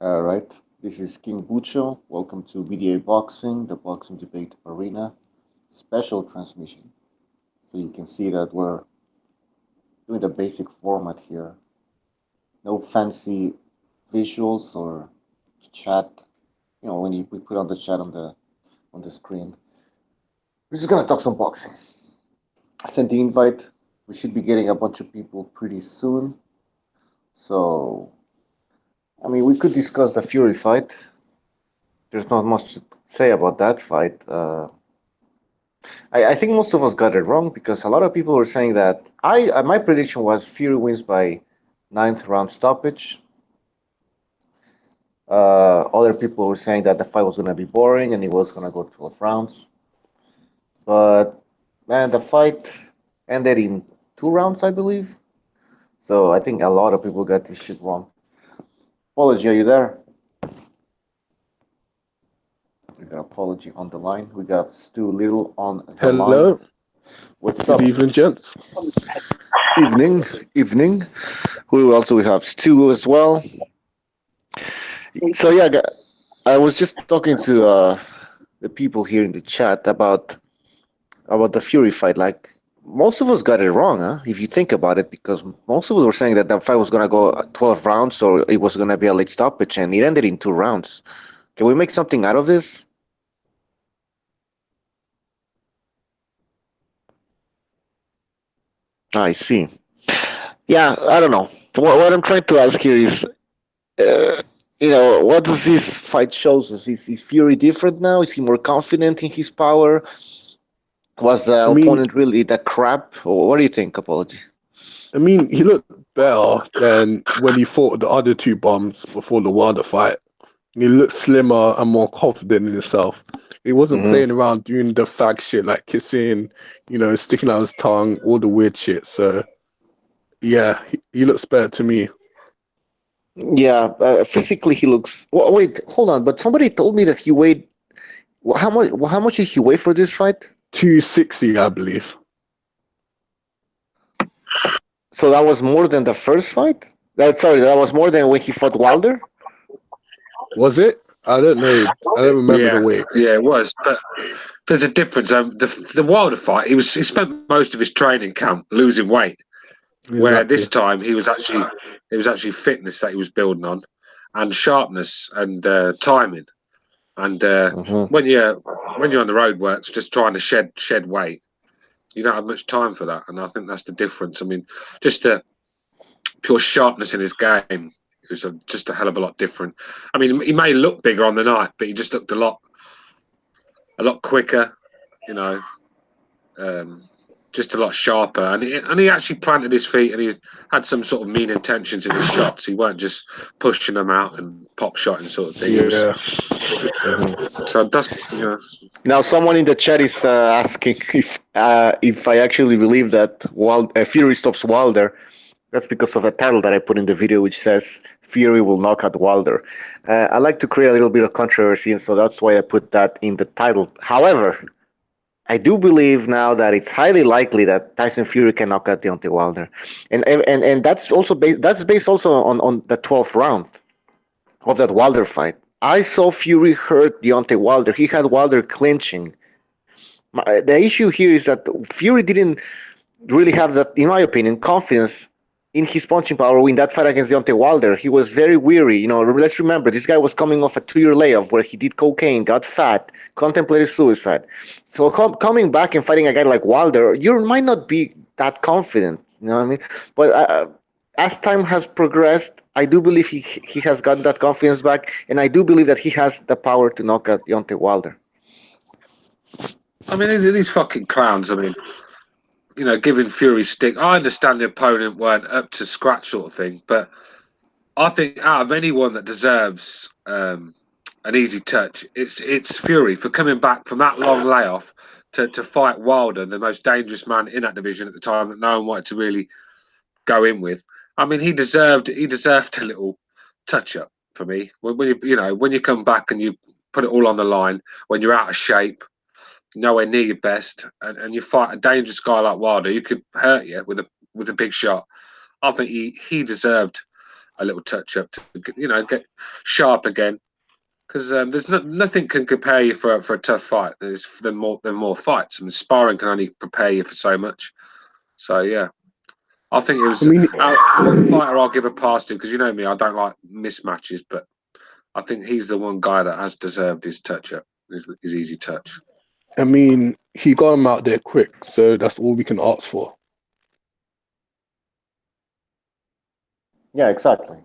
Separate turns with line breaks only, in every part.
All right, this is King Bucho. Welcome to BDA Boxing, the boxing debate arena special transmission. So you can see that we're doing the basic format here. No fancy visuals or chat. When we put on the chat on the screen. We're just gonna talk some boxing. I sent the invite. We should be getting a bunch of people pretty soon. So, we could discuss the Fury fight. There's not much to say about that fight. I think most of us got it wrong because a lot of people were saying that my prediction was Fury wins by ninth round stoppage. Other people were saying that the fight was going to be boring and it was going to go 12 rounds. But man, the fight ended in 2 rounds, I believe. So I think a lot of people got this shit wrong. Apology, are you there? We got Apology on the line. We got Stu Little on the line.
Hello.
What's
Good
up?
evening, gents.
Evening. Who else do we have? Stu as well. So yeah, I was just talking to the people here in the chat about the Fury fight. Like most of us got it wrong, huh? If you think about it, because most of us were saying that that fight was gonna go 12 rounds or it was gonna be a late stoppage, and it ended in 2 rounds. Can we make something out of this? I see. Yeah, I don't know. What I'm trying to ask here is, uh, what does this fight shows us? Is Fury different now? Is he more confident in his power? Was
I
the
mean,
opponent really that crap? Or what do you think, Apology?
he looked better than when he fought the other two bombs before the Wilder fight. He looked slimmer and more confident in himself. He wasn't
Hmm.
playing around doing the fag shit like kissing, sticking out his tongue, all the weird shit. So yeah, he looks better to me.
Yeah, physically he looks. Wait, hold on. But somebody told me that he weighed. How much? How much did he weigh for this fight?
260, I believe.
So that was more than the first fight. Sorry, that was more than when he fought Wilder.
Was it? I don't know. I don't remember the
Yeah,
weight.
yeah, it was. But there's a difference. The Wilder fight, he spent most of his training camp losing weight. Where this
Exactly.
time it was actually fitness that he was building on, and sharpness and timing. And
Hmm.
when you're on the road works, just trying to shed weight, you don't have much time for that. And I think that's the difference. I mean, just the pure sharpness in his game. It was just a hell of a lot different. I mean, he may look bigger on the night, but he just looked a lot quicker. You know, um, just a lot sharper, and he actually planted his feet, and he had some sort of mean intentions in his shots. He weren't just pushing them out and pop shotting sort of thing. He was
Yeah.
Hmm.
so that's
Now, someone in the chat is asking if I actually believe that Fury stops Wilder. That's because of a title that I put in the video, which says Fury will knock out Wilder. I like to create a little bit of controversy, and so that's why I put that in the title. However, I do believe now that it's highly likely that Tyson Fury can knock out Deontay Wilder, and that's based also on the 12th round of that Wilder fight. I saw Fury hurt Deontay Wilder. He had Wilder clinching. The issue here is that Fury didn't really have that, in my opinion, confidence in his punching power in that fight against Deontay Wilder. He was very weary. Let's remember this guy was coming off a 2-year layoff where he did cocaine, got fat, contemplated suicide. So coming back and fighting a guy like Wilder, you might not be that confident. You know what I mean? But as time has progressed, I do believe he has gotten that confidence back, and I do believe that he has the power to knock out Deontay Wilder.
I mean, these fucking clowns. I mean, giving Fury stick. I understand the opponent weren't up to scratch sort of thing, but I think out of anyone that deserves an easy touch, it's Fury for coming back from that long layoff to fight Wilder, the most dangerous man in that division at the time that no one wanted to really go in with. I mean, he deserved a little touch up for me. When you come back and you put it all on the line, when you're out of shape, nowhere near your best, and you fight a dangerous guy like Wilder, who could hurt you with a big shot. I think he deserved a little touch up to get sharp again. Because there's nothing can prepare you for a tough fight. There's more fights. I mean, sparring can only prepare you for so much. So yeah, I think it was one fighter I'll give a pass to, because you know me, I don't like mismatches, but I think he's the one guy that has deserved his touch up, his easy touch.
I mean, he got him out there quick, so that's all we can ask for.
Yeah, exactly.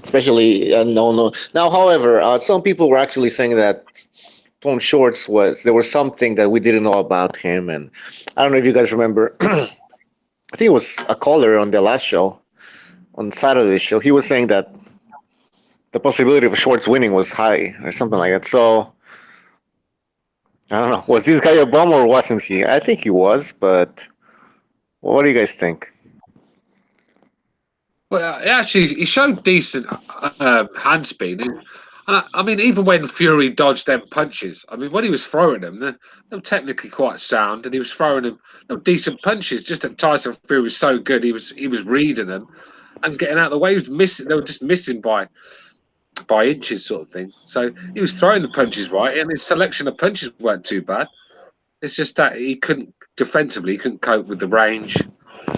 Especially no. Now, however, some people were actually saying that Tom Shorts there was something that we didn't know about him, and I don't know if you guys remember. I think it was a caller on the last show, on Saturday's show. He was saying that the possibility of Shorts winning was high or something like that. So I don't know. Was this guy a bum or wasn't he? I think he was, but what do you guys think?
Well, actually, he showed decent hand speed. And I mean, even when Fury dodged them punches, I mean, when he was throwing them, they were technically quite sound, and he was throwing them decent punches. Just that Tyson Fury was so good, he was reading them and getting out of the way. He was missing; they were just missing by inches, sort of thing. So he was throwing the punches right, and his selection of punches weren't too bad. It's just that he couldn't defensively, he couldn't cope with the range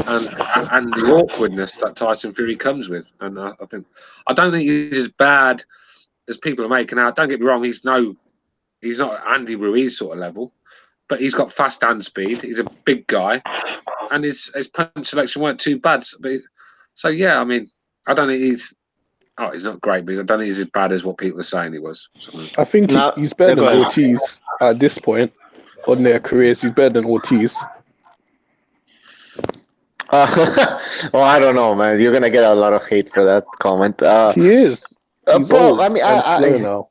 and the awkwardness that Tyson Fury comes with. And I don't think he's as bad as people are making out. Don't get me wrong, he's not Andy Ruiz sort of level, but he's got fast hand speed. He's a big guy, and his punch selection weren't too bad. So yeah, I mean, I don't think he's not great, but I don't think he's as bad as what people are saying he was. So,
I think he's better than Ortiz at this point on their careers. He's better than Ortiz.
Well, I don't know, man. You're gonna get a lot of hate for that comment.
He is. He's
bro,
old and slow now.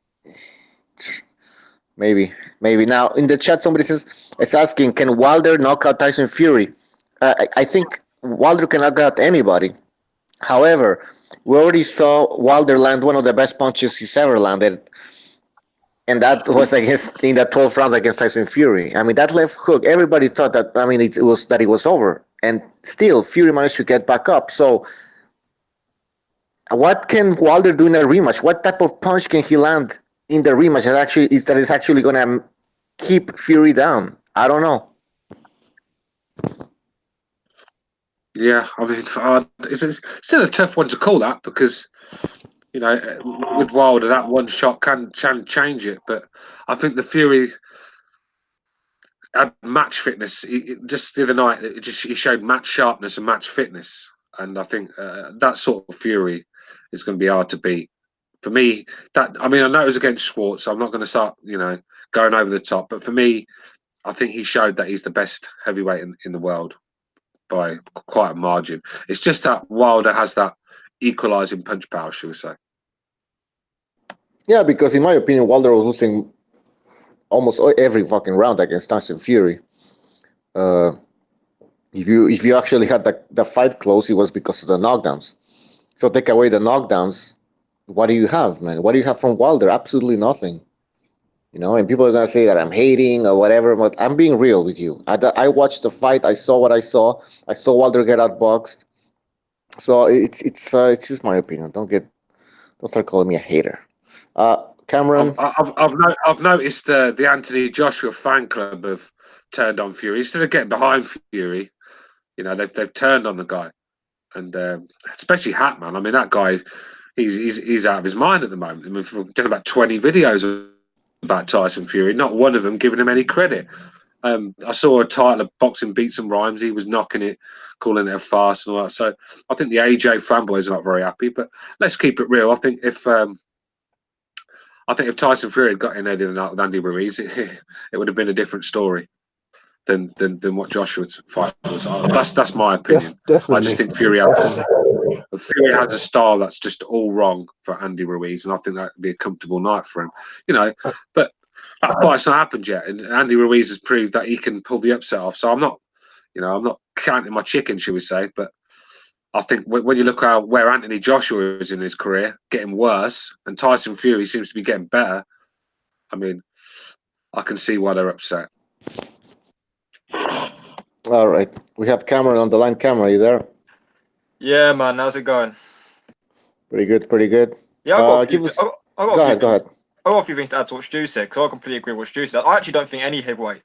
Maybe. Now in the chat, somebody it's asking, can Walder knock out Tyson Fury? I think Walder can knock out anybody. However, we already saw Walder land one of the best punches he's ever landed, and that was in that 12th round against Tyson Fury. I mean, that left hook. Everybody thought that. I mean, it was over, and still Fury managed to get back up. So, what can Walder do in a rematch? What type of punch can he land in the rematch that is actually going to keep Fury down? I don't know.
Yeah, I mean, it's still a tough one to call that, because with Wilder, that one shot can change it. But I think the Fury had match fitness. Just the other night, he showed match sharpness and match fitness, and I think that sort of Fury is going to be hard to beat. For me, I know it was against Schwartz, so I'm not going to start, going over the top. But for me, I think he showed that he's the best heavyweight in the world by quite a margin. It's just that Wilder has that equalising punch power, shall we say?
Yeah, because in my opinion, Wilder was losing almost every fucking round against Tyson Fury. If you actually had the fight close, it was because of the knockdowns. So take away the knockdowns, what do you have, man? What do you have from Wilder? Absolutely nothing. And people are gonna say that I'm hating or whatever, but I'm being real with you. I watched the fight. I saw what I saw. I saw Wilder get outboxed. So it's just my opinion. Don't start calling me a hater. Cameron,
I've noticed the Anthony Joshua fan club have turned on Fury instead of getting behind Fury. They've turned on the guy, and especially Hatman. I mean, that guy, he's out of his mind at the moment. I mean, we've done about 20 videos about Tyson Fury, not one of them giving him any credit. I saw a title of Boxing Beats and Rhymes. He was knocking it, calling it a farce and all that. So I think the AJ fanboys are not very happy. But let's keep it real. I think if Tyson Fury had got in there the night with Andy Ruiz, it would have been a different story than what Joshua's fight was. That's my opinion.
Definitely.
I just think Fury has a style that's just all wrong for Andy Ruiz, and I think that would be a comfortable night for him. But that fight's not happened yet, and Andy Ruiz has proved that he can pull the upset off. So I'm not counting my chicken, shall we say, but I think when you look at where Anthony Joshua is in his career, getting worse, and Tyson Fury seems to be getting better, I mean, I can see why they're upset.
All right. We have Cameron on the line. Cameron, are you there?
Yeah, man. How's it going?
Pretty good, pretty good.
Yeah, I got a few.
Give us.
I got
Go
a few
ahead, go
things.
ahead.
I got a few things to add to what Stu said because I completely agree with what Stu said. I actually don't think any heavyweight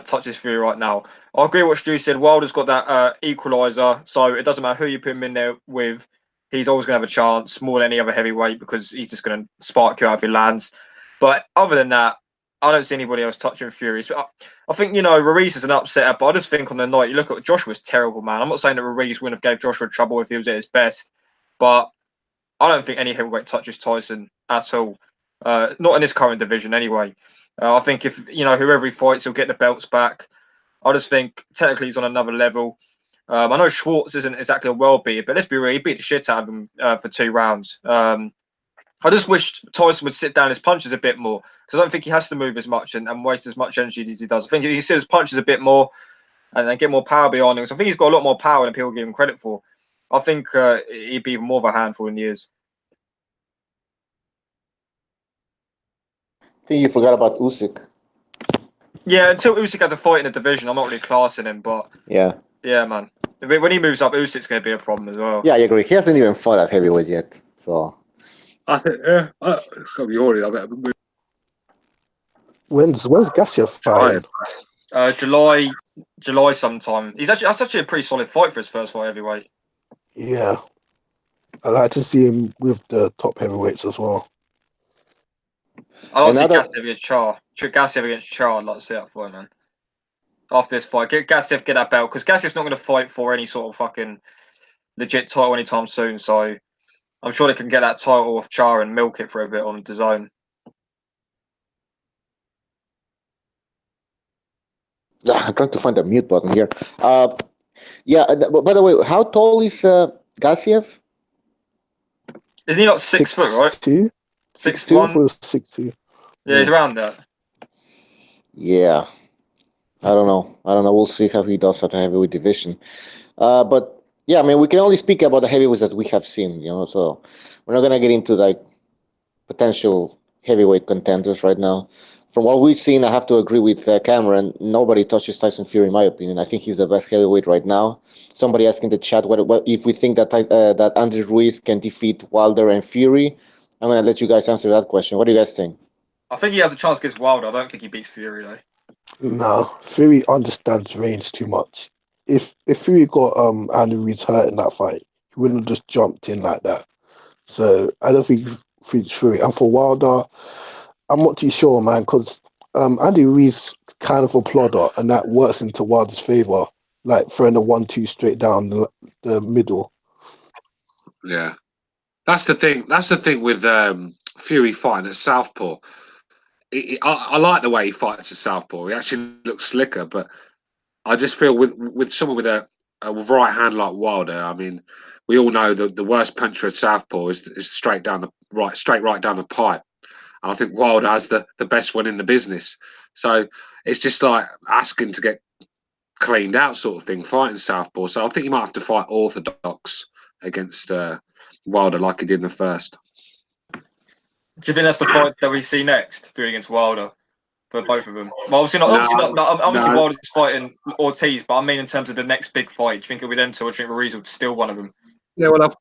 touches Fury right now. I agree with what Stu said. Wilder's got that equaliser, so it doesn't matter who you put him in there with. He's always going to have a chance more than any other heavyweight because he's just going to spark you out if he lands. But other than that, I don't see anybody else touching Fury. But I think, Ruiz is an upsetter, but I just think on the night, you look at Joshua's terrible, man. I'm not saying that Ruiz wouldn't have gave Joshua trouble if he was at his best, but I don't think any heavyweight touches Tyson at all. Not in this current division, anyway. I think if whoever he fights, he'll get the belts back. I just think technically he's on another level. I know Schwartz isn't exactly a world beater, but let's be real, he beat the shit out of him for 2 rounds. I just wish Tyson would sit down his punches a bit more because I don't think he has to move as much and waste as much energy as he does. I think if he sits his punches a bit more and then get more power behind him, because I think he's got a lot more power than people give him credit for. I think he'd be even more of a handful than he is.
I think you forgot about Usyk.
Yeah, until Usyk has a fight in the division, I'm not really classing him, but
Yeah,
man. When he moves up, Usyk's going to be a problem as well.
yeah, I agree. He hasn't even fought at heavyweight yet, so.
I think, yeah, it's got to be already. I better move.
When's Gassiev fighting?
July sometime. That's actually a pretty solid fight for his first fight heavyweight.
Yeah. I like to see him with the top heavyweights as well.
I like to see Gassiev against Char. Gassiev against Char, I'd like to see that fight, man. After this fight, get that belt, because Gassiev's not going to fight for any sort of fucking legit title anytime soon, so I'm sure they can get that title off Char and milk it for a bit on DAZN.
I'm trying to find the mute button here. Yeah, by the way, how tall is Gassiev?
Isn't he like 6 foot, right?
6'2"?
6'1"?
6'2".
Yeah, he's around that.
Yeah. I don't know. We'll see how he does at the heavyweight division. But yeah, I mean, we can only speak about the heavyweights that we have seen, so we're not going to get into like potential heavyweight contenders right now. From what we've seen, I have to agree with Cameron. Nobody touches Tyson Fury, in my opinion. I think he's the best heavyweight right now. Somebody asked in the chat what if we think that Andy Ruiz can defeat Wilder and Fury. I'm going to let you guys answer that question. What do you guys think?
I think he has a chance against Wilder. I don't think he beats Fury, though.
No, Fury understands range too much. If Fury got Andy Ruiz hurt in that fight, he wouldn't have just jumped in like that. So I don't think Fury. And for Wilder, I'm not too sure, man, because Andy Ruiz kind of a plodder, and that works into Wilder's favor, like throwing a 1-2 straight down the middle.
Yeah, that's the thing. That's the thing with Fury fighting at Southpaw. I like the way he fights at Southpaw. He actually looks slicker, but I just feel with someone with a right hand like Wilder, I mean, we all know that the worst puncher at Southpaw is straight right down the pipe. And I think Wilder has the best one in the business. So it's just like asking to get cleaned out sort of thing, fighting Southpaw. So I think you might have to fight orthodox against Wilder like he did in the first.
Do you think that's the fight that we see next, Fury against Wilder, for both of them? Well, obviously Wilder's fighting Ortiz, but I mean in terms of the next big fight. Do you think it'll be them two, or do you think Ruiz will still one of them?
Yeah, well,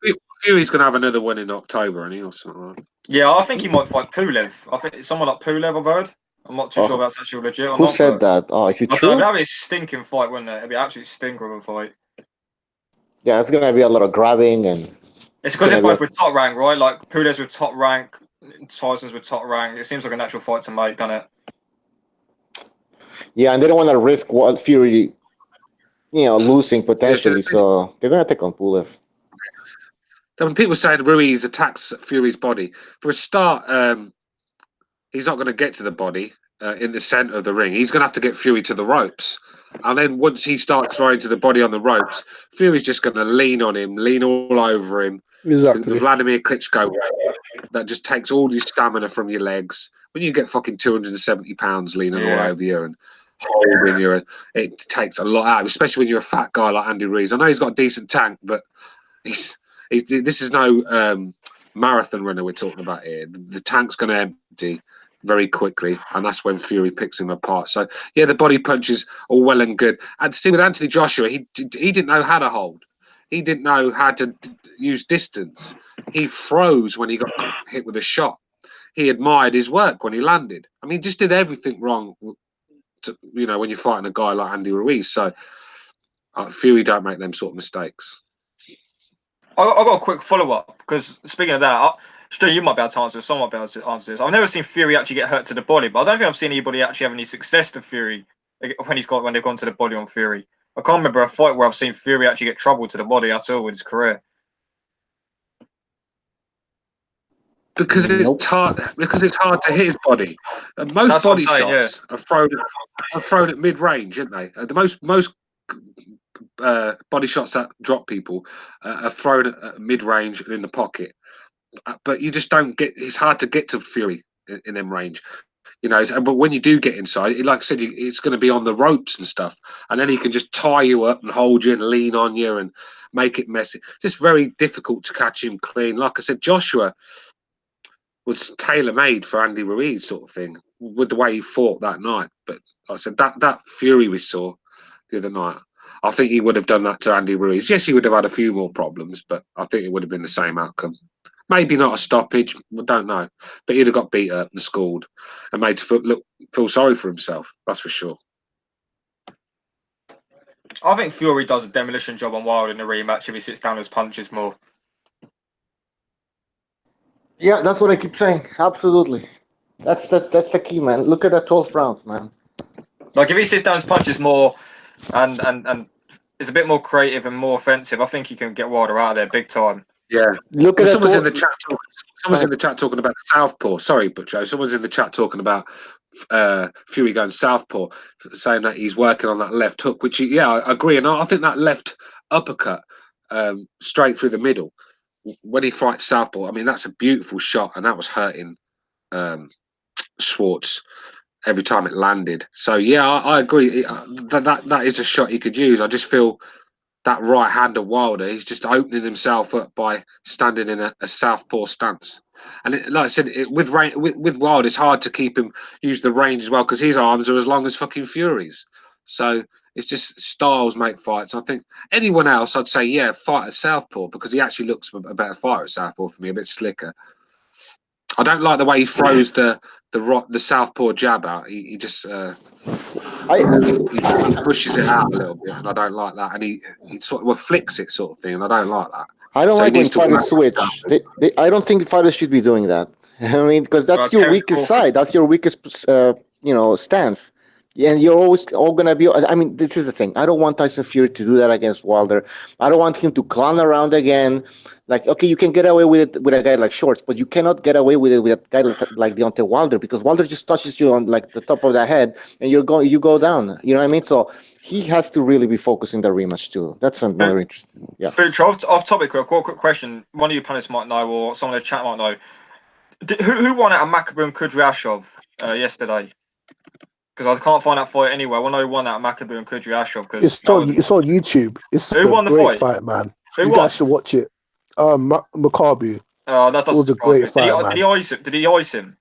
Fury's going to have another one in October, and or something like that.
Yeah, I think he might fight Pulev. I think it's someone like Pulev, I've heard. I'm not too sure if that's actually legit or not.
Who said that? Oh, is it true?
That'd be a stinking fight, wouldn't it? It'd be an absolute stinker of a fight.
Yeah, it's going to be a lot of grabbing and...
It's because they're both with top rank, right? Like Pulev's with top rank, Tyson's with top rank. It seems like a natural fight to make, doesn't it?
Yeah, and they don't want to risk Fury, losing potentially, so they're going to take on Pulev.
So when people say Ruiz attacks Fury's body, for a start, he's not going to get to the body in the centre of the ring. He's going to have to get Fury to the ropes. And then once he starts throwing to the body on the ropes, Fury's just going to lean on him, lean all over him.
Exactly.
The Vladimir Klitschko that just takes all your stamina from your legs. When you get fucking 270 pounds leaning all over you and holding you, it takes a lot out, especially when you're a fat guy like Andy Ruiz. I know he's got a decent tank, but this is no marathon runner we're talking about here. The tank's going to empty very quickly, and that's when Fury picks him apart. So yeah, the body punches are well and good. And still with Anthony Joshua, he didn't know how to hold. He didn't know how to use distance. He froze when he got hit with a shot. He admired his work when he landed. I mean, he just did everything wrong. When you're fighting a guy like Andy Ruiz. So Fury don't make them sort of mistakes.
I got a quick follow-up, because speaking of that, Stu, you might be able to answer this, someone might be able to answer this. I've never seen Fury actually get hurt to the body, but I don't think I've seen anybody actually have any success to Fury when they've gone to the body on Fury. I can't remember a fight where I've seen Fury actually get trouble to the body at all in his career.
Because it's hard. Because it's hard to hit his body. Most
That's
body
what I'm saying,
shots are thrown at mid-range, aren't they? The most body shots that drop people are thrown at mid-range and in the pocket. But you just don't get. It's hard to get to Fury in them range, But when you do get inside, like I said, it's going to be on the ropes and stuff, and then he can just tie you up and hold you and lean on you and make it messy. Just very difficult to catch him clean. Like I said, Joshua was tailor-made for Andy Ruiz, sort of thing, with the way he fought that night. But like I said, that Fury we saw the other night, I think he would have done that to Andy Ruiz. Yes, he would have had a few more problems, but I think it would have been the same outcome. Maybe not a stoppage, I don't know. But he'd have got beat up and scored and made to feel sorry for himself, that's for sure.
I think Fury does a demolition job on Wilder in the rematch if he sits down and punches more.
Yeah, that's what I keep saying. Absolutely. That's the key, man. Look at that 12th round, man.
Like, if he sits down and punches more and is a bit more creative and more offensive, I think he can get Wilder out of there big time.
Yeah.
Look at
someone's
that.
in the chat. Someone's in the chat talking about southpaw. Sorry, Butcho. Someone's in the chat talking about Fury going southpaw, saying that he's working on that left hook. Which, I agree, and I think that left uppercut straight through the middle when he fights southpaw. I mean, that's a beautiful shot, and that was hurting Schwartz every time it landed. So I agree. That is a shot he could use. I just feel that right hand of Wilder, he's just opening himself up by standing in a southpaw stance. And like I said, with Wilder, it's hard to keep him use the range as well because his arms are as long as fucking Fury's. So it's just styles make fights. I think anyone else, I'd say, fight at southpaw because he actually looks a better fighter at southpaw for me, a bit slicker. I don't like the way he throws the southpaw jab out. He just he pushes it out a little bit, and I don't like that. And he sort of flicks it, sort of thing, and I don't like that.
I don't like when fighters switch. I don't think fighters should be doing that. I mean, because that's your weakest side. That's your weakest, stance. And you're always all gonna be. I mean, this is the thing. I don't want Tyson Fury to do that against Wilder. I don't want him to clown around again. Like, okay, you can get away with it with a guy like Schwartz, but you cannot get away with it with a guy like Deontay Wilder because Wilder just touches you on like the top of the head and you go down. You know what I mean? So he has to really be focusing the rematch too. That's another interesting. Yeah.
But off topic, a quick question. One of your panelists might know, or someone in the chat might know. Who won out of Makabu and Kudryashov yesterday? Because I can't find that fight anywhere. I want to know who won out of Makabu and Kudryashov.
It's on YouTube. It's
who won the
great fight, man. You guys should watch it. Makabu.
Oh, that was
a great fight, man.
Did he ice him?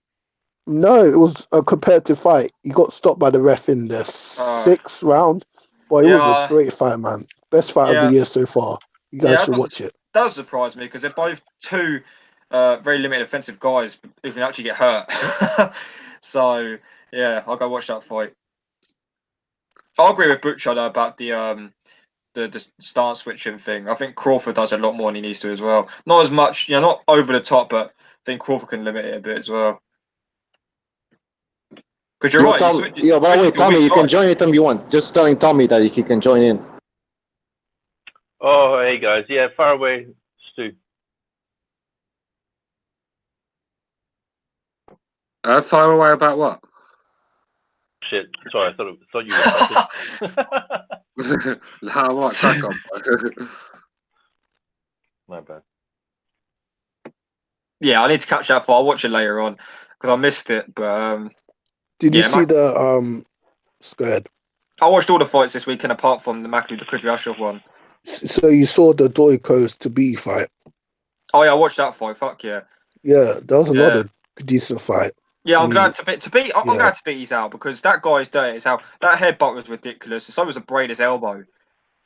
No, it was a competitive fight. He got stopped by the ref in the 6th round. But it was a great fight, man. Best fight of the year so far. You guys should watch it.
That does surprise me because they're both two very limited offensive guys who can actually get hurt. So I'll go watch that fight. I agree with Butcher though about the stance switching thing. I think Crawford does a lot more than he needs to as well. Not as much, not over the top, but I think Crawford can limit it a bit as well. Because you're right.
By the way, Tommy, you can join anytime you want. Just telling Tommy that he can join in.
Oh, hey guys. Yeah, far away, Stu.
Far away about what?
Shit. Sorry, I thought you were talking.
No, what? Crack on.
My bad.
Yeah, I need to catch that fight. I'll watch it later on because I missed it. But
did you see the Go ahead.
I watched all the fights this weekend apart from the Makabu Kudryashov one.
So you saw the Doikos to be fight?
Oh yeah, I watched that fight. Fuck yeah.
Yeah, that was another decent fight.
Yeah, I'm glad to beat. I'm glad to beat he's out because that guy's dirty as hell. That headbutt was ridiculous. So was a Brady's elbow.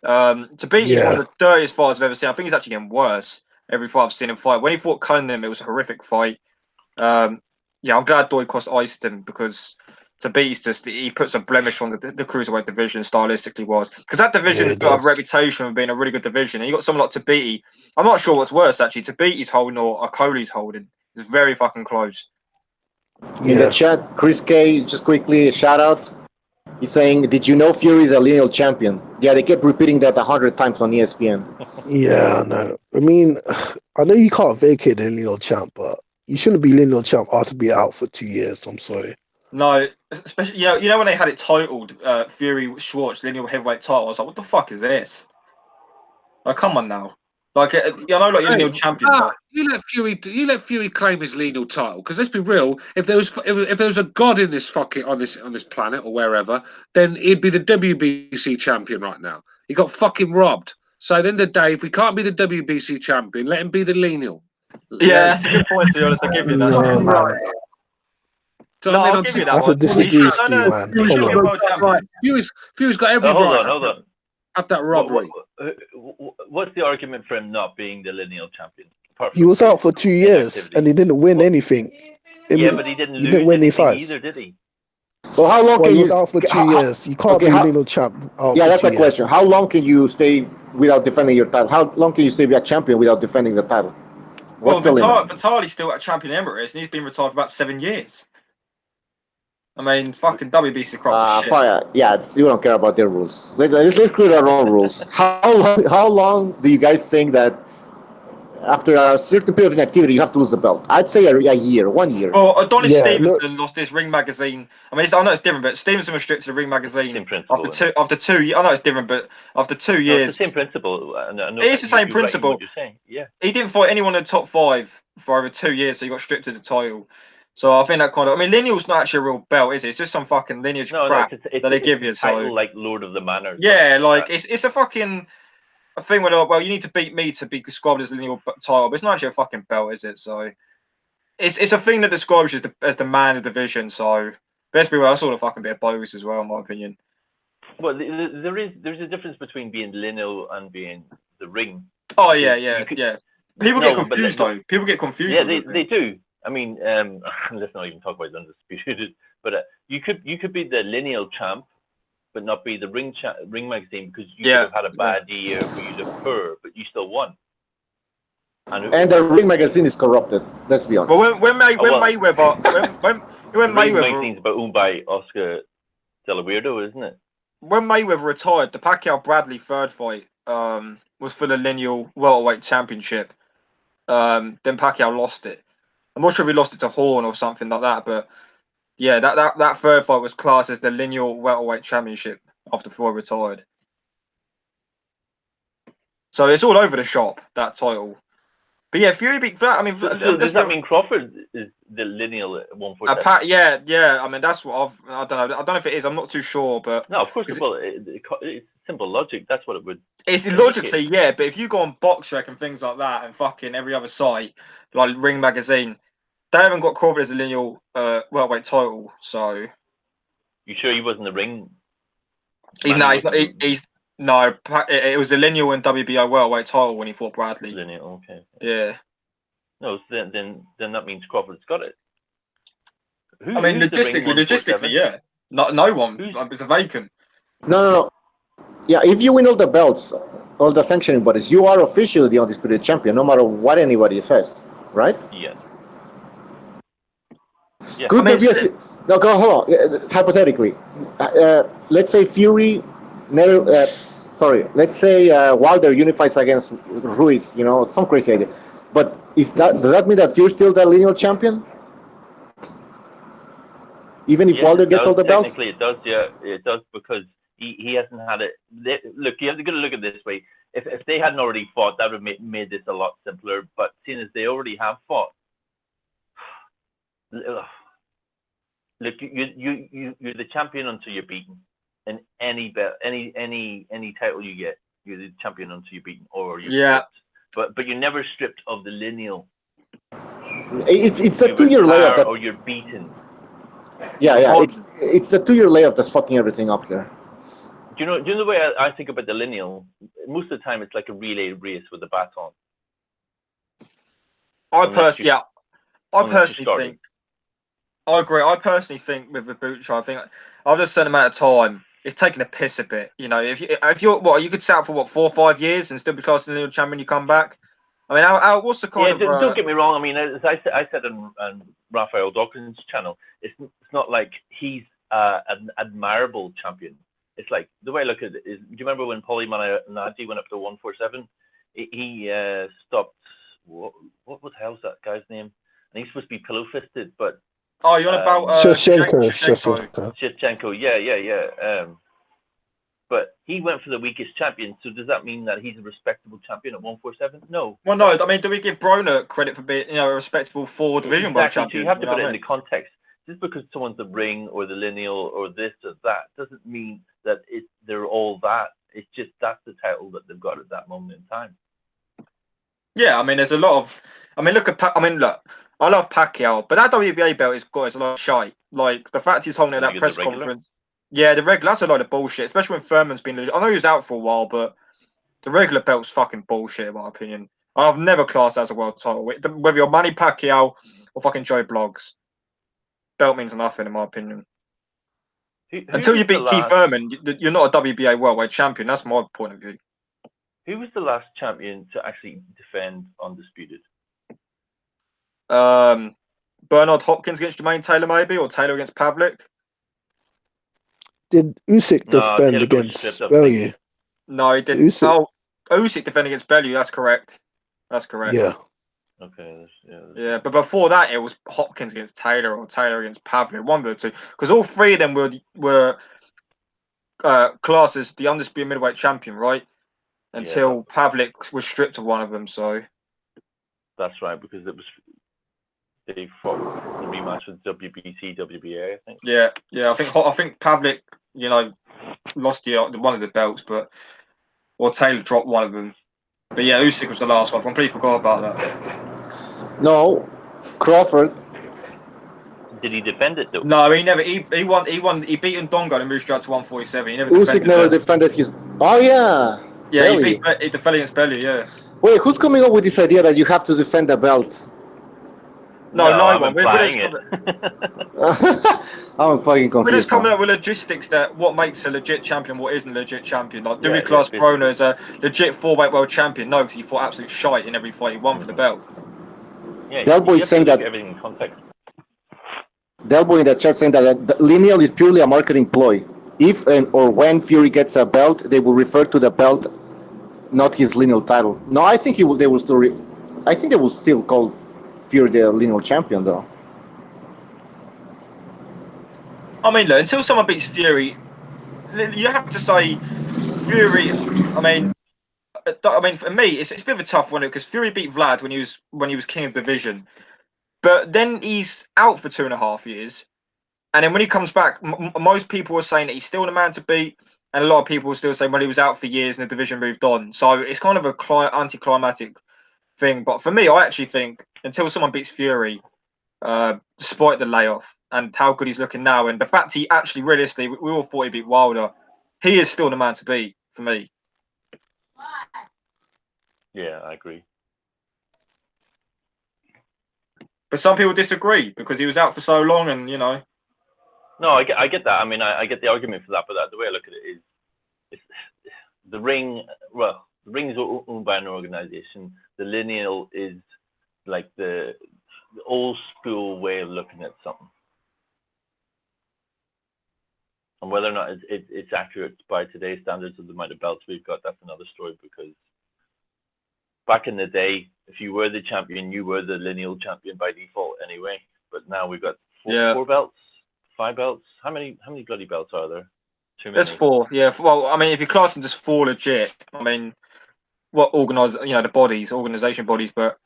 Tabiti's is one of the dirtiest fights I've ever seen. I think he's actually getting worse every fight I've seen him fight. When he fought Cunningham, it was a horrific fight. I'm glad Doikos iced him because Tabiti's he puts a blemish on the cruiserweight division stylistically because that division's got a reputation of being a really good division. And you got someone like Tabiti. I'm not sure what's worse actually, Tabiti's holding or Akoli's holding. It's very fucking close.
In the chat, Chris K, just quickly a shout out. He's saying, "Did you know Fury is the lineal champion?" Yeah, they kept repeating that 100 times on ESPN.
Yeah, I know. I mean, I know you can't vacate the lineal champ, but you shouldn't be lineal champ after being out for 2 years. I'm sorry.
No, especially you know when they had it titled Fury Schwartz lineal heavyweight title, I was like, what the fuck is this? Like, come on now. Like, I know, like you're lineal champion. But...
You let Fury claim his lineal title because let's be real. If there was a god in this fucking on this planet or wherever, then he'd be the WBC champion right now. He got fucking robbed. So at the end of the day, if we can't be the WBC champion, let him be the lineal.
Yeah, that's a good point. To be honest, I'll give you that.
No, man.
Right. So,
no, I'll give you that.
I have to disagree with you, man.
Fury's got every right.
Hold on.
After that robbery.
What's the argument for him not being the lineal champion?
He was out for 2 years and he didn't win anything.
But he didn't
win any fights
either, did he?
So how long can
he
you?
was out for 2 years. You can't be lineal champ.
Yeah, that's the question. How long can you stay without defending your title? How long can you stay a champion without defending the title?
Vitali's still at champion emeritus, and he's been retired for about 7 years. I mean, fucking WBC crop shit.
Yeah, you don't care about their rules. Let's create our own rules. How long do you guys think that after a certain period of inactivity you have to lose the belt? I'd say a year, 1 year.
Well, Adonis Stevenson lost his Ring magazine. I mean, I know it's different, but Stevenson was stripped to the Ring magazine after 2 years. I know it's different, but after 2 years,
it's the same principle.
It is the same principle.
You're saying. Yeah,
he didn't fight anyone in the top 5 for over 2 years, so he got stripped of the title. So I think that I mean, lineal's not actually a real belt, is it? It's just some fucking lineage crap that they give you.
Title like Lord of the Manor.
Yeah, like it's a fucking a thing where you need to beat me to be described as a lineal title, but it's not actually a fucking belt, is it? So it's a thing that describes you as the man of the division. So let's be well, that's all a fucking bit of bogus as well, in my opinion.
Well, there's a difference between being lineal and being the ring.
Oh yeah. People get confused though. People get confused.
Yeah, they do. I mean, let's not even talk about undisputed. But you could be the lineal champ, but not be the ring magazine because you could have had a bad year where you look poor, but you still won.
And the Ring magazine is corrupted. Let's be honest.
Well, when Mayweather, when
Ring magazine's about owned by Oscar De La Weirdo, isn't it?
When Mayweather retired, the Pacquiao Bradley third fight was for the lineal welterweight championship. Then Pacquiao lost it. I'm not sure if he lost it to Horn or something like that, but yeah, that third fight was classed as the lineal welterweight championship after Floyd retired. So it's all over the shop, that title. But yeah, Fury beat Flat. I mean,
does that mean Crawford is the lineal at 147?
Yeah. I mean, that's what I don't know. I don't know if it is. I'm not too sure, but
no, of course. Well, it's simple logic. That's what it would.
It's logically, yeah. But if you go on BoxRec and things like that, and fucking every other site like Ring Magazine, they haven't got Crawford as a lineal welterweight title. So,
you sure he wasn't the Ring?
He's not. No. It was a lineal and WBO welterweight title when he fought Bradley.
Lineal, okay.
Yeah.
No, then that means Crawford's got it.
I mean, logistically, yeah. No one. It's a vacant.
No. Yeah, if you win all the belts, all the sanctioning bodies, you are officially the undisputed champion, no matter what anybody says, right?
Yes.
Could there be no, go hold on. Hypothetically, let's say Fury, let's say Walder unifies against Ruiz, some crazy idea. But does that mean that Fury's still the lineal champion? Even if Walder gets all the belts?
Technically, it does. Yeah, it does because he hasn't had it. Look, you have to look at it this way. If they hadn't already fought, that would have made this a lot simpler. But seeing as they already have fought, look, you're the champion until you're beaten. In any title you get, you're the champion until you're beaten, or you're stripped. But you're never stripped of the lineal.
It's a 2-year layoff,
or you're beaten.
Yeah. It's a 2-year layoff that's fucking everything up here.
you know the way I think about the lineal? Most of the time, it's like a relay race with a baton.
I personally think. I agree. I personally think with the boot show, I think after a certain amount of time, it's taking a piss a bit. You know, if you're what you could sit out for 4 or 5 years and still be classed as a lineal champion, you come back. I mean, what's the kind of?
Don't get me wrong. I mean, as I said on Raphael Dawkins' channel, it's not like he's an admirable champion. It's like the way I look at it is. Do you remember when Paulie Malignaggi went up to 147? He stopped. What the hell's that guy's name? And he's supposed to be pillow fisted, but.
Oh, you're on about
Shevchenko.
Yeah. But he went for the weakest champion. So does that mean that he's a respectable champion at 147? No.
Well, no. I mean, do we give Broner credit for being, a respectable 4 division world champion?
So you have to put it in the context. Just because someone's the ring or the lineal or this or that doesn't mean that they're all that. It's just that's the title that they've got at that moment in time.
Yeah, I mean, there's a lot of. I mean, look. I love Pacquiao, but that WBA belt is a lot of shite. Like the fact he's holding at that press conference. Yeah, the regular, that's a lot of bullshit, especially when Furman's been. I know he was out for a while, but the regular belt's fucking bullshit, in my opinion. I've never classed that as a world title. Whether you're Manny Pacquiao or fucking Joe Bloggs, belt means nothing, in my opinion. Until you beat Keith Furman, you're not a WBA worldwide champion. That's my point of view.
Who was the last champion to actually defend undisputed?
Bernard Hopkins against Jermaine Taylor, maybe, or Taylor against Pavlik.
Did Usyk defend against Bellew?
No, he didn't. Usyk defended against Bellew. That's correct.
Yeah.
Okay.
Yeah, but before that, it was Hopkins against Taylor or Taylor against Pavlik. One of the two, because all 3 of them were classed as the undisputed middleweight champion, right? Until Pavlik was stripped of one of them. So
that's right, because they fought the rematch with WBC, WBA, I think.
Yeah. I think Pavlik, lost one of the belts, or Taylor dropped one of them. But yeah, Usyk was the last one. I completely forgot about that.
No, Crawford.
Did he defend it though?
No, he never. He won. He beat Ndongo and moved straight to 147. He never.
Usyk never defended his. Oh yeah.
Yeah, he defended against Bellew. Yeah.
Wait, who's coming up with this idea that you have to defend the belt?
No one.
We're it.
I'm fucking confused.
We're just coming up with logistics that what makes a legit champion, what isn't a legit champion. Like, do we class Broner as a legit 4-weight world champion? No, because he fought absolute shite in every fight he won for the belt.
Yeah,
Delboy is saying that
everything in context.
Delboy in the chat saying that the lineal is purely a marketing ploy. If or when Fury gets a belt, they will refer to the belt, not his lineal title. No, I think they will still call Fury the lineal champion, though.
I mean, look, until someone beats Fury, you have to say Fury. I mean, for me, it's a bit of a tough one because Fury beat Vlad when he was king of division, but then he's out for 2.5 years, and then when he comes back, most people are saying that he's still the man to beat, and a lot of people are still saying, well, he was out for years and the division moved on. So it's kind of a anticlimactic thing. But for me, I actually think until someone beats Fury, despite the layoff and how good he's looking now, and the fact he actually realistically, we all thought he beat Walder, he is still the man to beat for me.
Yeah, I agree.
But some people disagree because he was out for so long, and
No, I get that. I mean, I get the argument for that, but the way I look at it is, the ring. Well, the ring is owned by an organization. The lineal is like the old school way of looking at something, and whether or not it's accurate by today's standards of the amount of belts we've got, that's another story. Because back in the day, if you were the champion, you were the lineal champion by default anyway. But now we've got four belts. 5 belts? How many bloody belts are there? Too many.
There's 4. Yeah. Well, I mean, if you're classing just 4 legit, I mean, what the organization bodies. But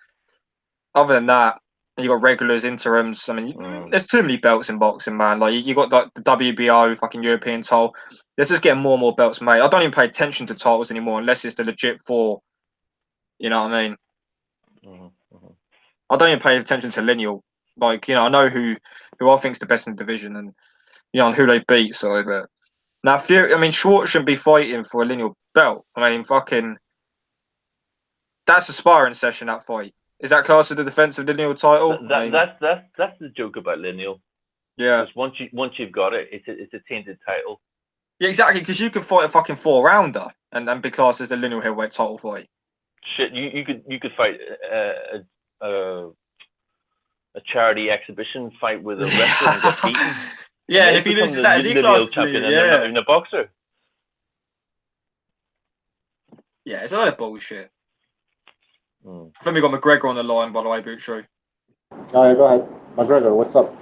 other than that, you got regulars, interims. I mean, there's too many belts in boxing, man. Like you got the WBO, fucking European title. There's just getting more and more belts made. I don't even pay attention to titles anymore unless it's the legit 4. You know what I mean? I don't even pay attention to lineal. Like, I know who I think is the best in the division and, and who they beat. So, but Now, Fury, I mean, Schwartz shouldn't be fighting for a lineal belt. I mean, fucking, that's a sparring session. That fight is that class of the defense of the lineal title?
That's the joke about lineal.
Yeah.
Because once you've got it, it's a tainted title.
Yeah, exactly. Because you could fight a fucking 4-rounder and be classed as a lineal heavyweight title fight.
Shit, you could fight a charity exhibition fight with a wrestler and get beaten.
Yeah, and if
he
he loses
the
that, is he
lineal
classed
champion
yeah.
and they're not even a boxer?
Yeah, it's a lot of bullshit.
Hmm.
I think we got McGregor on the line, by the way, Butchie.
Oh, yeah, go ahead. McGregor, what's up?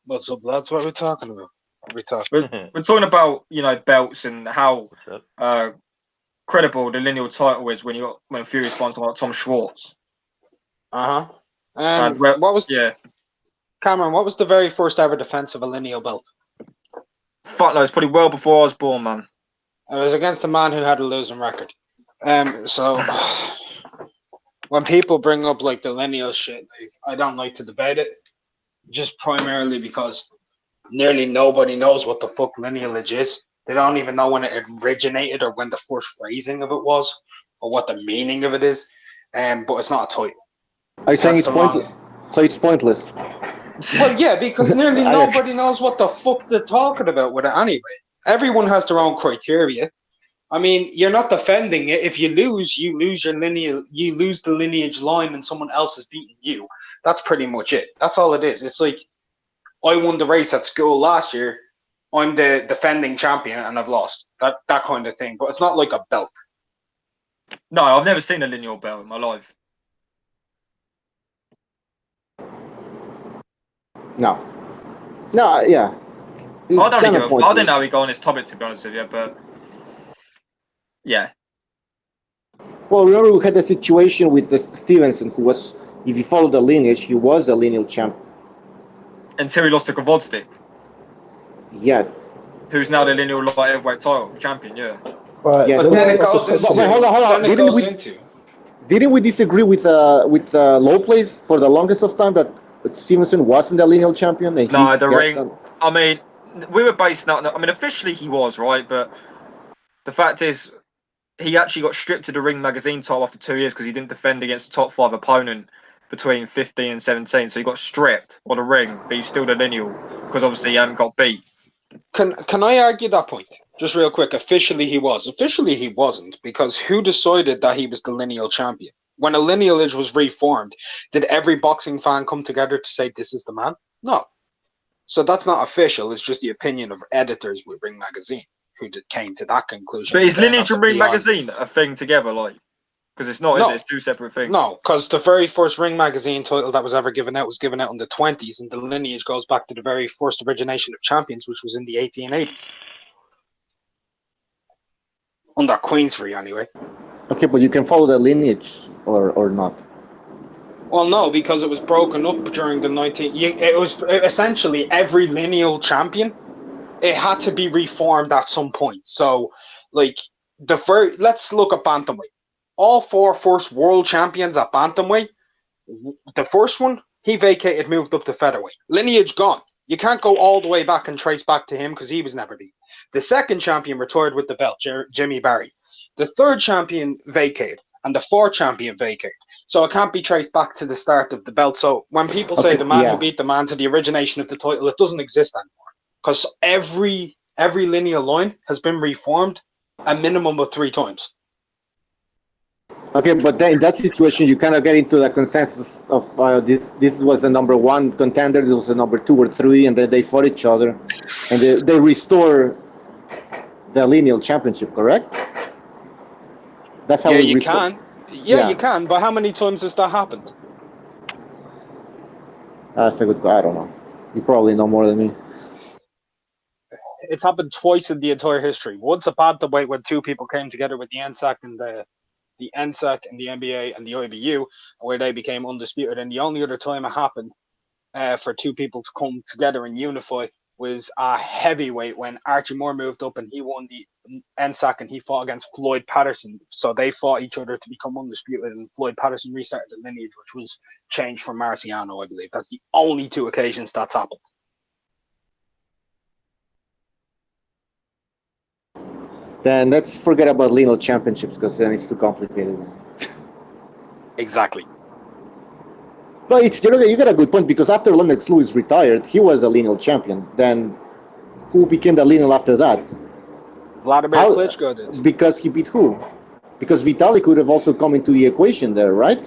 What's up, lads? What are we talking about? What are we talking?
We're talking about, you know, belts and how credible the lineal title is when Fury spawns like Tom Schwartz.
What was Cameron? What was the very first ever defense of a lineal belt?
Fuck no, it's probably well before I was born, man.
It was against a man who had a losing record. So when people bring up like the lineal shit, like, I don't like to debate it, just primarily because nearly nobody knows what the fuck lineage is. They don't even know when it originated or when the first phrasing of it was or what the meaning of it is. But it's not a title.
Are you saying it's pointless? So it's pointless.
Well, yeah, because nearly nobody knows what the fuck they're talking about with it anyway. Everyone has their own criteria. I mean, you're not defending it. If you lose your lineal, you lose the lineage line and someone else is beating you. That's pretty much it. That's all it is. It's like, I won the race at school last year. I'm the defending champion and I've lost. That kind of thing. But it's not like a belt.
No, I've never seen a lineal belt in my life.
No, yeah.
I don't know how we go on this topic, to be honest with you, but yeah.
Well, remember we had the situation with Stevenson, who was, if you follow the lineage, he was a lineal champ.
Until he lost to Gvozdik.
Yes.
Who's now the lineal light heavyweight title champion, yeah.
But
then it goes into.
Didn't we disagree with low plays for the longest of time that Stevenson wasn't the lineal champion?
No, the ring. I mean, we were based on. I mean, officially he was, right? But the fact is, he actually got stripped of the Ring magazine title after 2 years because he didn't defend against a top 5 opponent between 15 and 17. So he got stripped of the ring, but he's still the lineal because obviously he hadn't got beat.
Can I argue that point? Just real quick. Officially he was. Officially he wasn't, because who decided that he was the lineal champion? When a lineage was reformed, did every boxing fan come together to say this is the man? No. So that's not official. It's just the opinion of editors with Ring magazine who came to that conclusion.
But is lineage and Ring magazine a thing together, like? Because it's not, is it? It's two separate things.
No, because the very first Ring magazine title that was ever given out was given out in the 20s, and the lineage goes back to the very first origination of champions, which was in the 1880s. Under Queensbury, anyway.
Okay, but you can follow the lineage or not.
Well, no, because it was broken up during the 19... It was essentially every lineal champion. It had to be reformed at some point. So, like, let's look at Bantamweight. All 4 first world champions at Bantamweight, the first one, he vacated, moved up to featherweight. Lineage gone. You can't go all the way back and trace back to him because he was never beat. The second champion retired with the belt, Jimmy Barry. The third champion vacated, and the fourth champion vacated. So it can't be traced back to the start of the belt. So when people say the man who beat the man to the origination of the title, it doesn't exist anymore. Because every lineal line has been reformed a minimum of 3 times.
Okay, but then in that situation, you kind of get into the consensus of this was the number 1 contender, this was the number 2 or 3, and then they fought each other, and they restore the lineal championship, correct? That's how
you can. Yeah, you can, but how many times has that happened?
That's a good question. I don't know. You probably know more than me.
It's happened twice in the entire history. Once a bantamweight when 2 people came together with the NSAC and the NSAC and the NBA and the IBU, where they became undisputed. And the only other time it happened for 2 people to come together and unify was a heavyweight when Archie Moore moved up and he won the NSAC and he fought against Floyd Patterson. So they fought each other to become undisputed, and Floyd Patterson restarted the lineage, which was changed from Marciano, I believe. That's the only 2 occasions that's happened.
Then let's forget about lineal championships because then it's too complicated.
Exactly.
But it's you got a good point because after Lennox Lewis retired, he was a lineal champion. Then who became the lineal after that?
Vladimir Klitschko did.
Because he beat who? Because Vitaly could have also come into the equation there, right?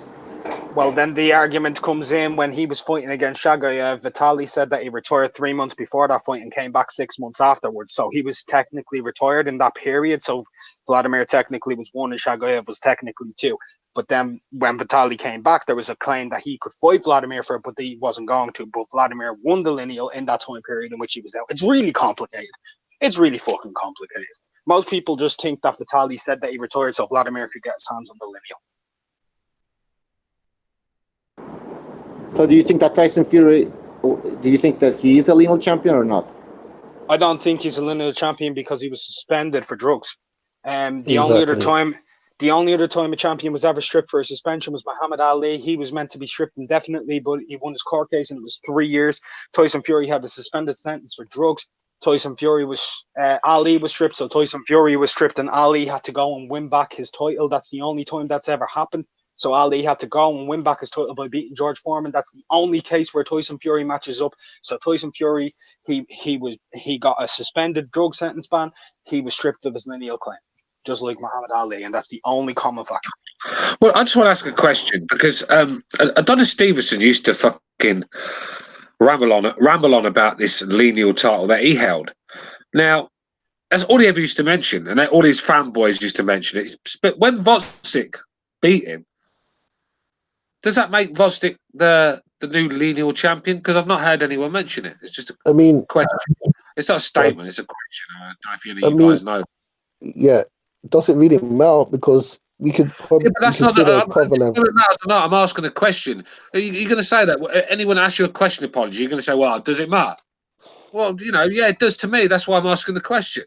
Well, then the argument comes in when he was fighting against Shagayev. Vitaly said that he retired 3 months before that fight and came back 6 months afterwards. So he was technically retired in that period. So Vladimir technically was 1 and Shagayev was technically 2. But then when Vitaly came back, there was a claim that he could fight Vladimir for it, but he wasn't going to. But Vladimir won the lineal in that time period in which he was out. It's really complicated. It's really fucking complicated. Most people just think that Vitaly said that he retired so Vladimir could get his hands on the lineal.
So do you think that Tyson Fury, do you think that he is a lineal champion or not?
I don't think he's a lineal champion because he was suspended for drugs. The only other time a champion was ever stripped for a suspension was Muhammad Ali. He was meant to be stripped indefinitely, but he won his court case and it was 3 years. Tyson Fury had a suspended sentence for drugs. Ali was stripped, so Tyson Fury was stripped and Ali had to go and win back his title. That's the only time that's ever happened. So Ali had to go and win back his title by beating George Foreman. That's the only case where Tyson Fury matches up. So Tyson Fury, he got a suspended drug sentence ban. He was stripped of his lineal claim, just like Muhammad Ali, and that's the only common factor.
Well, I just want to ask a question because Adonis Stevenson used to fucking ramble on about this lineal title that he held. Now, that's all he ever used to mention, and all his fanboys used to mention it. But when Vostik beat him, does that make Vostik the new lineal champion? Because I've not heard anyone mention it. It's just a question. It's not a statement. It's a question. I don't know if any of you guys know.
Yeah, does it really matter? Because we could probably consider Kovalev.
I'm asking a question. Are you going to say that? Anyone ask you a question, apology, you're going to say, well, does it matter? Well, yeah, it does to me. That's why I'm asking the question.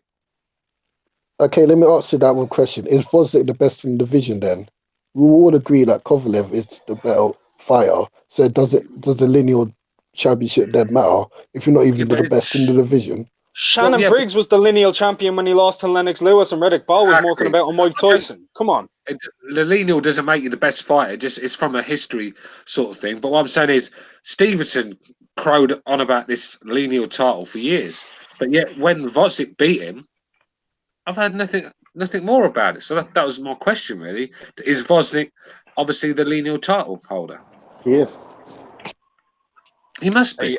Okay, let me ask you that one question. Is Vostik the best in the division then? We all agree that Kovalev is the better fighter. So does the lineal championship then matter if you're not even the best in the division?
Shannon Briggs was the lineal champion when he lost to Lennox Lewis, and Riddick Bowe was walking about on Mike Tyson. Come on.
The lineal doesn't make you the best fighter. It's from a history sort of thing. But what I'm saying is Stevenson crowed on about this lineal title for years. But yet when Vostik beat him, I've heard nothing more about it. So that was my question, really. Is Vosnik obviously the lineal title holder?
Yes.
He must be.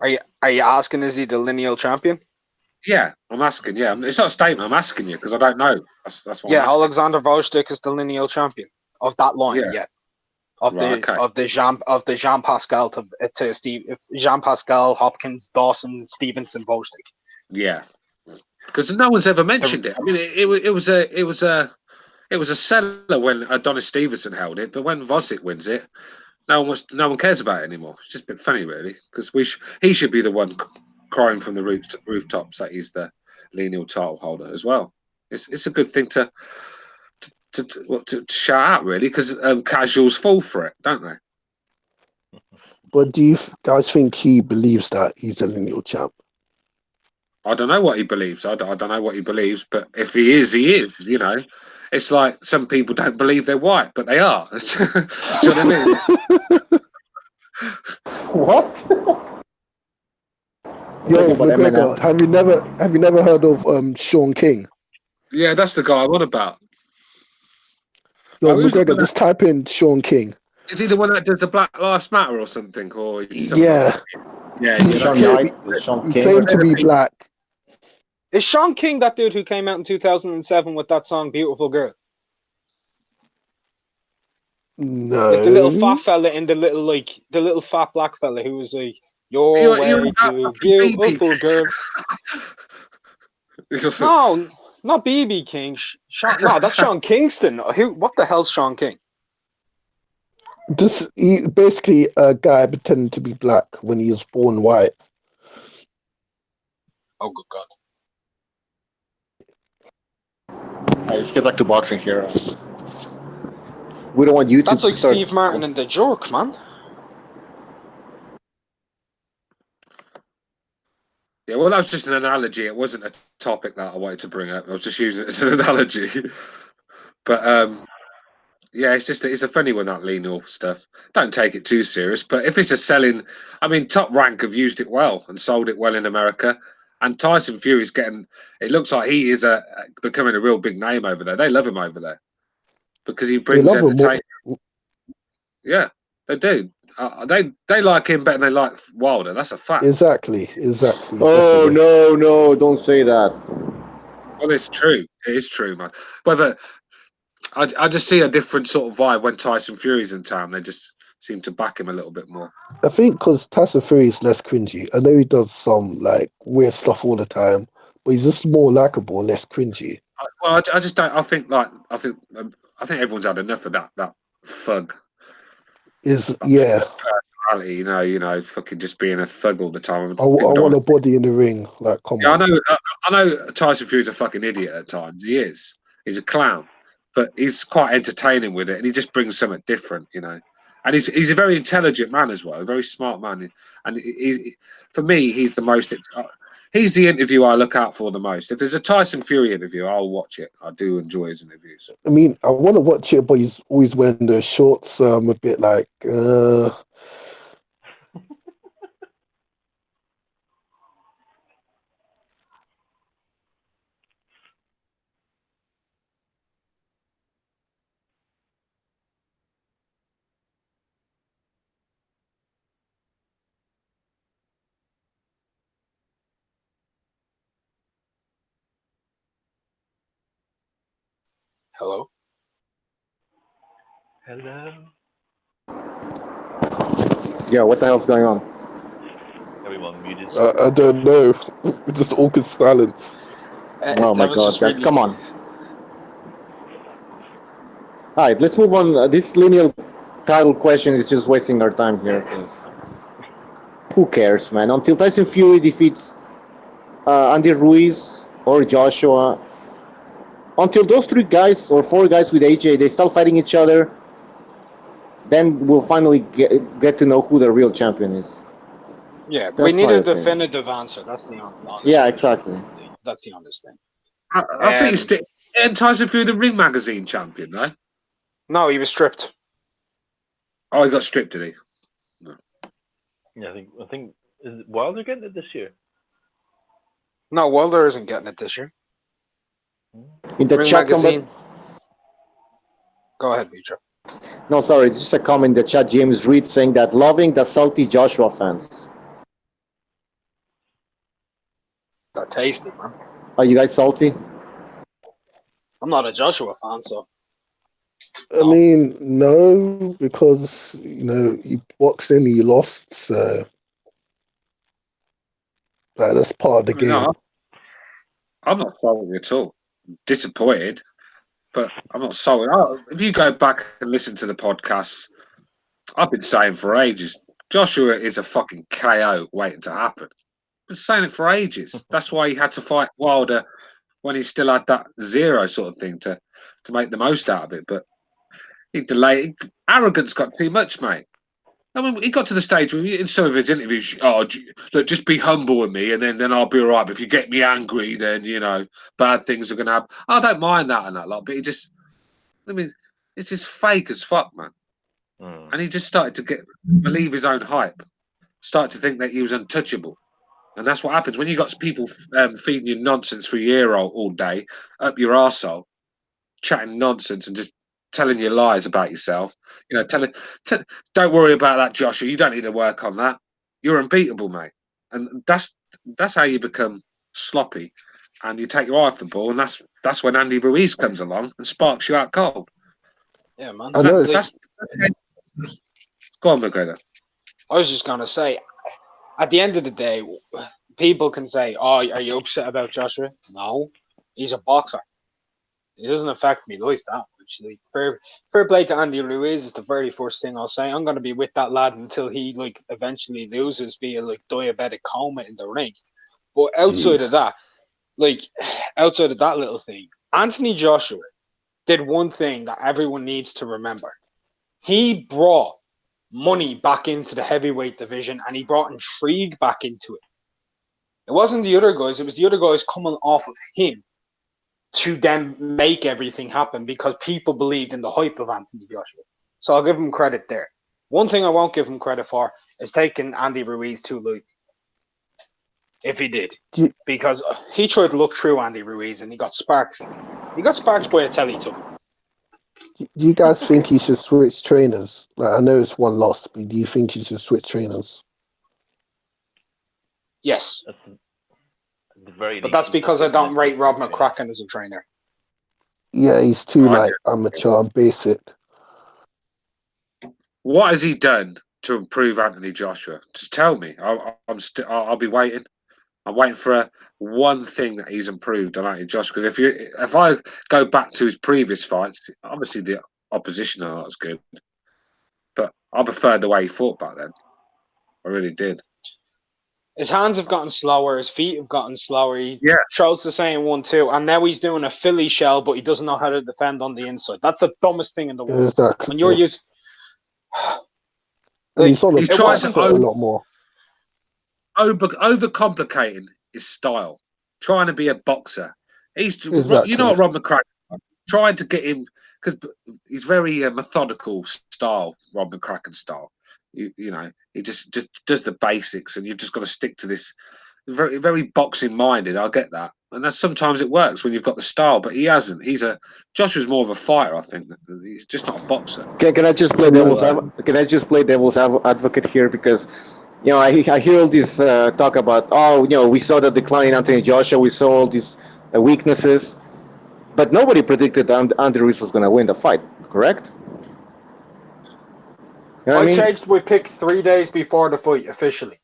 Are you asking, is he the lineal champion?
Yeah, I'm asking. Yeah, it's not a statement. I'm asking you because I don't know. That's what.
Yeah, Alexander Vostik is the lineal champion of that line. Yeah. Of the Jean Pascal to Steve, Jean Pascal, Hopkins, Dawson, Stevenson, Vostik.
Yeah, because no one's ever mentioned it. I mean, it was a seller when Adonis Stevenson held it, but when Vostik wins it, no one cares about it anymore. It's just a bit funny, really, because he should be the one crying from the rooftops that he's the lineal title holder as well. It's a good thing to shout out, really, because casuals fall for it, don't they?
But do you guys think he believes that he's a lineal champ?
I don't know what he believes. I don't know what he believes, but if he is, he is. It's like some people don't believe they're white, but they are. Do you know what I mean?
What?
Yo, McGregor, have you never heard of Sean King?
Yeah, that's the guy I'm on about.
Yo, McGregor, just type in Sean King.
Is he the one that does the Black Lives Matter or something? Or
yeah.
He
claims to be black.
Is Sean King that dude who came out in 2007 with that song "Beautiful Girl"?
No.
Like the little fat fella in the little fat black fella who was like, "Your way to beautiful girl." No, not BB King. No, that's Sean Kingston. What the hell's Sean King?
He's basically a guy pretending to be black when he was born white.
Oh, good God.
Let's get back to boxing here. We don't want you to.
That's like Steve Martin and the Jerk, man.
Yeah, well, that was just an analogy. It wasn't a topic that I wanted to bring up. I was just using it as an analogy. But yeah, it's a funny one, that lineal stuff. Don't take it too serious. But if it's a selling, I mean, Top Rank have used it well and sold it well in America. And Tyson Fury's getting. It looks like he is becoming a real big name over there. They love him over there because he
They
brings
love him more.
entertainment. Yeah, they do. They like him better than they like Wilder. That's a fact.
Exactly.
Oh
Definitely.
no, don't say that.
Well, it's true. It is true, man. Whether I just see a different sort of vibe when Tyson Fury's in town. They just seem to back him a little bit more.
I think because Tyson Fury is less cringy. I know he does some like weird stuff all the time, but he's just more likable, less cringy.
Well, I just don't. I think everyone's had enough of that thug.
Yeah.
Personality, you know, fucking just being a thug all the time.
I want a body in the ring. Like, come
Yeah,
on.
I know. Tyson Fury's a fucking idiot at times. He is. He's a clown, but he's quite entertaining with it, and he just brings something different, you know. And he's a very intelligent man as well, a very smart man. And for me, he's the most. He's the interview I look out for the most. If there's a Tyson Fury interview, I'll watch it. I do enjoy his interviews.
I mean, I want to watch it, but he's always wearing the shorts. So I'm a bit like,
Hello.
Hello.
Yeah, what the hell's going on?
Everyone muted.
I don't know. Just awkward silence.
Oh my god, guys, come on. All right, let's move on. This lineal title question is just wasting our time here. Who cares, man? Until Tyson Fury defeats Andy Ruiz or Joshua, until those 3 guys or 4 guys with AJ, they start fighting each other, then we'll finally get to know who the real champion is.
Yeah,
That's
we need
my
a
opinion.
definitive answer. That's the honest.
Yeah, exactly.
That's the honest thing.
I think he's and Tyson Fury the Ring Magazine champion, right?
No, he was stripped.
Oh, he got stripped, did he? No.
Yeah, I think is Wilder getting it this year?
No, Walder isn't getting it this year.
In the
Ring
chat,
Magazine. Go ahead, Mitra.
No, sorry, just a comment in the chat. James Reed saying that loving the salty Joshua fans.
They're tasty, man.
Are you guys salty?
I'm not a Joshua fan, so.
I mean, no, because he boxed and he lost, so that's part of the game.
No, I'm not salty at all. Disappointed, but I'm not salty. If you go back and listen to the podcasts, I've been saying for ages, Joshua is a fucking KO waiting to happen. I've been saying it for ages. That's why he had to fight Wilder when he still had that 0 sort of thing to make the most out of it. But he delayed. Arrogance got too much, mate. I mean, he got to the stage where in some of his interviews, look, just be humble with me, and then I'll be all right. But if you get me angry, then bad things are going to happen. I don't mind that and that lot, but it's just fake as fuck, man. And he just started to believe his own hype, started to think that he was untouchable. And that's what happens when you got people feeding you nonsense for a year all day, up your arsehole, chatting nonsense and just telling you lies about yourself. Don't worry about that, Joshua. You don't need to work on that. You're unbeatable, mate. And that's how you become sloppy and you take your eye off the ball. And that's when Andy Ruiz comes along and sparks you out cold.
Yeah, man.
I know.
Go on, McGregor.
I was just going to say, at the end of the day, people can say, "Oh, are you upset about Joshua?" No, he's a boxer. It doesn't affect me like that. Actually, fair play to Andy Ruiz is the very first thing I'll say. I'm going to be with that lad until he eventually loses via diabetic coma in the ring. But outside of that, outside of that little thing, Anthony Joshua did one thing that everyone needs to remember. He brought money back into the heavyweight division and he brought intrigue back into it. It wasn't the other guys. It was the other guys coming off of him to then make everything happen because people believed in the hype of Anthony Joshua. So I'll give him credit there. One thing I won't give him credit for is taking Andy Ruiz too lightly. If he did. Because he tried to look through Andy Ruiz and he got sparked. He got sparked by a telly too.
Do you guys think he should switch trainers? Like, I know it's one loss, but do you think he should switch trainers?
Yes.
Very
but that's because I don't rate Rob McCracken as a trainer.
Yeah, he's too like amateur and basic.
What has he done to improve Anthony Joshua? Just tell me. I'll be waiting. I'm waiting for one thing that he's improved on Anthony Joshua. Because if I go back to his previous fights, obviously the opposition are not as good, but I preferred the way he fought back then. I really did.
His hands have gotten slower. His feet have gotten slower. He shows the same 1-2, and now he's doing a Philly shell, but he doesn't know how to defend on the inside. That's the dumbest thing in the world.
Exactly.
When you're using,
he's trying to a lot more.
Overcomplicating his style, trying to be a boxer. You know what Rob McCracken trying to get him because he's very methodical style. Rob McCracken style. You know, he just does the basics, and you've just got to stick to this. Very, very boxing minded. I get that, and that's sometimes it works when you've got the style. But he hasn't. Joshua's more of a fighter. I think he's just not a boxer.
Can I just play devil's advocate here because, you know, I hear all this talk about we saw the decline in Anthony Joshua, we saw all these weaknesses, but nobody predicted Andy Ruiz was going to win the fight. Correct? You know
we picked 3 days before the fight officially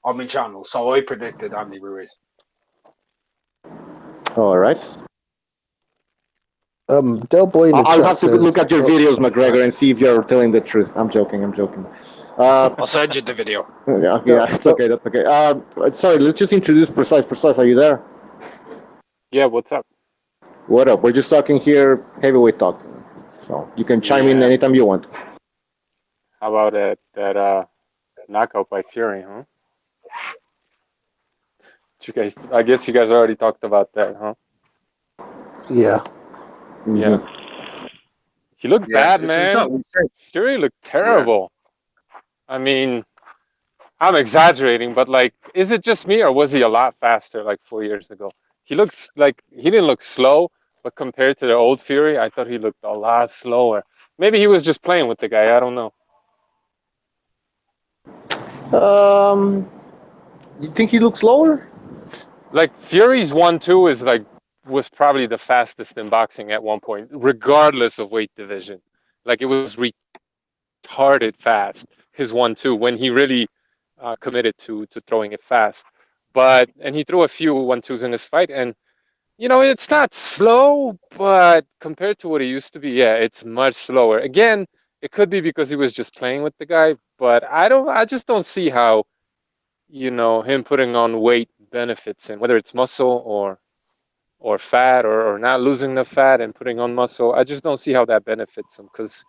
on my channel, so I predicted Andy Ruiz.
All right.
Del Boy in the
I'll
chat
have to look at your videos, McGregor, and see if you're telling the truth. I'm joking.
I'll send you the video.
Yeah, it's okay. That's okay. Sorry, let's just introduce Precise. Precise, are you there?
Yeah, what's up?
What up? We're just talking here, heavyweight talk. So you can chime in anytime you want.
How about that knockout by Fury, huh? I guess you guys already talked about that, huh?
Yeah.
Mm-hmm.
Yeah. He looked bad, man. Fury looked terrible. Yeah. I mean, I'm exaggerating, but like, is it just me or was he a lot faster like 4 years ago? He looks like he didn't look slow, but compared to the old Fury, I thought he looked a lot slower. Maybe he was just playing with the guy. I don't know.
You think he looks slower?
Like Fury's 1-2 was probably the fastest in boxing at one point, regardless of weight division. Like it was retarded fast, his 1-2, when he really committed to throwing it fast. And he threw a few 1-2s in this fight, and you know, it's not slow, but compared to what it used to be, it's much slower. Again, it could be because he was just playing with the guy, but I just don't see how, you know, him putting on weight benefits, and whether it's muscle or fat or not losing the fat and putting on muscle. I just don't see how that benefits him because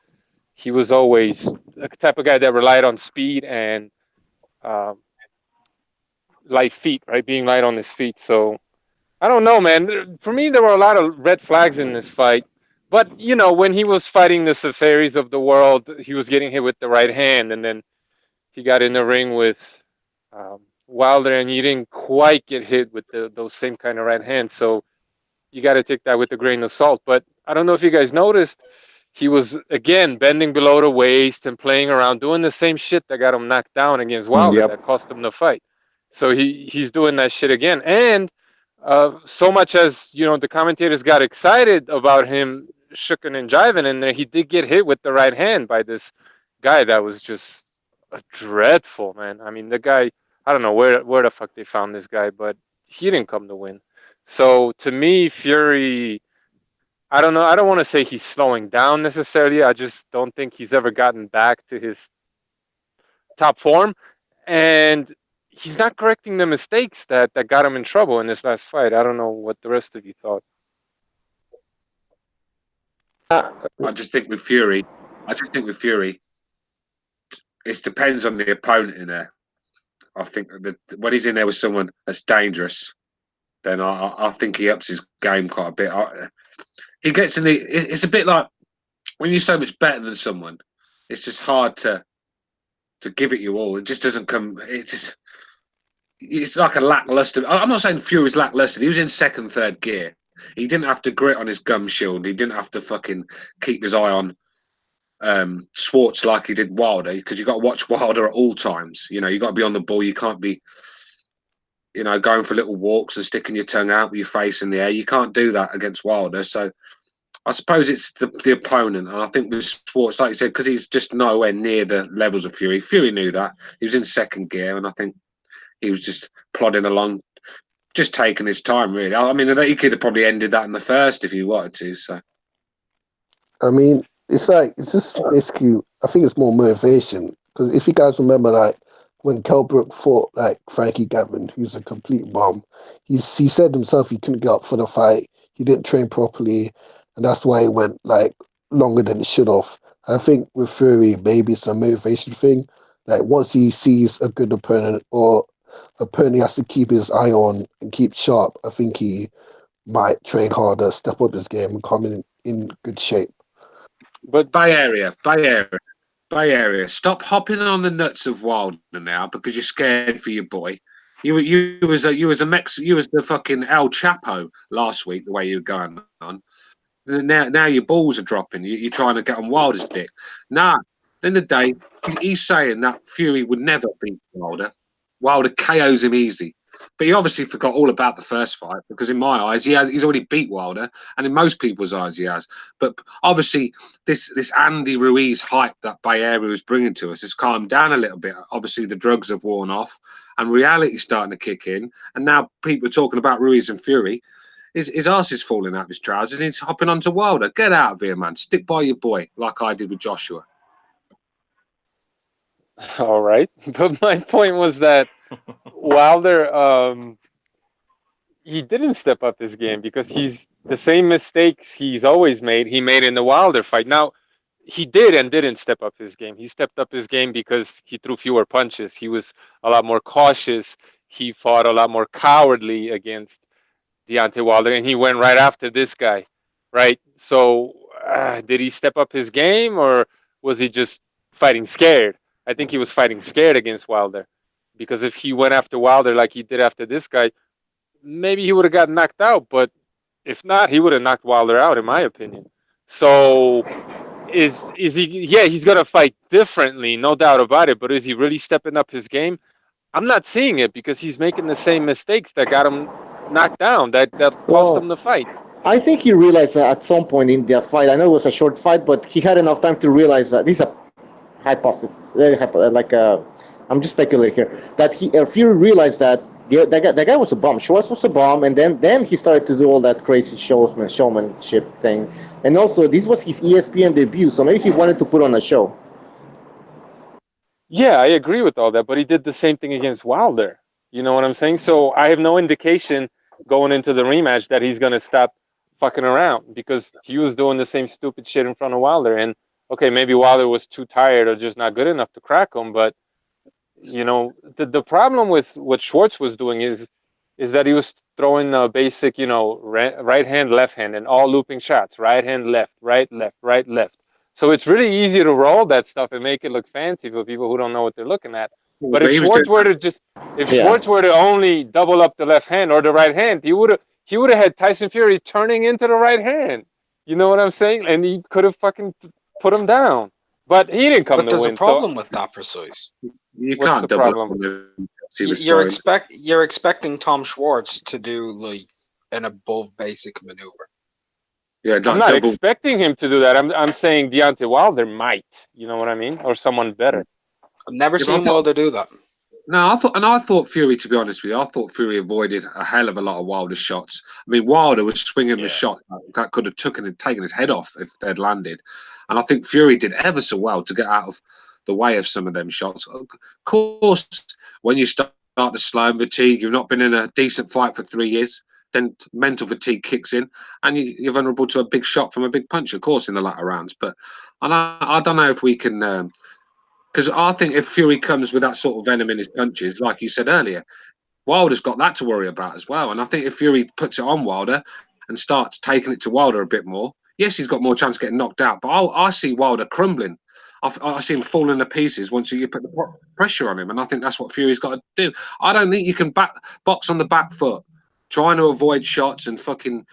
he was always the type of guy that relied on speed and light feet, right? Being light on his feet. So I don't know, man. For me, there were a lot of red flags in this fight. But, you know, when he was fighting the Safaris of the world, he was getting hit with the right hand. And then he got in the ring with Walder, and he didn't quite get hit with those same kind of right hands. So you got to take that with a grain of salt. But I don't know if you guys noticed, he was, again, bending below the waist and playing around, doing the same shit that got him knocked down against Walder, that cost him the fight. So he's doing that shit again. And so much as, you know, the commentators got excited about him shooking and jiving in there, he did get hit with the right hand by this guy that was just dreadful, man. I mean, the guy, I don't know where the fuck they found this guy, but he didn't come to win. So to me, Fury, I don't know. I don't want to say he's slowing down necessarily. I just don't think he's ever gotten back to his top form. And he's not correcting the mistakes that got him in trouble in this last fight. I don't know what the rest of you thought.
I just think with Fury, it depends on the opponent in there. I think that when he's in there with someone that's dangerous, then I think he ups his game quite a bit. He gets in the. It's a bit like when you're so much better than someone, it's just hard to give it you all. It just doesn't come. It's like a lackluster. I'm not saying Fury's lackluster. He was in second, third gear. He didn't have to grit on his gum shield. He didn't have to fucking keep his eye on Schwartz like he did Wilder, because you got to watch Wilder at all times. You know, you got to be on the ball. You can't be, you know, going for little walks and sticking your tongue out with your face in the air. You can't do that against Wilder. So I suppose it's the opponent. And I think with Schwartz, like you said, because he's just nowhere near the levels of Fury. Fury knew that. He was in second gear, and I think he was just plodding along, just taking his time, really. I mean, he could have probably ended that in the first if he wanted to. So,
I mean, it's just basically, I think it's more motivation. Because if you guys remember, like, when Kell Brook fought, like, Frankie Gavin, who's a complete bum, he said himself he couldn't get up for the fight. He didn't train properly, and that's why it went, like, longer than it should have. I think with Fury, maybe it's a motivation thing. Like, once he sees a good opponent or opponent he has to keep his eye on and keep sharp, I think he might train harder, step up his game, and come in good shape.
but Bay Area. Stop hopping on the nuts of Wilder now because you're scared for your boy. You was the fucking El Chapo last week. The way you were going on. Now your balls are dropping. You're trying to get on Wilder's dick. Nah. At the end of the day, he's saying that Fury would never beat Wilder. Wilder KOs him easy. But he obviously forgot all about the first fight, because in my eyes, he's already beat Wilder, and in most people's eyes, he has. But obviously, this Andy Ruiz hype that Bay Area was bringing to us has calmed down a little bit. Obviously, the drugs have worn off, and reality's starting to kick in. And now people are talking about Ruiz and Fury. His ass is falling out of his trousers, and he's hopping onto Wilder. Get out of here, man. Stick by your boy, like I did with Joshua.
All right. But my point was that Wilder, he didn't step up his game because he's the same mistakes he's always made, he made in the Wilder fight. Now, he did and didn't step up his game. He stepped up his game because he threw fewer punches. He was a lot more cautious. He fought a lot more cowardly against Deontay Wilder, and he went right after this guy, right? So, did he step up his game, or was he just fighting scared? I think he was fighting scared against Wilder, because if he went after Wilder like he did after this guy, maybe he would have got knocked out. But if not, he would have knocked Wilder out, in my opinion. So, is he? Yeah, he's gonna fight differently, no doubt about it. But is he really stepping up his game? I'm not seeing it, because he's making the same mistakes that got him knocked down, that cost him the fight.
I think he realized that at some point in the fight. I know it was a short fight, but he had enough time to realize that this is a hypothesis, I'm just speculating here, that Fury realized that that guy was a bum. Schwartz was a bum, and then he started to do all that crazy showmanship thing. And also, this was his ESPN debut, so maybe he wanted to put on a show.
Yeah, I agree with all that, but he did the same thing against Wilder. You know what I'm saying? So I have no indication going into the rematch that he's going to stop fucking around, because he was doing the same stupid shit in front of Wilder. And okay, maybe Wilder was too tired or just not good enough to crack him, but you know, the problem with what Schwartz was doing is that he was throwing a basic, you know, right hand, left hand, and all looping shots, right hand, left, right, left, right, left. So it's really easy to roll that stuff and make it look fancy for people who don't know what they're looking at. But if Schwartz were to only double up the left hand or the right hand, he would have had Tyson Fury turning into the right hand. You know what I'm saying? And he could have fucking put him down. But he didn't come to win.
But there's a problem with that, Precise.
You can't double up.
You're expecting Tom Schwartz to do like an above basic maneuver.
Yeah,
I'm not expecting him to do that. I'm saying Deontay Wilder might. You know what I mean? Or someone better.
I've never seen Wilder do that.
No, I thought Fury, to be honest with you, I thought Fury avoided a hell of a lot of Wilder's shots. I mean, Wilder was swinging the shot that could have taken his head off if they'd landed. And I think Fury did ever so well to get out of the way of some of them shots. Of course, when you start to slow and fatigue, you've not been in a decent fight for 3 years, then mental fatigue kicks in, and you're vulnerable to a big shot from a big punch, of course, in the latter rounds. But I don't know if we can Because I think if Fury comes with that sort of venom in his punches, like you said earlier, Wilder's got that to worry about as well. And I think if Fury puts it on Wilder and starts taking it to Wilder a bit more, yes, he's got more chance of getting knocked out. But I see Wilder crumbling. I see him falling to pieces once you put the pressure on him. And I think that's what Fury's got to do. I don't think you can box on the back foot, trying to avoid shots and fucking,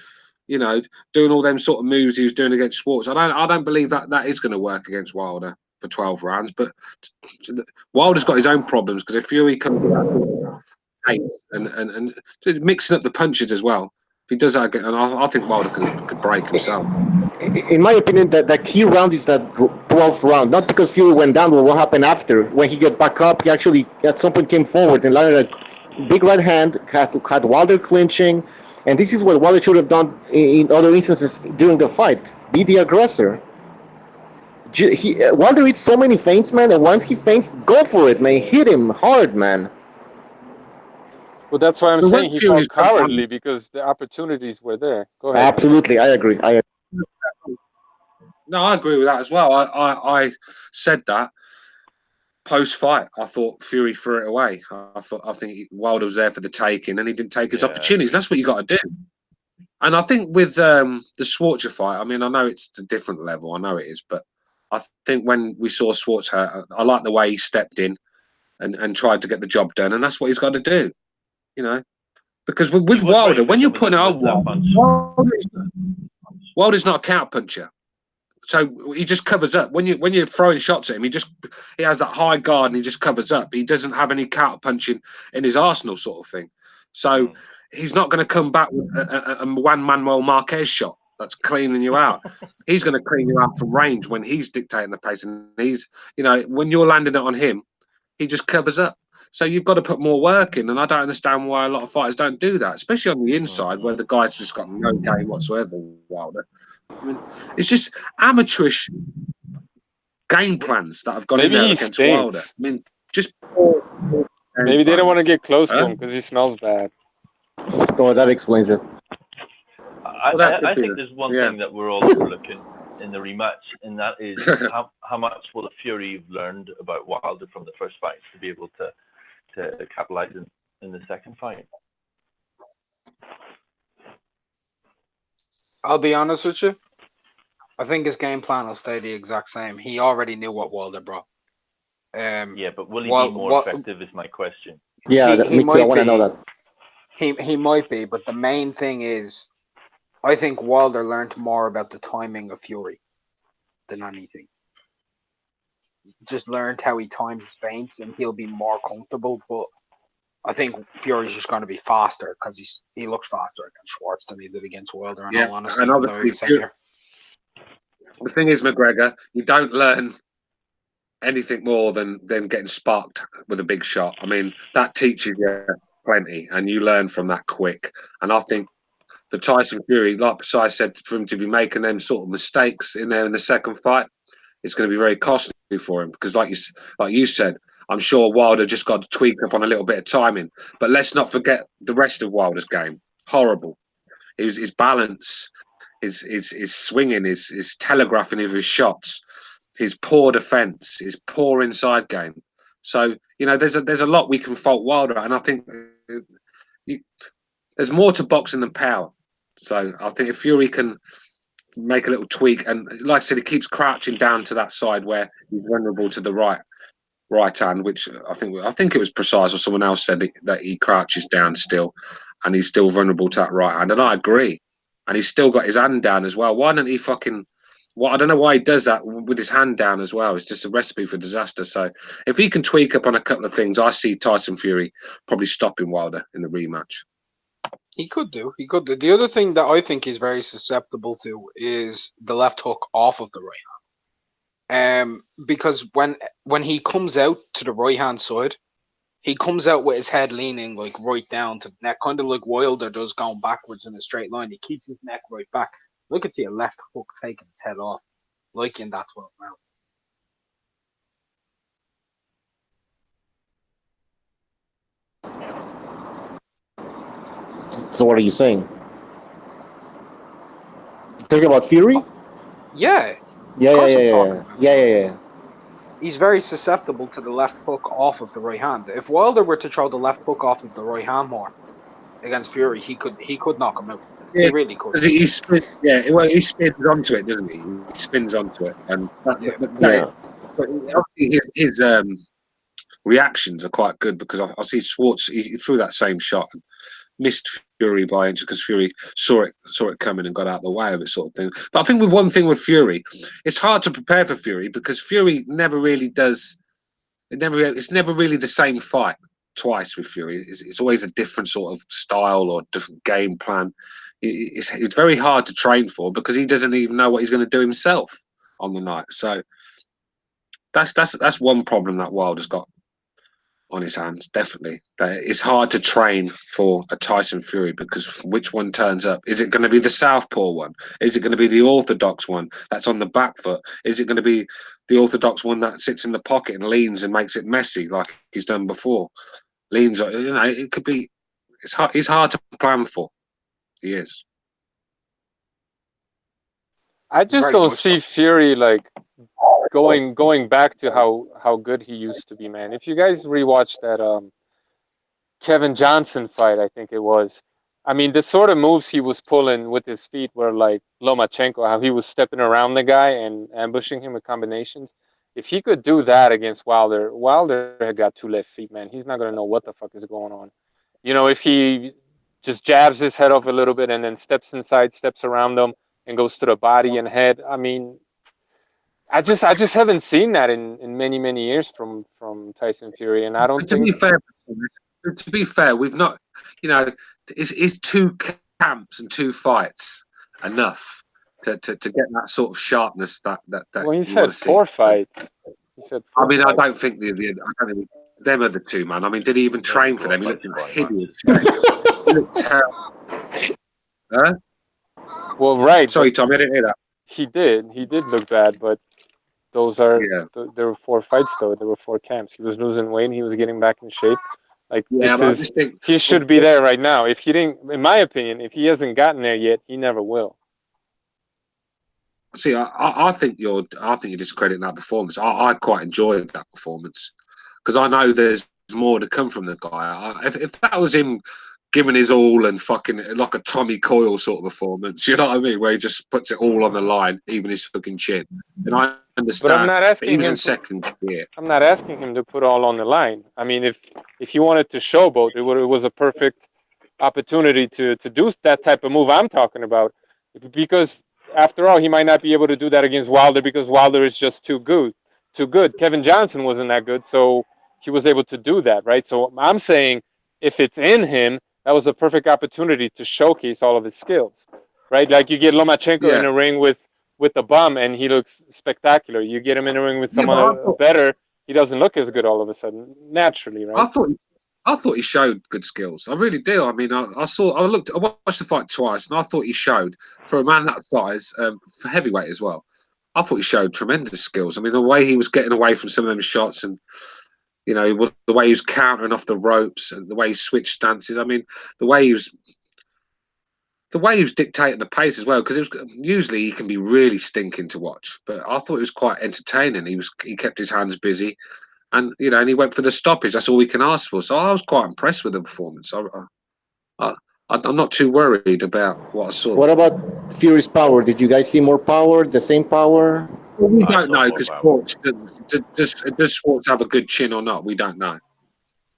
you know, doing all them sort of moves he was doing against Schwartz. I don't believe that is going to work against Wilder for 12 rounds. But Wilder's got his own problems, because if Fury comes with that sort of pace and mixing up the punches as well, if he does that again, and I think Wilder could break himself.
In my opinion, that key round is that 12th round. Not because Fury went down, but what happened after. When he got back up, he actually at some point came forward and landed a big right hand, had Walder clinching. And this is what Walder should have done in other instances during the fight. Be the aggressor. Walder eats so many feints, man, and once he feints, go for it, man. Hit him hard, man.
Well, that's why I'm saying he felt cowardly, because the opportunities were there. Go ahead.
Absolutely, I agree.
No, I agree with that as well. I said that post-fight. I thought Fury threw it away. I think Wilder was there for the taking, and he didn't take his opportunities. That's what you got to do. And I think with the Schwarzer fight, I mean, I know it's a different level. I know it is, but I think when we saw Schwartz hurt, I like the way he stepped in and tried to get the job done, and that's what he's got to do. You know, because with Wilder, when you're putting out Wilder's not a counter puncher, so he just covers up. When you're throwing shots at him, he has that high guard and he just covers up. He doesn't have any counter punching in his arsenal, sort of thing. So he's not going to come back with a Juan Manuel Marquez shot that's cleaning you out. He's going to clean you out from range when he's dictating the pace, and he's, you know, when you're landing it on him, he just covers up. So you've got to put more work in, and I don't understand why a lot of fighters don't do that, especially on the inside where the guy's just got no game whatsoever. Wilder, I mean, it's just amateurish game plans that have gone in there against Wilder. I mean, just
maybe they don't want to get close to him because he smells bad.
Oh, that explains it.
I think there's one thing that we're all overlooking in the rematch, and that is how much will the Fury have learned about Wilder from the first fight to be able to capitalize in the second fight.
I'll be honest with you. I think his game plan will stay the exact same. He already knew what Wilder brought.
Yeah, but will he be more effective is my question.
Yeah, me too. I want to know that.
He might be, but the main thing is, I think Wilder learned more about the timing of Fury than anything. Just learned how he times his feints, and he'll be more comfortable. But I think Fury's just going to be faster because he looks faster against Schwartz than he did against Wilder. In all honesty,
and obviously, the thing is, McGregor, you don't learn anything more than getting sparked with a big shot. I mean, that teaches you plenty, and you learn from that quick. And I think for Tyson Fury, like I said, for him to be making them sort of mistakes in there in the second fight, it's going to be very costly for him, because like you said, I'm sure Wilder just got to tweak up on a little bit of timing. But let's not forget the rest of Wilder's game. Horrible. His balance, his swinging, his telegraphing of his shots, his poor defense, his poor inside game. So, you know, there's a lot we can fault Wilder at, and I think there's more to boxing than power. So I think if Fury can make a little tweak, and like I said, he keeps crouching down to that side where he's vulnerable to the right hand, which I think it was Precise or someone else said that he crouches down still, and he's still vulnerable to that right hand, and I agree. And he's still got his hand down as well. Why don't he fucking? Well, I don't know why he does that with his hand down as well. It's just a recipe for disaster. So if he can tweak up on a couple of things, I see Tyson Fury probably stopping Wilder in the rematch.
He could do. The other thing that I think he's very susceptible to is the left hook off of the right hand. Because when he comes out to the right hand side, he comes out with his head leaning like right down to the neck, kind of like Wilder does going backwards in a straight line. He keeps his neck right back. Look at see a left hook taking his head off, like in that 12th round.
So what are you saying? Talking about Fury?
Yeah.
Yeah.
he's very susceptible to the left hook off of the right hand. If Wilder were to throw the left hook off of the right hand more against Fury, he could knock him out.
Yeah,
He really could.
because he spins. Yeah, well, he spins onto it, doesn't he? He spins onto it, and but obviously his reactions are quite good because I see Schwartz. He threw that same shot and missed Fury by inches because Fury saw it coming and got out of the way of it, sort of thing. But I think with one thing with Fury, it's hard to prepare for Fury because Fury never really does. It's never really the same fight twice with Fury. It's always a different sort of style or different game plan. It's very hard to train for because he doesn't even know what he's going to do himself on the night. So that's one problem that Wilder's got on his hands, definitely. That it's hard to train for a Tyson Fury because which one turns up? Is it going to be the southpaw one? Is it going to be the orthodox one that's on the back foot? Is it going to be the orthodox one that sits in the pocket and leans and makes it messy like he's done before? Leans, it could be. It's hard. It's hard to plan for. He is.
I just don't see Fury like going back to how good he used to be, man. If you guys rewatch that Kevin Johnson fight, I think it was. I mean, the sort of moves he was pulling with his feet were like Lomachenko, how he was stepping around the guy and ambushing him with combinations. If he could do that against Wilder, Wilder had got 2 left feet, man. He's not gonna know what the fuck is going on. You know, if he just jabs his head off a little bit and then steps inside, steps around them, and goes to the body and head. I mean, I just haven't seen that in many years from Tyson Fury, and I don't think.
To be fair, we've not. You know, is 2 camps and 2 fights enough to get that sort of sharpness that.
Well, he said 4 fights. He said.
I mean, I don't think them are the 2, man. I mean, did he even train for them? He looked hideous. He looked terrible. Huh?
Well, right.
Sorry, Tom, I didn't hear that.
He did look bad, but those are there were 4 fights though. There were 4 camps. He was losing weight. He was getting back in shape. Like he should be there right now. If he didn't, in my opinion, if he hasn't gotten there yet, he never will.
See, I think you're discrediting that performance. I quite enjoyed that performance because I know there's more to come from the guy. If that was him giving his all and fucking like a Tommy Coyle sort of performance, you know what I mean, where he just puts it all on the line, even his fucking chin. And I understand.
But I'm not asking
he was
him
in second gear.
I'm not asking him to put all on the line. I mean, if he wanted to showboat, it was a perfect opportunity to do that type of move I'm talking about. Because after all, he might not be able to do that against Wilder because Wilder is just too good. Kevin Johnson wasn't that good, so he was able to do that, right? So I'm saying if it's in him, that was a perfect opportunity to showcase all of his skills, right? Like you get Lomachenko in a ring with a bum and he looks spectacular. You get him in a ring with someone better, he doesn't look as good all of a sudden, naturally, right?
I thought he showed good skills. I really do. I mean, I watched the fight twice, and I thought he showed for a man that size, for heavyweight as well. I thought he showed tremendous skills. I mean, the way he was getting away from some of them shots, and you know, the way he was countering off the ropes, and the way he switched stances. I mean, the way he was dictating the pace as well. Because usually he can be really stinking to watch, but I thought it was quite entertaining. He kept his hands busy. And you know, and he went for the stoppage. That's all we can ask for. So I was quite impressed with the performance. I'm not too worried about what I saw.
What about Fury's power? Did you guys see more power? The same power?
Well, we don't know because does Schwartz have a good chin or not? We don't know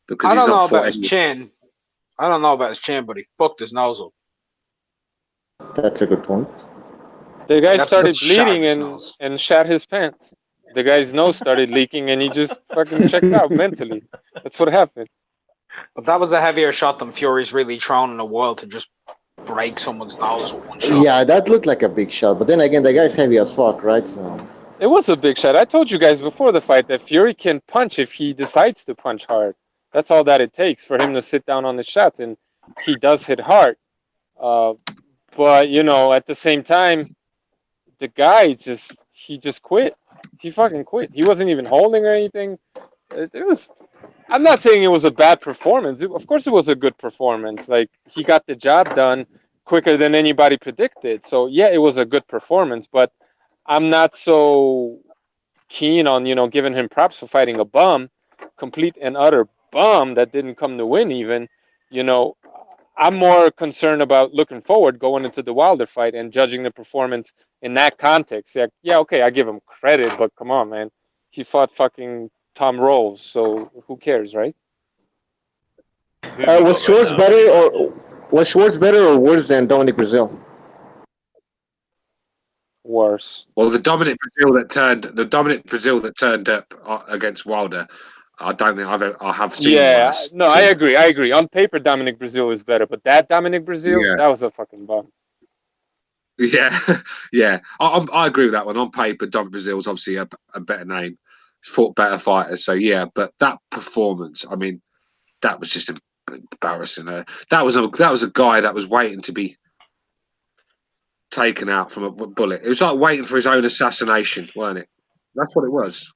because
I don't know about his chin. I don't know about his chin, but he fucked his nose up.
That's a good point.
The guy started bleeding and shat his pants. The guy's nose started leaking and he just fucking checked out mentally. That's what happened.
But that was a heavier shot than Fury's really thrown in a while to just break someone's nose with one shot.
Yeah, that looked like a big shot. But then again, the guy's heavy as fuck, right? So
it was a big shot. I told you guys before the fight that Fury can punch if he decides to punch hard. That's all that it takes for him to sit down on the shots. And he does hit hard. But, you know, at the same time, the guy just quit. He fucking quit. He wasn't even holding or anything. It was. I'm not saying it was a bad performance. Of course, it was a good performance. Like he got the job done quicker than anybody predicted. So yeah, it was a good performance. But I'm not so keen on, giving him props for fighting a bum, complete and utter bum that didn't come to win even, I'm more concerned about looking forward going into the Wilder fight and judging the performance in that context. Like, yeah, okay, I give him credit, but come on, man. He fought fucking Tom Rolls, so who cares, right?
Was Schwartz better or worse than Dominic Brazil?
Worse.
Well, the Dominic Brazil that turned up against Wilder, I don't think I have seen.
Yeah, no, I agree. On paper, Dominic Brazil is better, but that Dominic Brazil, that was a fucking bum.
Yeah, yeah, I agree with that one. On paper, Dominic Brazil is obviously a better name. He's fought better fighters, so yeah. But that performance, I mean, that was just embarrassing. That was a guy that was waiting to be taken out from a bullet. It was like waiting for his own assassination, weren't it? That's what it was.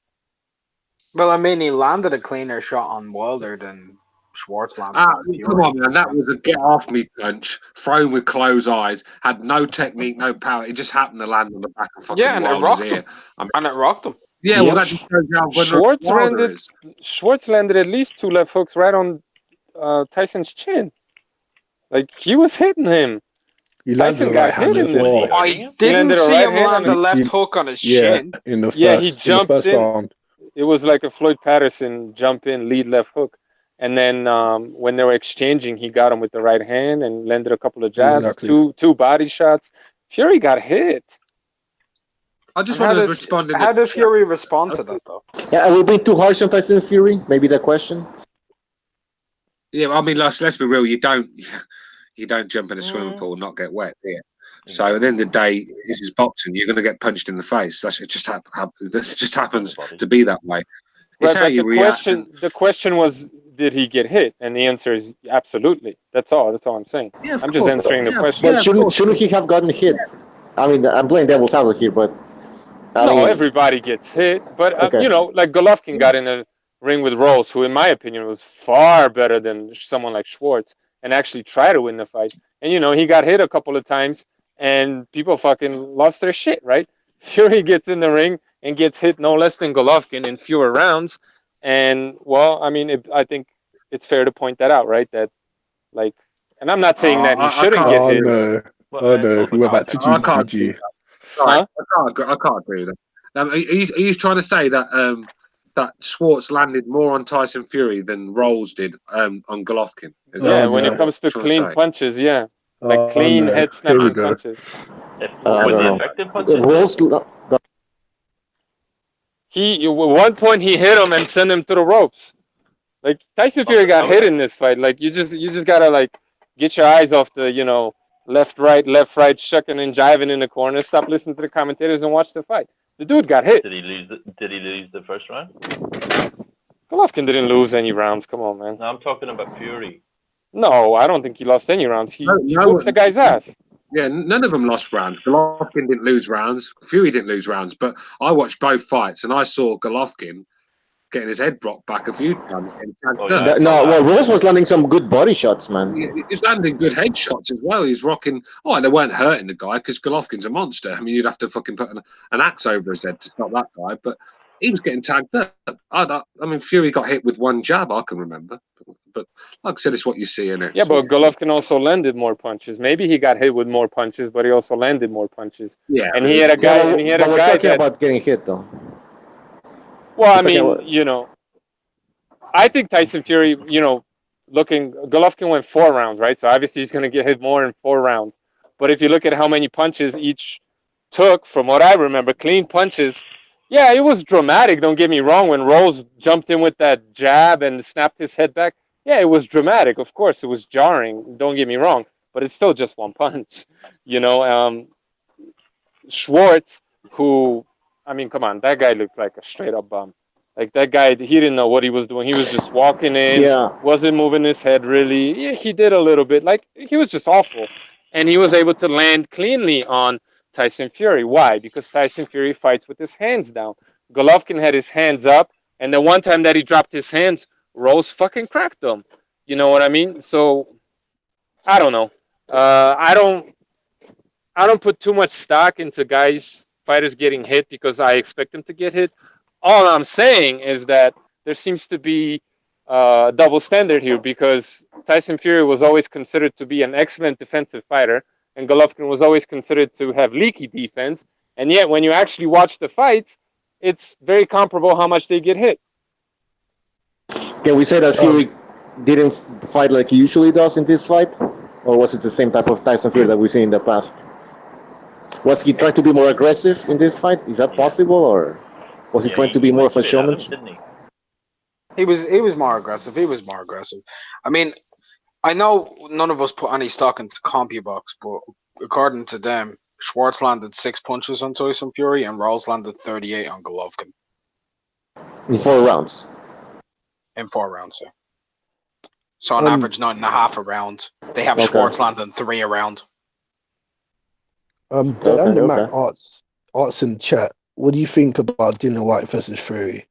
Well, I mean, he landed a cleaner shot on Walder than Schwartz landed.
Come on, man. That was a get-off-me punch, thrown with closed eyes, had no technique, no power. It just happened to land on the back of fucking Wilder's ear.
And it rocked him.
Yeah, well, that just shows how vulnerable
Schwartz landed at least 2 left hooks right on Tyson's chin. Like, he was hitting him. Tyson got hit in this fight.
I didn't see him land a left hook on his chin.
In the first,
he jumped in. Round. It was like a Floyd Patterson jump in, lead left hook. And then when they were exchanging, he got him with the right hand and landed a couple of jabs, two body shots. Fury got hit.
I just want to respond.
How did Fury respond to that, though?
Yeah, are we being too harsh on Tyson Fury? Maybe that question.
Yeah, I mean, let's be real. You don't jump in a swimming pool and not get wet, do you? So at the end of the day, this is boxing. You're going to get punched in the face. It just happens to be that way. It's
right,
how you react.
The question was, did he get hit? And the answer is absolutely. That's all I'm saying.
Yeah,
I'm just answering the question.
But shouldn't he have gotten hit? I mean, I'm playing devil's advocate here, but
everybody gets hit. But like Golovkin got in a ring with Rolls, who in my opinion was far better than someone like Schwartz, and actually tried to win the fight. And he got hit a couple of times, and people fucking lost their shit, right? Fury gets in the ring and gets hit no less than Golovkin in fewer rounds. And well, I mean, I think it's fair to point that out, right? That, like, and I'm not saying that he shouldn't get hit.
No. No, we're back to GG.
I can't agree with that. Are you trying to say that that Schwartz landed more on Tyson Fury than Rolls did on Golovkin?
When it comes to clean punches, like clean head snapping punches.
Effective punches?
Rolls.
At one point he hit him and sent him to the ropes. Like Tyson Fury got hit in this fight. Like you just gotta like get your eyes off the left right shucking and jiving in the corner. Stop listening to the commentators and watch the fight. The dude got hit.
Did he lose the first round?
Golovkin didn't lose any rounds. Come on, man.
No, I'm talking about Fury.
No, I don't think he lost any rounds. He whooped the guy's ass.
Yeah, none of them lost rounds. Golovkin didn't lose rounds. Fury didn't lose rounds. But I watched both fights, and I saw Golovkin getting his head dropped back a few times.
Rolls was landing some good body shots, man.
He was landing good head shots as well. He's rocking. Oh, and they weren't hurting the guy because Golovkin's a monster. I mean, you'd have to fucking put an axe over his head to stop that guy. But he was getting tagged up. I mean, Fury got hit with one jab, I can remember. But like I said, it's what you see in it.
Yeah, but Golovkin also landed more punches. Maybe he got hit with more punches, but he also landed more punches.
Yeah,
and he had a guy.
We're talking about getting hit, though.
Well, I mean, I think Tyson Fury, Golovkin went 4 rounds, right? So obviously he's going to get hit more in 4 rounds. But if you look at how many punches each took, from what I remember, clean punches. Yeah, it was dramatic. Don't get me wrong. When Rolls jumped in with that jab and snapped his head back. Yeah, it was dramatic. Of course, it was jarring. Don't get me wrong, but it's still just one punch. Schwartz, who, I mean, come on, that guy looked like a straight up bum. Like that guy, he didn't know what he was doing. He was just walking in, wasn't moving his head really. Yeah, he did a little bit. Like he was just awful, and he was able to land cleanly on Tyson Fury. Why? Because Tyson Fury fights with his hands down. Golovkin had his hands up, and the one time that he dropped his hands, Rolls fucking cracked him. You know what I mean? So I don't know. I don't put too much stock into fighters getting hit because I expect them to get hit. all I'm saying is that there seems to be a double standard here, because Tyson Fury was always considered to be an excellent defensive fighter, and Golovkin was always considered to have leaky defense. And yet, when you actually watch the fights, it's very comparable how much they get hit.
Can we say that Fury didn't fight like he usually does in this fight? Or was it the same type of Tyson Fury that we've seen in the past? Was he trying to be more aggressive in this fight? Is that possible? Or was he trying to be more of a showman?
He was more aggressive. He was more aggressive. I mean, I know none of us put any stock into CompuBox, but according to them, Schwartz landed 6 punches on Tyson Fury and Rolls landed 38 on Golovkin.
In 4 rounds?
In 4 rounds, yeah. So on average, 9.5 a round. They have Schwartz landing 3 a round.
Mac Arts in chat. What do you think about Dillian White versus Fury?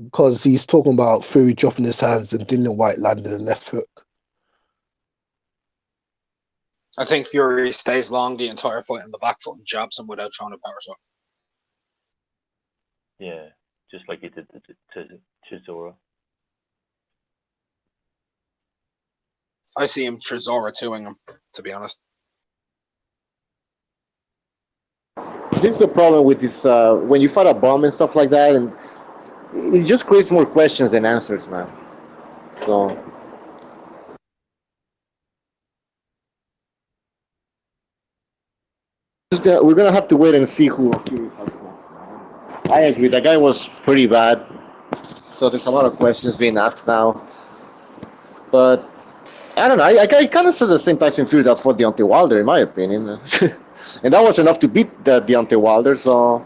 Because he's talking about Fury dropping his hands and Dillian White landing a left hook.
I think Fury stays long the entire fight on the back foot and jabs him without throwing a power shot.
Yeah, just like he did to Chisora.
I see him Chisora 2-ing him, to be honest.
This is the problem with this, when you fight a bomb and stuff like that, and it just creates more questions than answers, man. So... we're gonna have to wait and see who Fury fights next, man. I agree, that guy was pretty bad. So there's a lot of questions being asked now. But I don't know. I kind of said the same Tyson Fury that fought Deontay Wilder, in my opinion, and that was enough to beat Deontay Wilder. So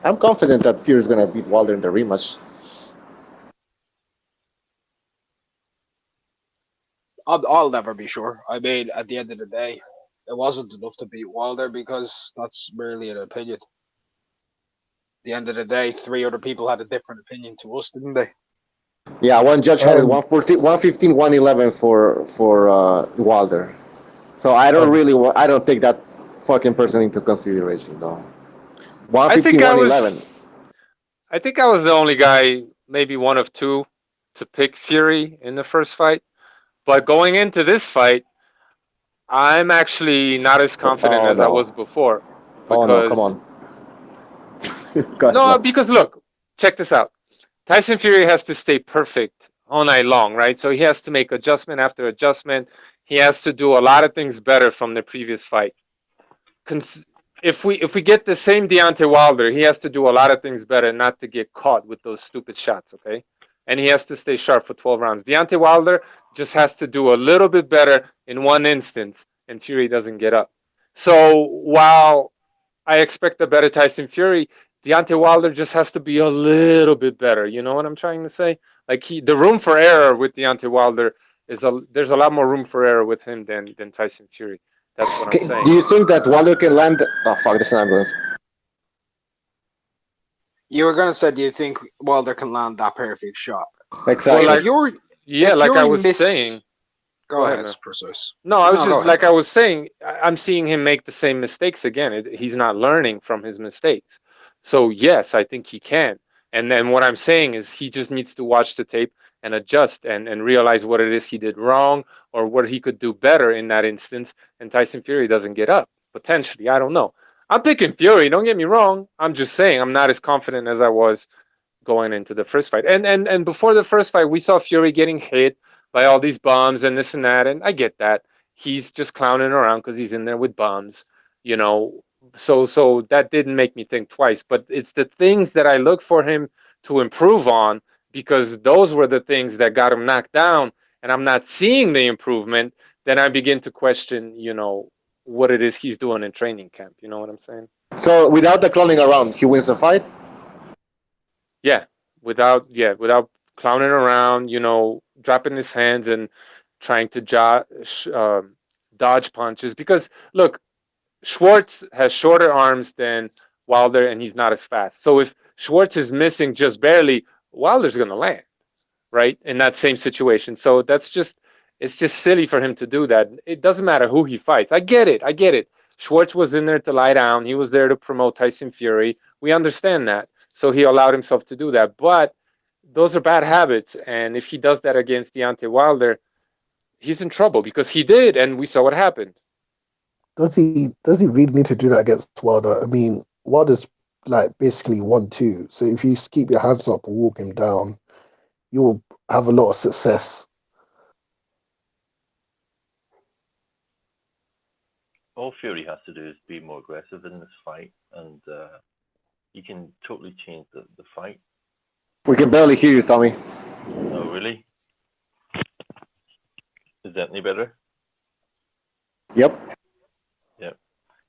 I'm confident that Fury is gonna beat Wilder in the rematch.
I'll never be sure. I mean, at the end of the day, it wasn't enough to beat Walder because that's merely an opinion. At the end of the day, 3 other people had a different opinion to us, didn't they?
Yeah, one judge had it 115, 111 for Walder. So I don't take that fucking person into consideration, though. 115, 111.
I think I was the only guy, maybe one of 2, to pick Fury in the first fight. But going into this fight, I'm actually not as confident as I was before.
Oh no, come on.
No, because look, check this out. Tyson Fury has to stay perfect all night long, right? So he has to make adjustment after adjustment. He has to do a lot of things better from the previous fight. If we get the same Deontay Wilder, he has to do a lot of things better not to get caught with those stupid shots, okay? And he has to stay sharp for 12 rounds. Deontay Wilder just has to do a little bit better in one instance, and Fury doesn't get up. So while I expect a better Tyson Fury, Deontay Wilder just has to be a little bit better. You know what I'm trying to say? Like the room for error with Deontay Wilder there's a lot more room for error with him than Tyson Fury. That's what I'm saying.
Do you think that Walder can land? Oh fuck! This ambulance.
You were gonna say, do you think Walder can land that perfect shot?
Exactly.
Well,
like I was saying.
Go ahead, it's precise.
No, I was just like I was saying. I'm seeing him make the same mistakes again. He's not learning from his mistakes. So yes, I think he can. And then what I'm saying is he just needs to watch the tape and adjust and realize what it is he did wrong or what he could do better in that instance. And Tyson Fury doesn't get up potentially. I don't know. I'm picking Fury. Don't get me wrong. I'm just saying I'm not as confident as I was going into the first fight. And before the first fight, we saw Fury getting hit by all these bombs and this and that. And I get that. He's just clowning around because he's in there with bombs, you know. So that didn't make me think twice. But it's the things that I look for him to improve on, because those were the things that got him knocked down. And I'm not seeing the improvement. Then I begin to question, you know, what it is he's doing in training camp. You know what I'm saying?
So without the clowning around, he wins the fight?
Yeah, without clowning around, you know, dropping his hands and trying to dodge punches. Because look, Schwartz has shorter arms than Wilder, and he's not as fast. So if Schwartz is missing just barely, Wilder's going to land, right? In that same situation. So it's just silly for him to do that. It doesn't matter who he fights. I get it. Schwartz was in there to lie down. He was there to promote Tyson Fury. We understand that. So he allowed himself to do that. But those are bad habits. And if he does that against Deontay Wilder, he's in trouble because he did, and we saw what happened.
Does he really need to do that against Wilder? I mean, Wilder's like basically 1-2. So if you keep your hands up and walk him down, you'll have a lot of success.
All Fury has to do is be more aggressive in this fight, and he can totally change the fight.
We can barely hear you, Tommy.
Oh, really? Is that any better?
Yep.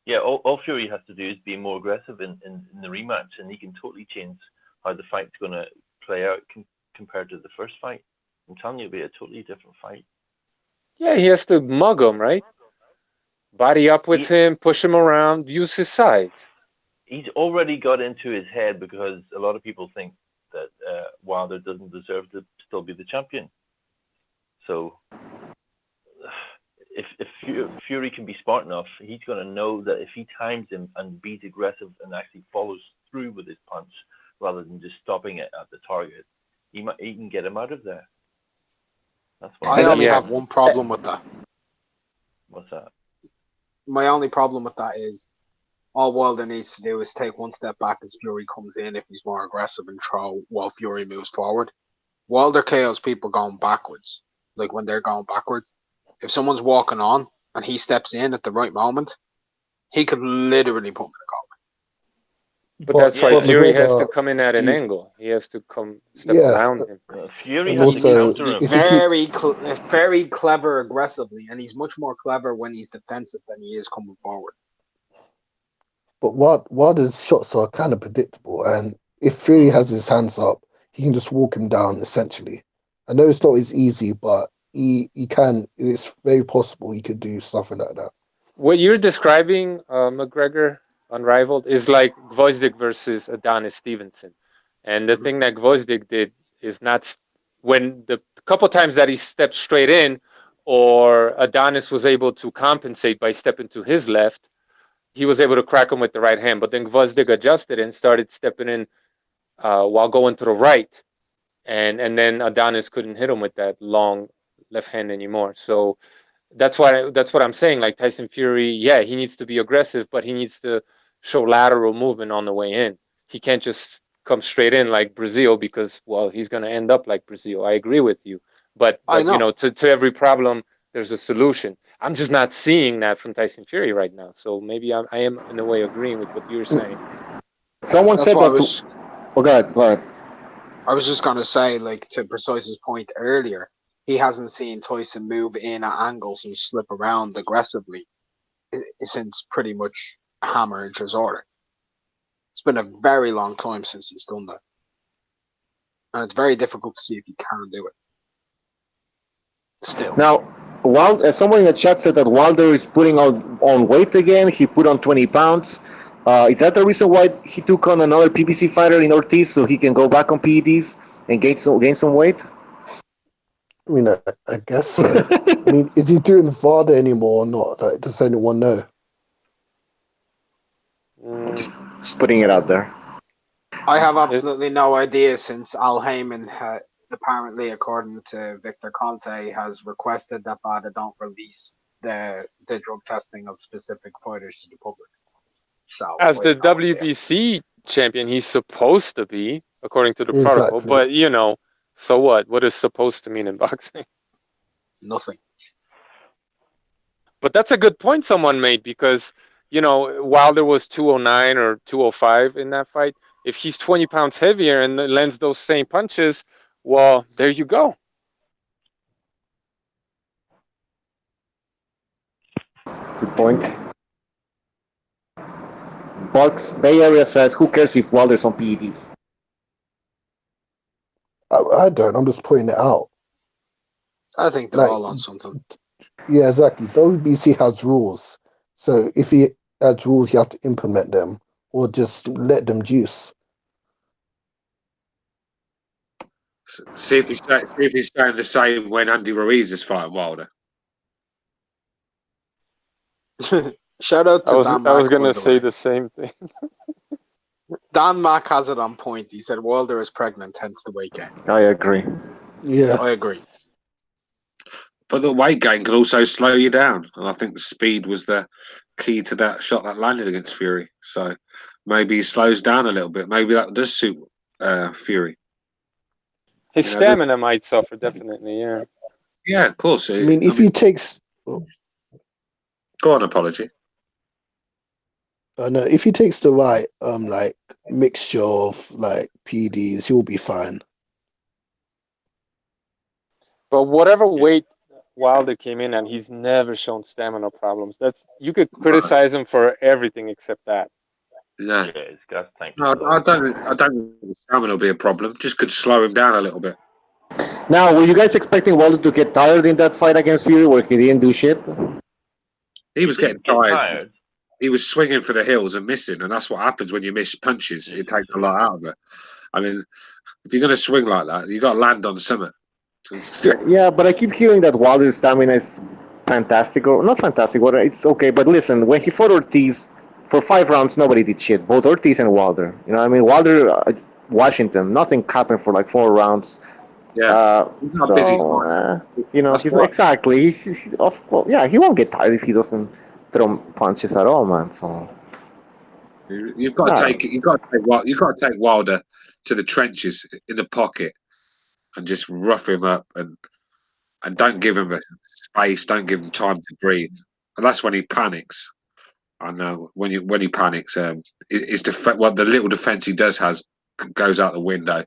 Yeah, all Fury has to do is be more aggressive in the rematch, and he can totally change how the fight's going to play out compared to the first fight. I'm telling you, it'll be a totally different fight.
Yeah, he has to mug him, right? Body up with him, push him around, use his sides.
He's already got into his head because a lot of people think that Wilder doesn't deserve to still be the champion. So if Fury can be smart enough, he's going to know that if he times him and be aggressive and actually follows through with his punch rather than just stopping it at the target, he can get him out of there. That's what
I only have one problem with that.
What's that?
My only problem with that is all Wilder needs to do is take one step back as Fury comes in if he's more aggressive and throw while Fury moves forward. Wilder KOs people going backwards. Like when they're going backwards. If someone's walking on and he steps in at the right moment, he could literally put him in a
But that's why Fury has to come in at an angle. He has to step around him.
Fury has to counter him.
Very clever aggressively, and he's much more clever when he's defensive than he is coming forward.
But Wilder's shots are kind of predictable, and if Fury has his hands up, he can just walk him down, essentially. I know it's not as easy, but he can. It's very possible he could do something like that.
What you're describing, McGregor, Unrivaled, is like Gvozdyk versus Adonis Stevenson. And the thing that Gvozdyk did is not when the couple times that he stepped straight in, or Adonis was able to compensate by stepping to his left, he was able to crack him with the right hand. But then Gvozdyk adjusted and started stepping in while going to the right. And then Adonis couldn't hit him with that long left hand anymore. So that's what I'm saying. Like Tyson Fury, yeah, he needs to be aggressive, but he needs to show lateral movement on the way in. He can't just come straight in like Brazil because, well, he's going to end up like Brazil. I agree with you. But you know, to every problem, there's a solution. I'm just not seeing that from Tyson Fury right now. So maybe I am in a way agreeing with what you're saying.
Someone said that. Go ahead.
I was just going to say, like, to Precise's point earlier, he hasn't seen Tyson move in at angles and slip around aggressively since pretty much Hammer and Chisora. It's been a very long time since he's done that. And it's very difficult to see if he can do it. Still.
Now, someone in the chat said that Walder is putting on weight again. He put on 20 pounds. Is that the reason why he took on another PBC fighter in Ortiz so he can go back on PEDs and gain some weight?
I mean, I guess so. I mean, is he doing VADA anymore or not? Like, does anyone know?
Just putting it out there.
I have absolutely no idea since Al Heyman, apparently, according to Victor Conte, has requested that VADA don't release the drug testing of specific fighters to the public. So,
as the WBC champion, he's supposed to be, according to the protocol. But, you know, so what? What is supposed to mean in boxing?
Nothing.
But that's a good point someone made because, you know, Wilder was 209 or 205 in that fight. If he's 20 pounds heavier and lands those same punches, well, there you go.
Good point. Bucks Bay Area says, who cares if Wilder's on PEDs?
I don't. I'm just pointing it out.
I think they're all on something.
Yeah, exactly. WBC has rules. So if he has rules, you have to implement them or just let them juice.
See if he's staying the same when Andy Ruiz is fighting Wilder.
Shout out to
I was going to say the same thing.
Dan Mack has it on point. He said Walder is pregnant, hence the weight gain.
I agree.
Yeah.
I agree.
But the weight gain could also slow you down, and I think the speed was the key to that shot that landed against Fury. So maybe he slows down a little bit. Maybe that does suit Fury.
His stamina might suffer, definitely. Yeah.
Yeah, of course.
I mean, if he takes,
go on, Apology.
no, if he takes the right like mixture of like PDs, he'll be fine.
But whatever weight Wilder came in and he's never shown stamina problems. That's you could criticize him for everything except that.
No,
Yeah, it's got time.
no, I don't think stamina will be a problem. Just could slow him down a little bit.
Now, were you guys expecting Walder to get tired in that fight against Fury where he didn't do shit?
He was getting
Get
tired. He was swinging for the hills and missing, and that's what happens when you miss punches. It takes a lot out of it. I mean, if you're going to swing like that, you got to land on something.
Yeah, but I keep hearing that Wilder's stamina is fantastic, or not fantastic, or it's okay. But listen, when he fought Ortiz for 5 rounds, nobody did shit. Both Ortiz and Walder. You know what I mean? Walder, Washington, nothing happened for like 4 rounds.
Yeah,
so,
busy.
You know, he's exactly. He's yeah, he won't get tired if he doesn't throw punches at all, man. So
you've got to take it. You've got to take Wilder to the trenches in the pocket and just rough him up and don't give him a space. Don't give him time to breathe. And that's when he panics. I know when he panics, what the little defense he does has goes out the window,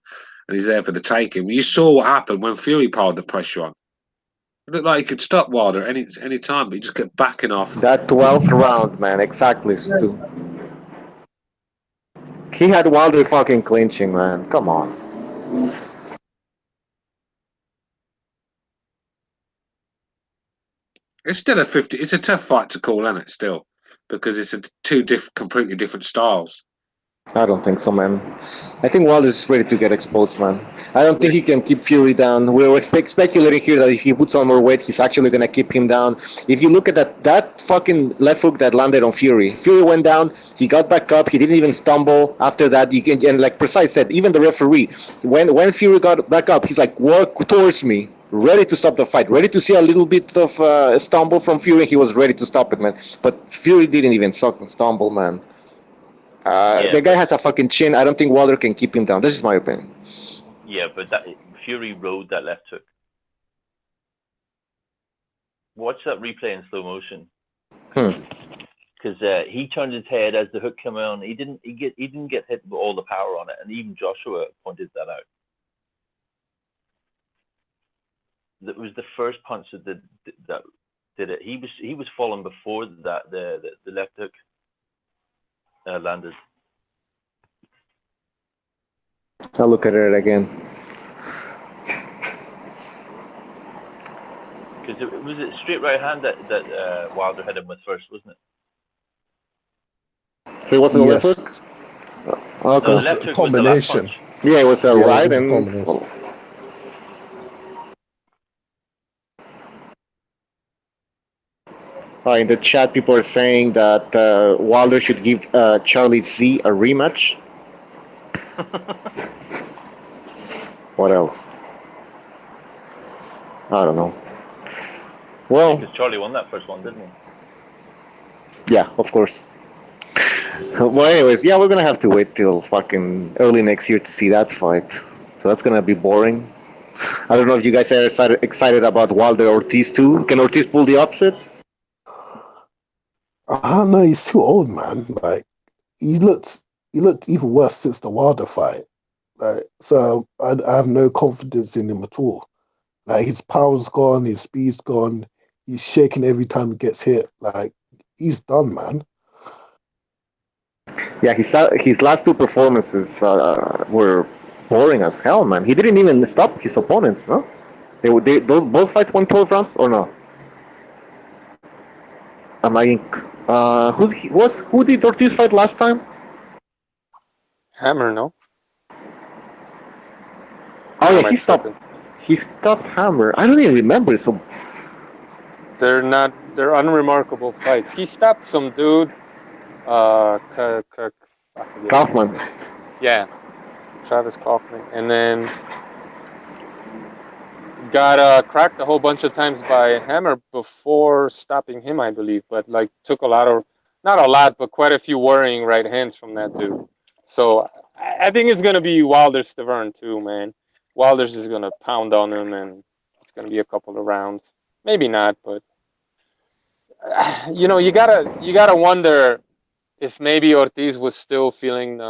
and he's there for the taking. You saw what happened when Fury piled the pressure on. It looked like he could stop Wilder any time, but he just kept backing off.
That 12th round, man, exactly, Stu. He had Wilder fucking clinching, man. Come on.
It's still it's a tough fight to call, isn't it? Still, because it's completely different styles.
I don't think so, man. I think Wilder's ready to get exposed, man. I don't think he can keep Fury down. We were speculating here that if he puts on more weight, he's actually going to keep him down. If you look at that fucking left hook that landed on Fury went down, he got back up, he didn't even stumble. After that, and like Precise said, even the referee, when Fury got back up, he's like, walk towards me, ready to stop the fight, ready to see a little bit of stumble from Fury. He was ready to stop it, man. But Fury didn't even stumble, man. The guy has a fucking chin. I don't think Walder can keep him down. This is my opinion.
Yeah, but Fury rode that left hook. Watch that replay in slow motion. Because he turned his head as the hook came on. He didn't get hit with all the power on it, and even Joshua pointed that out. That was the first punch that did it. He was falling before that the left hook landed.
I'll look at it again.
Because it was a straight right hand that Wilder hit him with first, wasn't it?
So it wasn't a left hook?
No, the left hook
combination.
Was the left punch.
Yeah, it was a right and. In the chat, people are saying that Wilder should give Charlie Z a rematch. What else? I don't know. Well,
because Charlie won that first one, didn't he?
Yeah, of course. Well, anyways, yeah, we're gonna have to wait till fucking early next year to see that fight. So that's gonna be boring. I don't know if you guys are excited about Wilder Ortiz too. Can Ortiz pull the upset?
I don't know. He's too old, man. Like he looked even worse since the Wilder fight. Like, so I have no confidence in him at all. Like his power's gone, his speed's gone. He's shaking every time he gets hit. Like he's done, man.
Yeah, his last 2 performances were boring as hell, man. He didn't even stop his opponents, no? Both fights won 12 rounds or no? Am I who did Ortiz fight last time?
Hammer, no?
Oh yeah, he stopped Hammer. I don't even remember. So
they're unremarkable fights. He stopped some dude.
Kaufman.
Yeah, Travis Kaufman, and then got cracked a whole bunch of times by Hammer before stopping him, I believe. But like took a lot of, not a lot, but quite a few worrying right hands from that dude. So I think it's gonna be Wilder Stavern too, man. Wilder's just gonna pound on him, and it's gonna be a couple of rounds. Maybe not, but you gotta wonder if maybe Ortiz was still feeling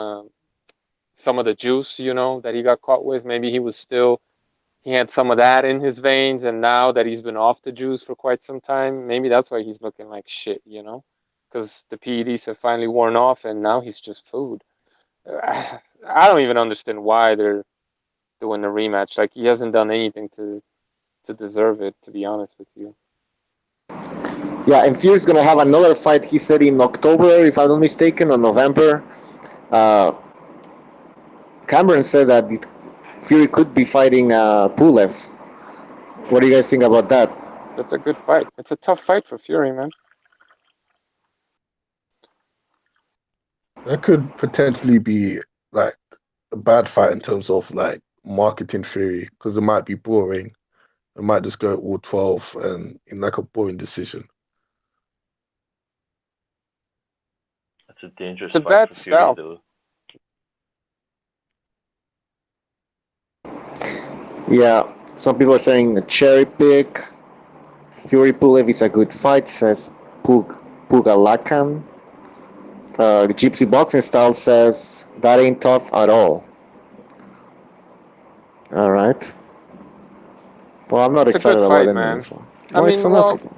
some of the juice, that he got caught with. Maybe he had some of that in his veins, and now that he's been off the juice for quite some time, maybe that's why he's looking like shit. Because the PEDs have finally worn off, and now he's just food. I don't even understand why they're doing the rematch. Like he hasn't done anything to deserve it, to be honest with you.
Yeah, and Fury's gonna have another fight. He said in October, if I'm not mistaken, or November. Uh, Cameron said that Fury could be fighting Pulev. What do you guys think about that?
That's a good fight. It's a tough fight for Fury, man.
That could potentially be like a bad fight in terms of like marketing theory because it might be boring. It might just go all 12 and in like a boring decision.
That's a dangerous
It's a
fight
bad
for Fury,
style.
though.
Yeah, some people are saying a cherry pick. Fury Pulev is a good fight, says Pugalakan. Gypsy Boxing Style says that ain't tough at all. All right. Well, I'm not
It's a good
excited about
fight,
any of
man.
them.
I
No, it's
mean,
not.
well,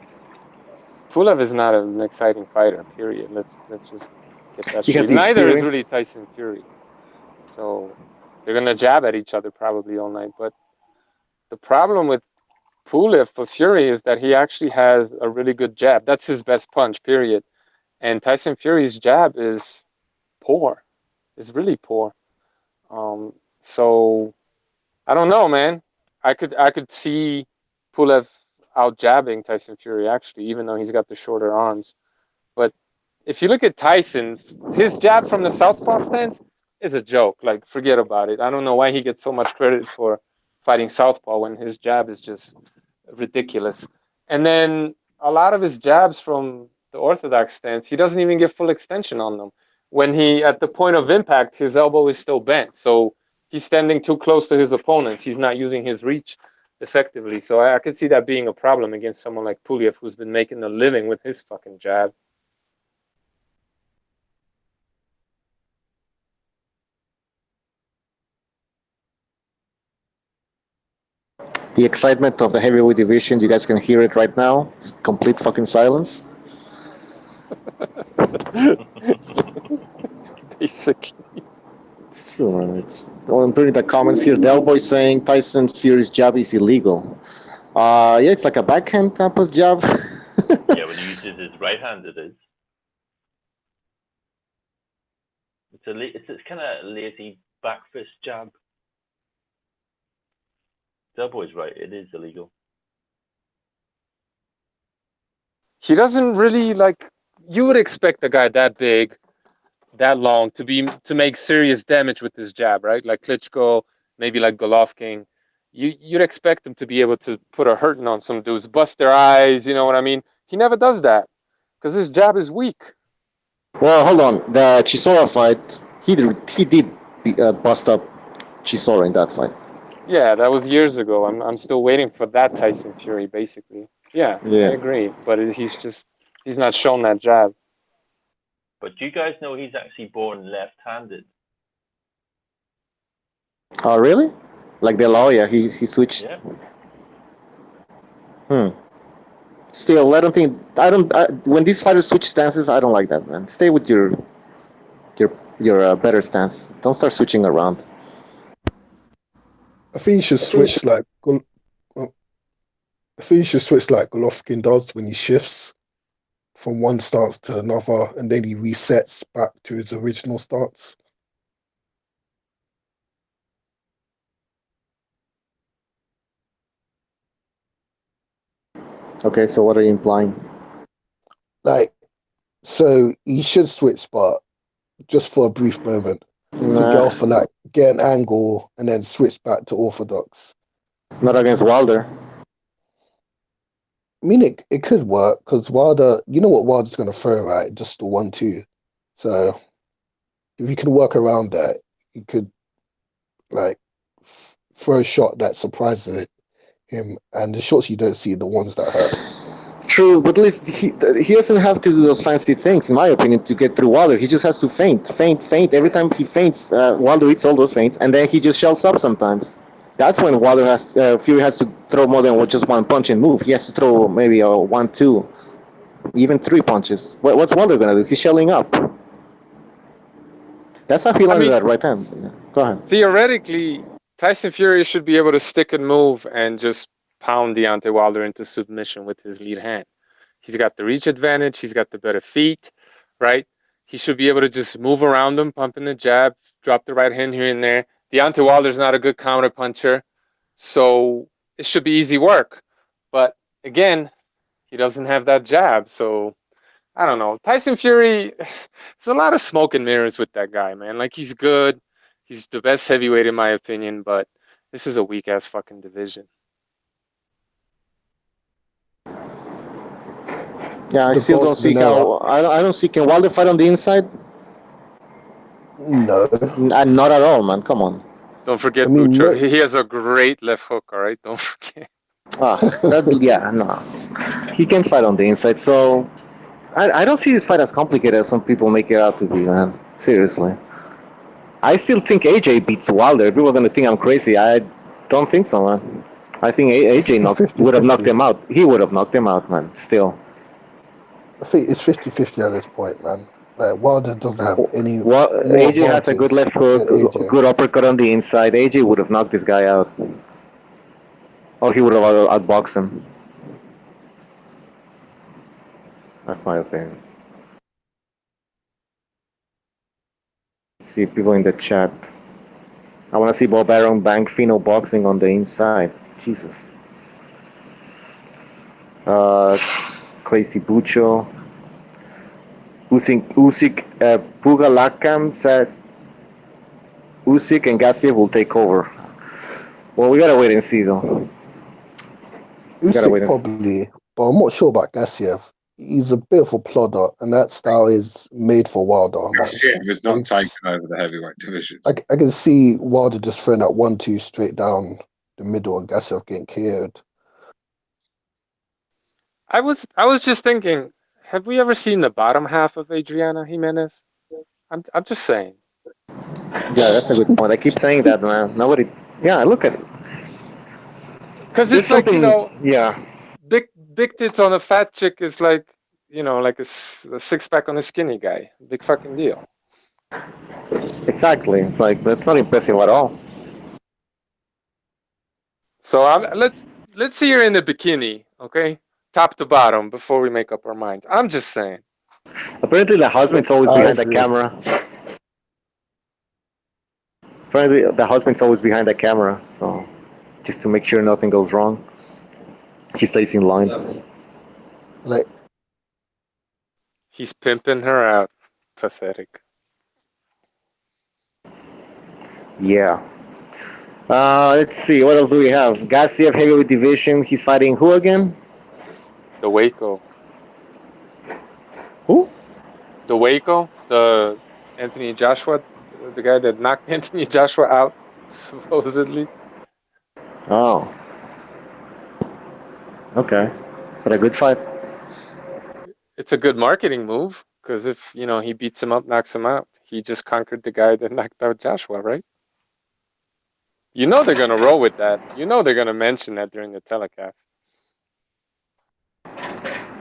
Pulev is not an exciting fighter. Period. Let's just get that
He has
straight.
the
Neither is really
experience.
Tyson Fury. So they're gonna jab at each other probably all night. But the problem with Pulev for Fury is that he actually has a really good jab. That's his best punch. Period. And Tyson Fury's jab is poor. It's really poor. So I don't know, man. I could see Pulev out jabbing Tyson Fury actually, even though he's got the shorter arms. But if you look at Tyson, his jab from the southpaw stance is a joke. Like, forget about it. I don't know why he gets so much credit for fighting southpaw when his jab is just ridiculous. And then a lot of his jabs from the orthodox stance, he doesn't even get full extension on them. When he, at the point of impact, his elbow is still bent. So he's standing too close to his opponents. He's not using his reach effectively. So I could see that being a problem against someone like Pulev, who's been making a living with his fucking jab.
The excitement of the heavyweight division, you guys can hear it right now. It's complete fucking silence.
Basically.
It's true, man. I'm putting the comments here. Del Boy saying Tyson Fury's jab is illegal. Yeah, it's like a backhand type of jab.
Yeah, when he uses his right hand, it is. It's kind of lazy back fist jab. Delboy's right. It is illegal.
He doesn't really like. You would expect a guy that big, that long, to make serious damage with his jab, right? Like Klitschko, maybe like Golovkin. You'd expect him to be able to put a hurting on some dudes, bust their eyes. You know what I mean? He never does that because his jab is weak.
Well, hold on. The Chisora fight, he did bust up Chisora in that fight.
Yeah, that was years ago. I'm still waiting for that Tyson Fury, basically. Yeah, I
Yeah.
agree, but he's not shown that jab.
But do you guys know he's actually born left-handed?
Oh, really? Like De La Hoya, he switched.
Yeah.
Still, I don't think when these fighters switch stances, I don't like that, man. Stay with your better stance. Don't start switching around.
I think you should switch like I think you should switch like Golovkin does when he shifts from one stance to another, and then he resets back to his original stance.
Okay, so what are you implying?
Like, so he should switch, but just for a brief moment. To go for like get an angle and then switch back to orthodox.
Not against Walder.
I mean, it could work because Wilder, you know what Wilder's going to throw, right? Just the 1-2. So if you can work around that, you could like throw a shot that surprises him, and the shots you don't see are the ones that hurt.
True, but at least he doesn't have to do those fancy things, in my opinion, to get through Walder. He just has to feint. Every time he feints, Walder eats all those feints, and then he just shells up sometimes. That's when Fury has to throw more than just one punch and move. He has to throw maybe a 1, 2, even 3 punches. What's Walder gonna do? He's shelling up. That's how he landed that right hand. Yeah. Go ahead.
Theoretically, Tyson Fury should be able to stick and move and just pound Deontay Wilder into submission with his lead hand. He's got the reach advantage. He's got the better feet, right? He should be able to just move around him, pumping the jab, drop the right hand here and there. Deontay Wilder's not a good counter puncher, so it should be easy work. But again, he doesn't have that jab, so I don't know. Tyson Fury, there's a lot of smoke and mirrors with that guy, man. Like, he's good. He's the best heavyweight in my opinion, but this is a weak-ass fucking division.
Yeah, I still don't see how. I don't see. Can Wilder fight on the inside?
No.
Not at all, man. Come on.
Don't forget, Butcher. He has a great left hook, all right? Don't forget.
Yeah, no. He can fight on the inside, so I don't see this fight as complicated as some people make it out to be, man. Seriously. I still think AJ beats Wilder. People are going to think I'm crazy. I don't think so, man. I think AJ would have knocked him out. He would have knocked him out, man, still.
I think it's 50-50 at this point, man. Like, Wilder doesn't have any.
AJ has a good left hook, good uppercut on the inside. AJ would have knocked this guy out. Or he would have outboxed him. That's my opinion. See people in the chat. I want to see Bob Arum bang Fino boxing on the inside. Jesus. Crazy Bucho. Usyk Pugalakam says Usyk and Gassiev will take over. Well, we gotta wait and see, though.
Usyk probably, but I'm not sure about Gassiev. He's a bit of a plodder, and that style is made for Wilder.
Gassiev is not taking over the heavyweight division.
I can see Wilder just throwing that 1-2 straight down the middle and Gassiev getting KO'd.
I was just thinking, have we ever seen the bottom half of Adriana Jimenez? I'm just saying.
Yeah, that's a good point. I keep saying that, man. Nobody. Yeah, look at it.
Because it's like,
yeah.
Big tits on a fat chick is like, like a six-pack on a skinny guy. Big fucking deal.
Exactly. It's like, that's not impressive at all.
So let's see her in the bikini, okay? Top to bottom before we make up our minds. I'm just saying.
Apparently the husband's always behind the camera. Apparently the husband's always behind the camera, so just to make sure nothing goes wrong. She stays in line.
Like,
he's pimping her out. Pathetic.
Yeah. Let's see. What else do we have? Gassiev heavyweight division. He's fighting who again?
The Waco.
Who?
The Waco. The Anthony Joshua. The guy that knocked Anthony Joshua out, supposedly.
Oh. Okay. Is that a good fight?
It's a good marketing move, because if, he beats him up, knocks him out, he just conquered the guy that knocked out Joshua, right? They're going to roll with that. They're going to mention that during the telecast.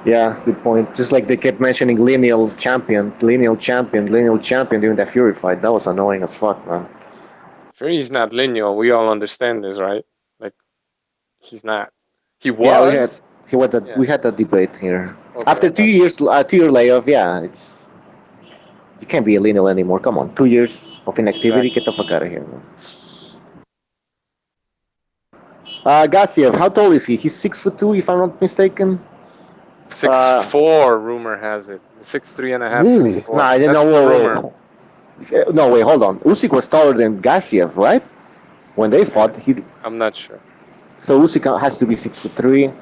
Yeah, good point. Just like they kept mentioning lineal champion during that Fury fight. That was annoying as fuck, man.
Fury's not lineal. We all understand this, right? Like, he's not. He was.
Yeah, we had that debate here. Okay, after 2 years, 2-year layoff, you can't be a lineal anymore. Come on, 2 years of inactivity. Right. Get the fuck out of here, man. Gassiev, how tall is he? He's 6'2", if I'm not mistaken.
6'4", rumor has it. 6'3.5".
Really?
No, I didn't know. No, wait, hold on. Usyk was taller than Gassiev, right? When they fought,
I'm not sure.
so Usyk has to be 6'3",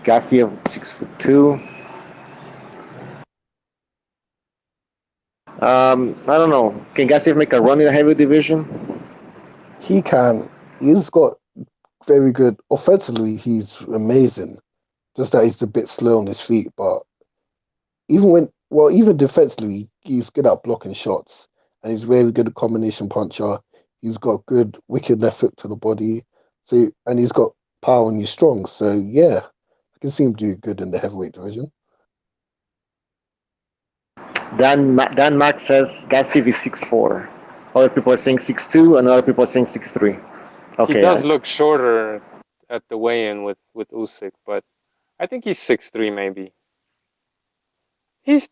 Gassiev 6'2". I don't know. Can Gassiev make a run in the heavy division?
He can. He's got very good offensively. He's amazing. Just that he's a bit slow on his feet, but even defensively, he's good at blocking shots, and he's very good at combination puncher. He's got good wicked left hook to the body, and he's got power and he's strong. So yeah, I can see him do good in the heavyweight division.
Dan Max says Gassiev is 6'4". Other people are saying 6'2", and other people are saying 6'3". Okay,
He does look shorter at the weigh-in with Usyk, but I think he's 6'3" maybe. He's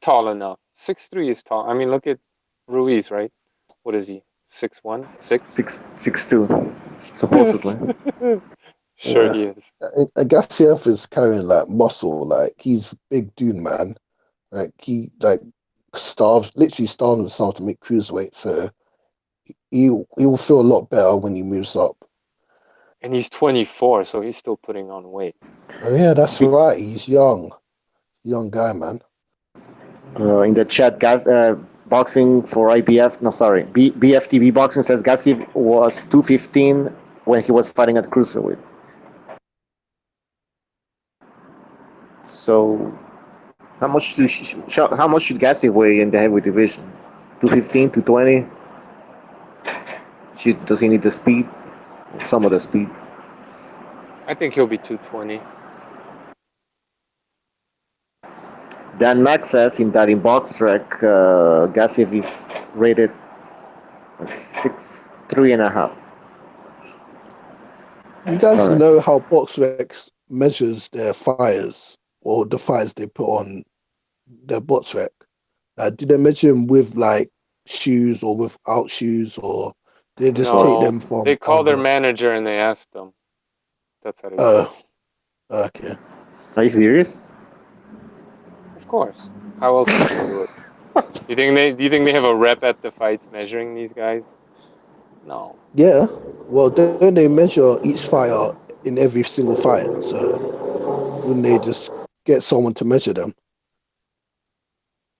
tall enough. 6'3" is tall. I mean, look at Ruiz, right? What is he? 6'1", 6?
6'2", supposedly.
Sure he is.
Gassiev is carrying like muscle, like he's a big dude, man. Like he literally starved himself to make cruiserweight. So he will feel a lot better when he moves up.
And he's 24, so he's still putting on weight.
Oh yeah, that's right. He's young guy, man.
In the chat, boxing for IBF. No, sorry, BFTB boxing says Gassiev was 215 when he was fighting at cruiserweight. So, how much should Gassiev weigh in the heavyweight division? 215, 220. Does he need the speed? Some of the speed.
I think he'll be 220.
Dan Max says in BoxRec, Gassiev is rated 6'3.5".
You guys know how BoxRec measures their fighters or the fighters they put on their BoxRec? Do they measure them with like shoes or without shoes, or they just take them from?
They call their manager and they ask them. That's how they do it.
Okay.
Are you serious?
Of course. How else would you do it? Do you think they have a rep at the fights measuring these guys? No.
Yeah. Well, don't they measure each fighter in every single fight? So wouldn't they just get someone to measure them?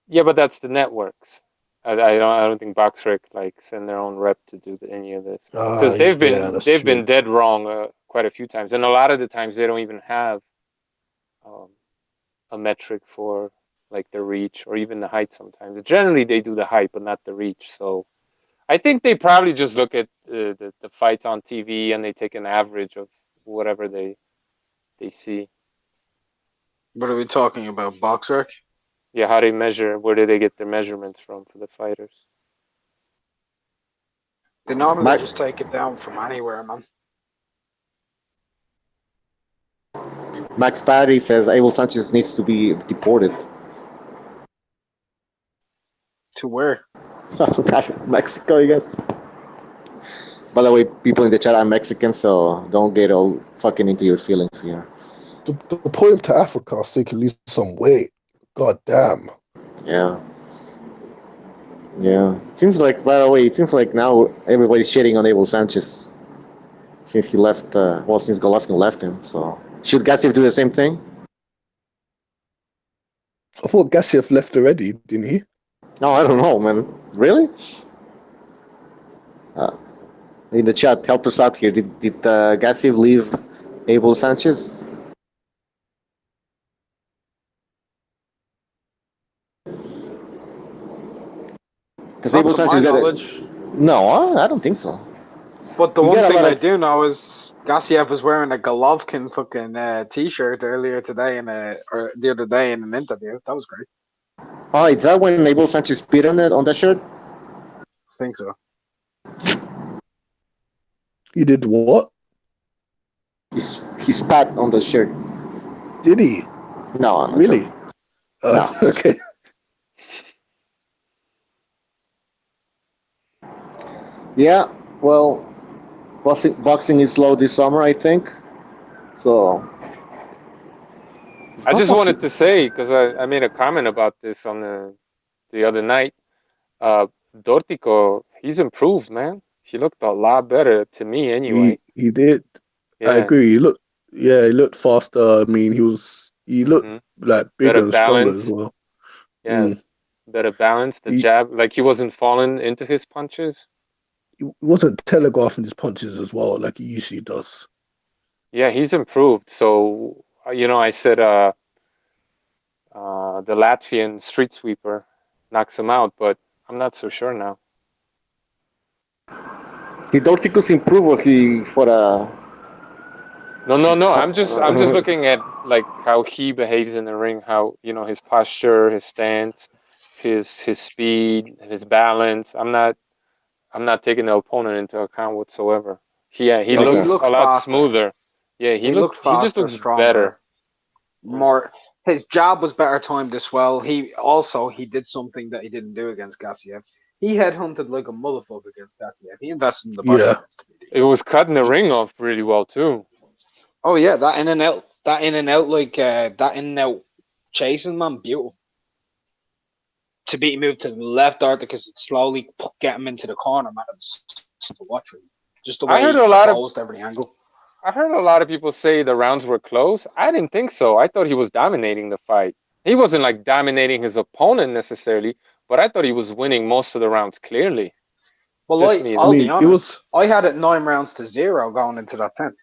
Yeah, but that's the networks. I don't think BoxRec like send their own rep to do any of this because they've been dead wrong quite a few times, and a lot of the times they don't even have a metric for like the reach or even the height. Sometimes generally they do the height but not the reach. So I think they probably just look at the fights on TV and they take an average of whatever they see.
What are we talking about, BoxRec?
Yeah, how they measure, where do they get their measurements from for the fighters?
They normally just take it down from anywhere, man.
Max Patty says Abel Sanchez needs to be deported.
To where?
Mexico, I guess. By the way, people in the chat, I'm Mexican, so don't get all fucking into your feelings here.
Deport him to Africa so he can lose some weight. God damn.
Yeah. Seems like, by the way, it seems like now everybody's shitting on Abel Sanchez since he left, since Golovkin left him. So, should Gassiev do the same thing?
I thought Gassiev left already, didn't he?
No, I don't know, man. Really? In the chat, help us out here. Did Gassiev leave Abel Sanchez? Because Abel Sanchez got knowledge. No, I don't think so.
But the one thing I do know is Gassiev was wearing a Golovkin fucking t-shirt earlier today or the other day in an interview. That was great.
Oh, is that when Abel Sanchez spit on that shirt?
I think so.
He did what?
He spat on the shirt.
Did he?
No,
really?
No.
Okay.
Yeah, well, boxing is slow this summer, I think. So.
I just wanted to say, because I made a comment about this on the other night. Dortico, he's improved, man. He looked a lot better to me, anyway.
He did. I
Yeah.
agree. He looked faster. I mean, he looked
Mhm.
like
Better
bigger and stronger as
balance.
well.
Yeah. Better balance. The
He,
jab, like he wasn't falling into his punches.
he wasn't telegraphing his punches as well like he usually does.
Yeah, he's improved. So, I said the Latvian street sweeper knocks him out, but I'm not so sure now.
Did Dorticus improve or he for a?
No. I'm just looking at like how he behaves in the ring, how his posture, his stance, his speed, his balance. I'm not taking the opponent into account whatsoever. He
Yeah, he
looks
looks
a lot
faster.
smoother. Yeah,
He looked
he just
faster,
looks
stronger.
better.
More, his jab was better timed as well. He did something that he didn't do against Gassiev. He headhunted like a motherfucker against Gassiev. He invested in the body
Yeah.
against him.
It was cutting the ring off really well too.
Oh yeah, that in and out, that in and out chasing, man, beautiful. To beat him move to the left, because it slowly get him into the corner, man. It was to watch him. Just the way he exposed every angle.
I heard a lot of people say the rounds were close. I didn't think so. I thought he was dominating the fight. He wasn't like dominating his opponent necessarily, but I thought he was winning most of the rounds clearly.
Well, I'll be honest. I had it 9-0 going into that 10th.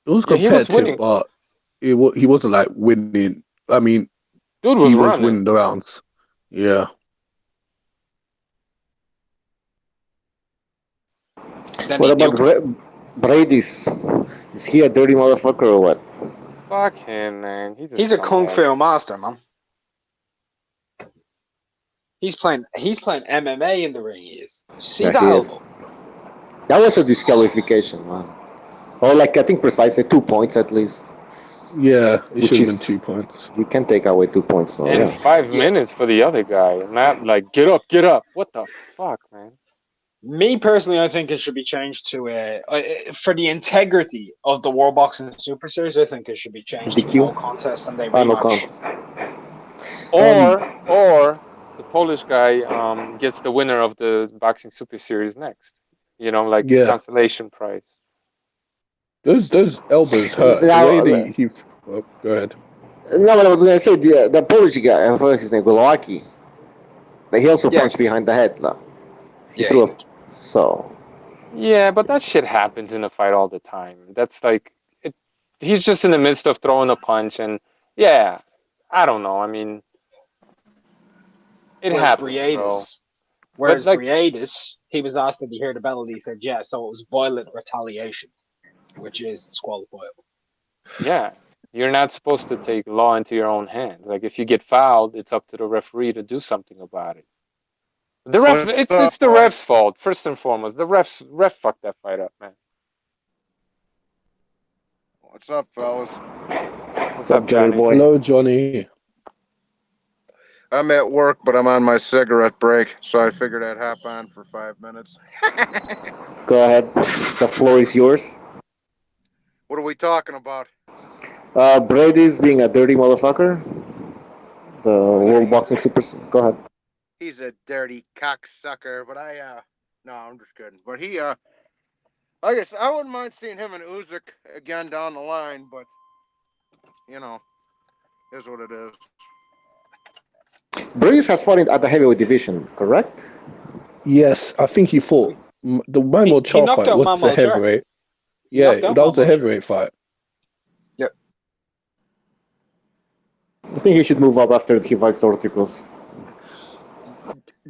It was competitive, but he wasn't like winning. I mean,
dude was
winning the rounds. Yeah.
What about Brady's? Is he a dirty motherfucker or what?
Fuck him, man.
He's a kung fu master, man. He's playing MMA in the ring. He is. See that elbow?
That was a disqualification, man. Or like I think precisely 2 points at least.
Yeah, it should have been 2 points.
You can take away 2 points. So,
and 5 minutes for the other guy. Not like get up. What the fuck, man?
Me personally, I think it should be changed to for the integrity of the World Boxing Super Series. I think it should be changed to no contest and they rematch.
Or the Polish guy gets the winner of the Boxing Super Series next. Consolation prize.
Those elbows hurt.
Now,
go ahead.
No, but I was gonna say the Polish guy. I forgot his name, Golaki. He also punched behind the head. He threw up. So.
Yeah, but that shit happens in a fight all the time. That's like he's just in the midst of throwing a punch, and I don't know. I mean, it happens, bro.
Whereas Briadis, he was asked if he heard the bell, and he said, yeah, so it was violent retaliation, which is disqualifiable.
Yeah, you're not supposed to take law into your own hands. Like, if you get fouled, it's up to the referee to do something about it. The ref, it's the ref's fault, first and foremost. The ref fucked that fight up, man.
What's up, fellas?
What's up, Johnny?
Boy? Hello, Johnny.
I'm at work, but I'm on my cigarette break, so I figured I'd hop on for 5 minutes.
Go ahead. The floor is yours.
What are we talking about?
Brady's being a dirty motherfucker. The World Boxing Super. Go ahead.
He's a dirty cocksucker, but no, I'm just kidding. But I guess I wouldn't mind seeing him and Usyk again down the line, but is what it is.
Brady's has fought at the heavyweight division, correct?
Yes, I think he fought. The Manuel Charr fight was a heavyweight. Yeah, that was a heavyweight fight.
Yep.
I think he should move up after he fights Orticos.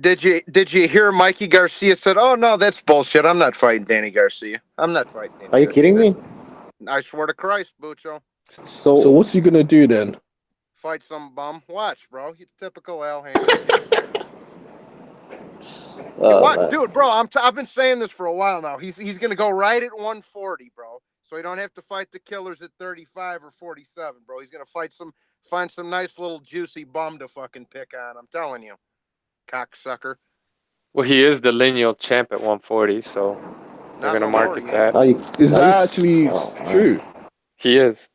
Did you hear Mikey Garcia said, "Oh no, that's bullshit. I'm not fighting Danny Garcia. I'm not fighting Danny
Are you kidding me?
I swear to Christ, Bucho.
So what's he gonna do then?
Fight some bum. Watch, bro. He's typical Al Haymon. What, dude, bro? I've been saying this for a while now. He's gonna go right at 140, bro. So he don't have to fight the killers at 35 or 47, bro. He's gonna find some nice little juicy bum to fucking pick on. I'm telling you. Cocksucker.
Well, he is the lineal champ at 140, so they're going to market that.
Is that actually true?
He is.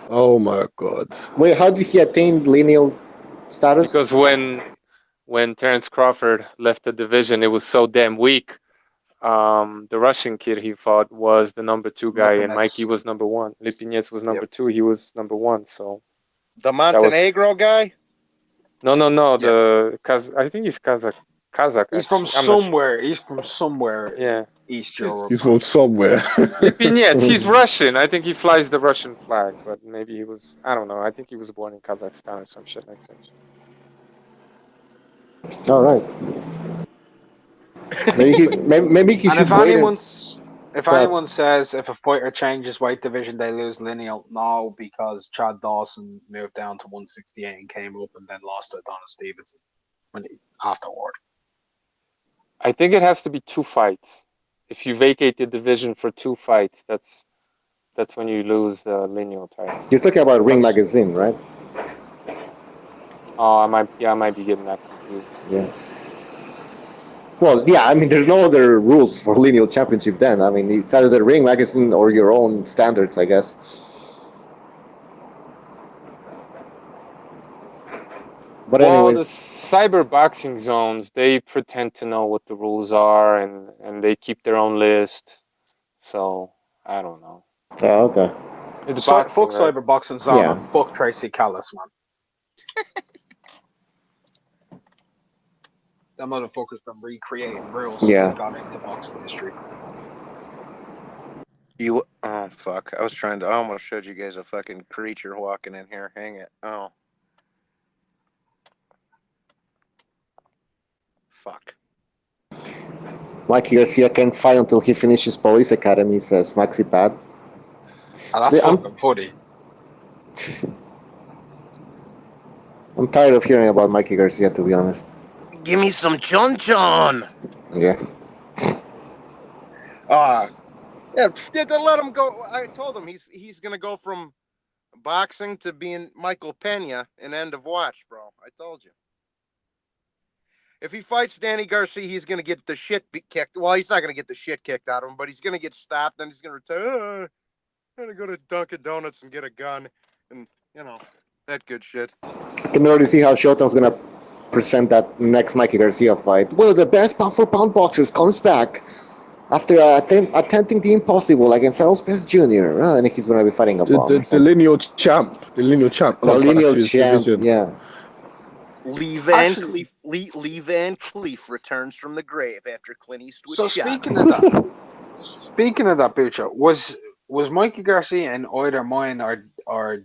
Oh my god.
Wait, how did he attain lineal status?
Because when when Terence Crawford left the division, it was so damn weak. The Russian kid he fought was the number 2 guy, and Mikey was number 1. Lipinets was number 2. He was number 1. So
the Montenegro guy.
No. The I think he's Kazakh.
He's from somewhere. He's from somewhere.
Yeah.
East Europe.
He's from somewhere.
Lipinets, he's Russian. I think he flies the Russian flag, but maybe he was. I don't know. I think he was born in Kazakhstan or some shit like that.
All right. Maybe he should.
If anyone says if a fighter changes weight division they lose lineal, no, because Chad Dawson moved down to 168 and came up and then lost to Adonis Stevenson afterward.
I think it has to be 2 fights. If you vacate the division for 2 fights, that's when you lose the lineal title.
You're talking about Ring Magazine, right?
Oh, I might be getting that confused.
Yeah. Well, yeah, I mean, there's no other rules for lineal championship then. I mean, it's either the Ring Magazine or your own standards, I guess. But
well,
anyway.
the cyber boxing zones, they pretend to know what the rules are, and they keep their own list. So, I don't know.
Oh, okay.
It's fuck right? Cyber boxing zone
yeah.
And fuck Tracy Callis, man. That motherfucker's been recreating rules since he got into boxing history.
Oh fuck! I almost showed you guys a fucking creature walking in here. Hang it! Oh, fuck!
Mikey Garcia can't fight until he finishes police academy, says Maxi Pad.
Oh, that's fucking funny.
I'm tired of hearing about Mikey Garcia, to be honest.
Give me some chon.
Yeah.
Yeah, let him go. I told him he's gonna go from boxing to being Michael Pena in End of Watch, bro. I told you. If he fights Danny Garcia, he's gonna get the shit kicked. Well, he's not gonna get the shit kicked out of him, but he's gonna get stopped. Then he's gonna retire. I'm gonna go to Dunkin' Donuts and get a gun, and that good shit.
I can already see how Showtime's gonna present that next Mikey Garcia fight. One of the best pound-for-pound boxers comes back after attempting the impossible against Errol Spence Jr. And he's going to be fighting a bomb.
The lineal champ. The lineal champ.
The lineal champ,
division.
Yeah.
Lee Van Cleef returns from the grave after Clint Eastwood shot.
Speaking of that, Bucho, was Mikey Garcia in either mine or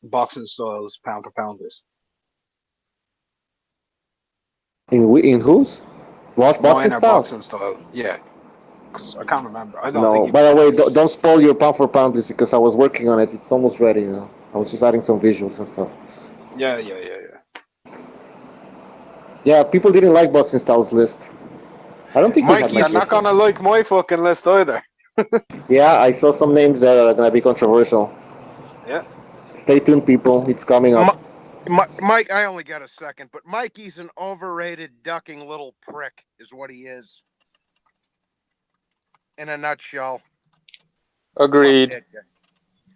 boxing styles pound for pounders?
In whose? What boxing styles?
Boxing style, yeah. I can't remember. I don't think.
By the way, don't spoil your pound for pound list because I was working on it. It's almost ready. I was just adding some visuals and stuff.
Yeah.
Yeah, people didn't like boxing styles list. I don't think
Mikey's not gonna like my fucking list either.
Yeah, I saw some names that are gonna be controversial.
Yeah.
Stay tuned, people. It's coming up.
Mike, I only got a second, but Mikey's an overrated, ducking little prick, is what he is. In a nutshell.
Agreed.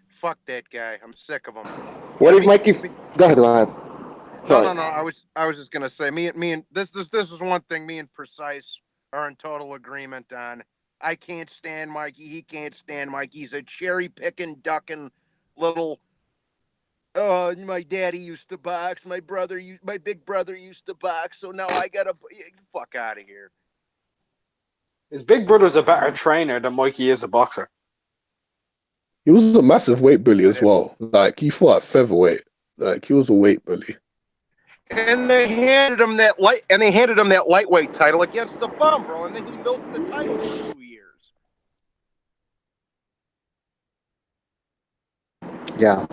Fuck that guy. I'm sick of him.
What if Mikey? Go ahead.
No. I was just gonna say, me and this is one thing me and Precise are in total agreement on. I can't stand Mikey. He can't stand Mikey. He's a cherry picking, ducking little. Oh, my daddy used to box. My big brother used to box. So now I gotta fuck out of here.
His big brother's a better trainer than Mikey is a boxer.
He was a massive weight bully as well. Like he fought at featherweight. Like he was a weight bully.
And they handed him that lightweight title against the bum, bro. And then he milked the title for 2 years.
Yeah.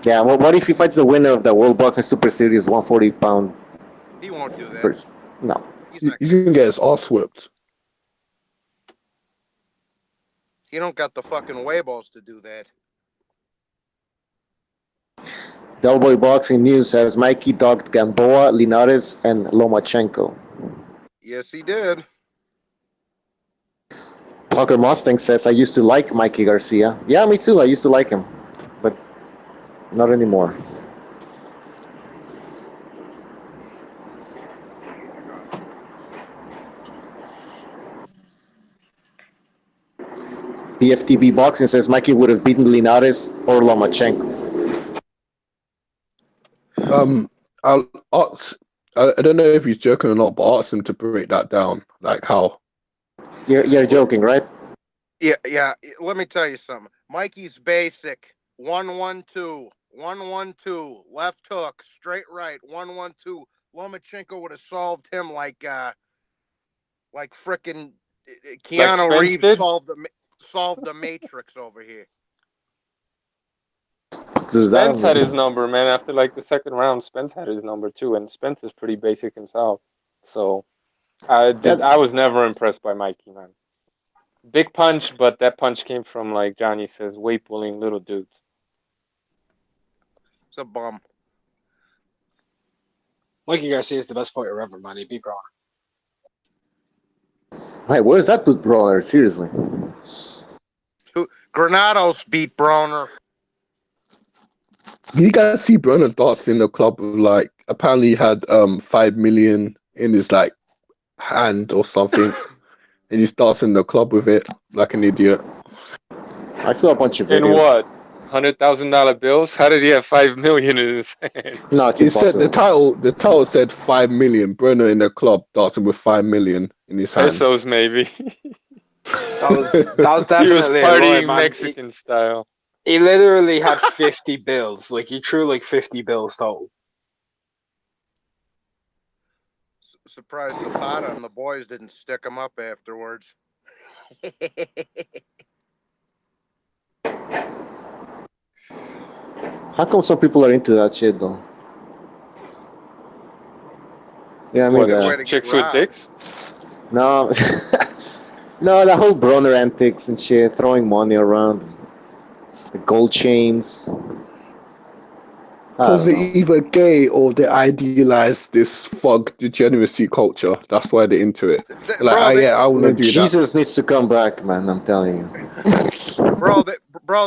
Yeah, well, what if he fights the winner of the World Boxing Super Series 140 pound?
He won't do that.
No.
He's gonna get his ass whipped.
He don't got the fucking huevos to do that.
Delboy Boxing News says Mikey dogged Gamboa, Linares, and Lomachenko.
Yes, he did.
Parker Mustang says, I used to like Mikey Garcia. Yeah, me too. I used to like him. But not anymore. BFTB Boxing says Mikey would have beaten Linares or Lomachenko.
I'll ask. I don't know if he's joking or not, but ask him to break that down. Like how?
You're joking, right?
Yeah. Let me tell you something. Mikey's basic 1-1-2, 1-1-2, left hook, straight right, 1-1-2. Lomachenko would have solved him like frickin' Keanu
Spence
Reeves
did?
solved the Matrix over here.
Spence had his number, man. After like the second round, Spence had his number too, and Spence is pretty basic himself. So I was never impressed by Mikey, man. Big punch, but that punch came from, like Johnny says, weight pulling little dudes.
It's a bum.
Mikey Garcia is the best fighter ever, man. He beat Broner.
Hey, where's that put Broner? Seriously.
Granados beat Broner.
You guys see Broner darts in the club with like apparently he had 5 million in his like hand or something, and he starts in the club with it like an idiot.
I saw a bunch of videos.
In what? $100,000 bills? How did he have 5 million in his hand?
No, it's
It said
impossible.
the title said 5 million. Broner in the club dancing with 5 million in his hand.
Pesos, maybe.
That was definitely
He was
a lie,
partying
man.
Mexican style.
He literally had 50 bills. Like, he threw like 50 bills total.
Surprised Zapata and the boys didn't stick him up afterwards.
How come some people are into that shit though? Yeah, I mean,
Way to
Chicks
get
with
robbed.
dicks?
no, no, the whole Broner antics and shit, throwing money around, the gold chains. I
Because
don't
they're
know.
either gay or they idealize this thug degeneracy culture. That's why they're into it. Like,
Bro,
I want to do
Jesus needs to come back, man. I'm telling you.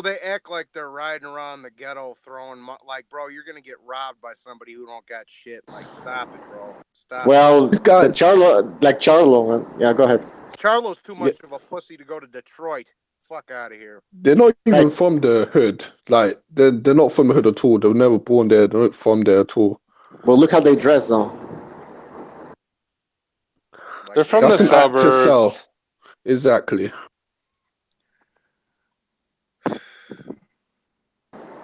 they act like they're riding around the ghetto throwing like, bro, you're gonna get robbed by somebody who don't got shit. Like, stop it, bro. Stop.
Well,
This guy-
Charlo, man. Yeah, go ahead.
Charlo's too much of a pussy to go to Detroit. Fuck out of here.
They're not even
Right.
from the hood. Like they're not from the hood at all. They were never born there. They're not from there at all.
Well, look how they dress, though.
Like,
They're from the
That's an act to sell.
suburbs.
Exactly.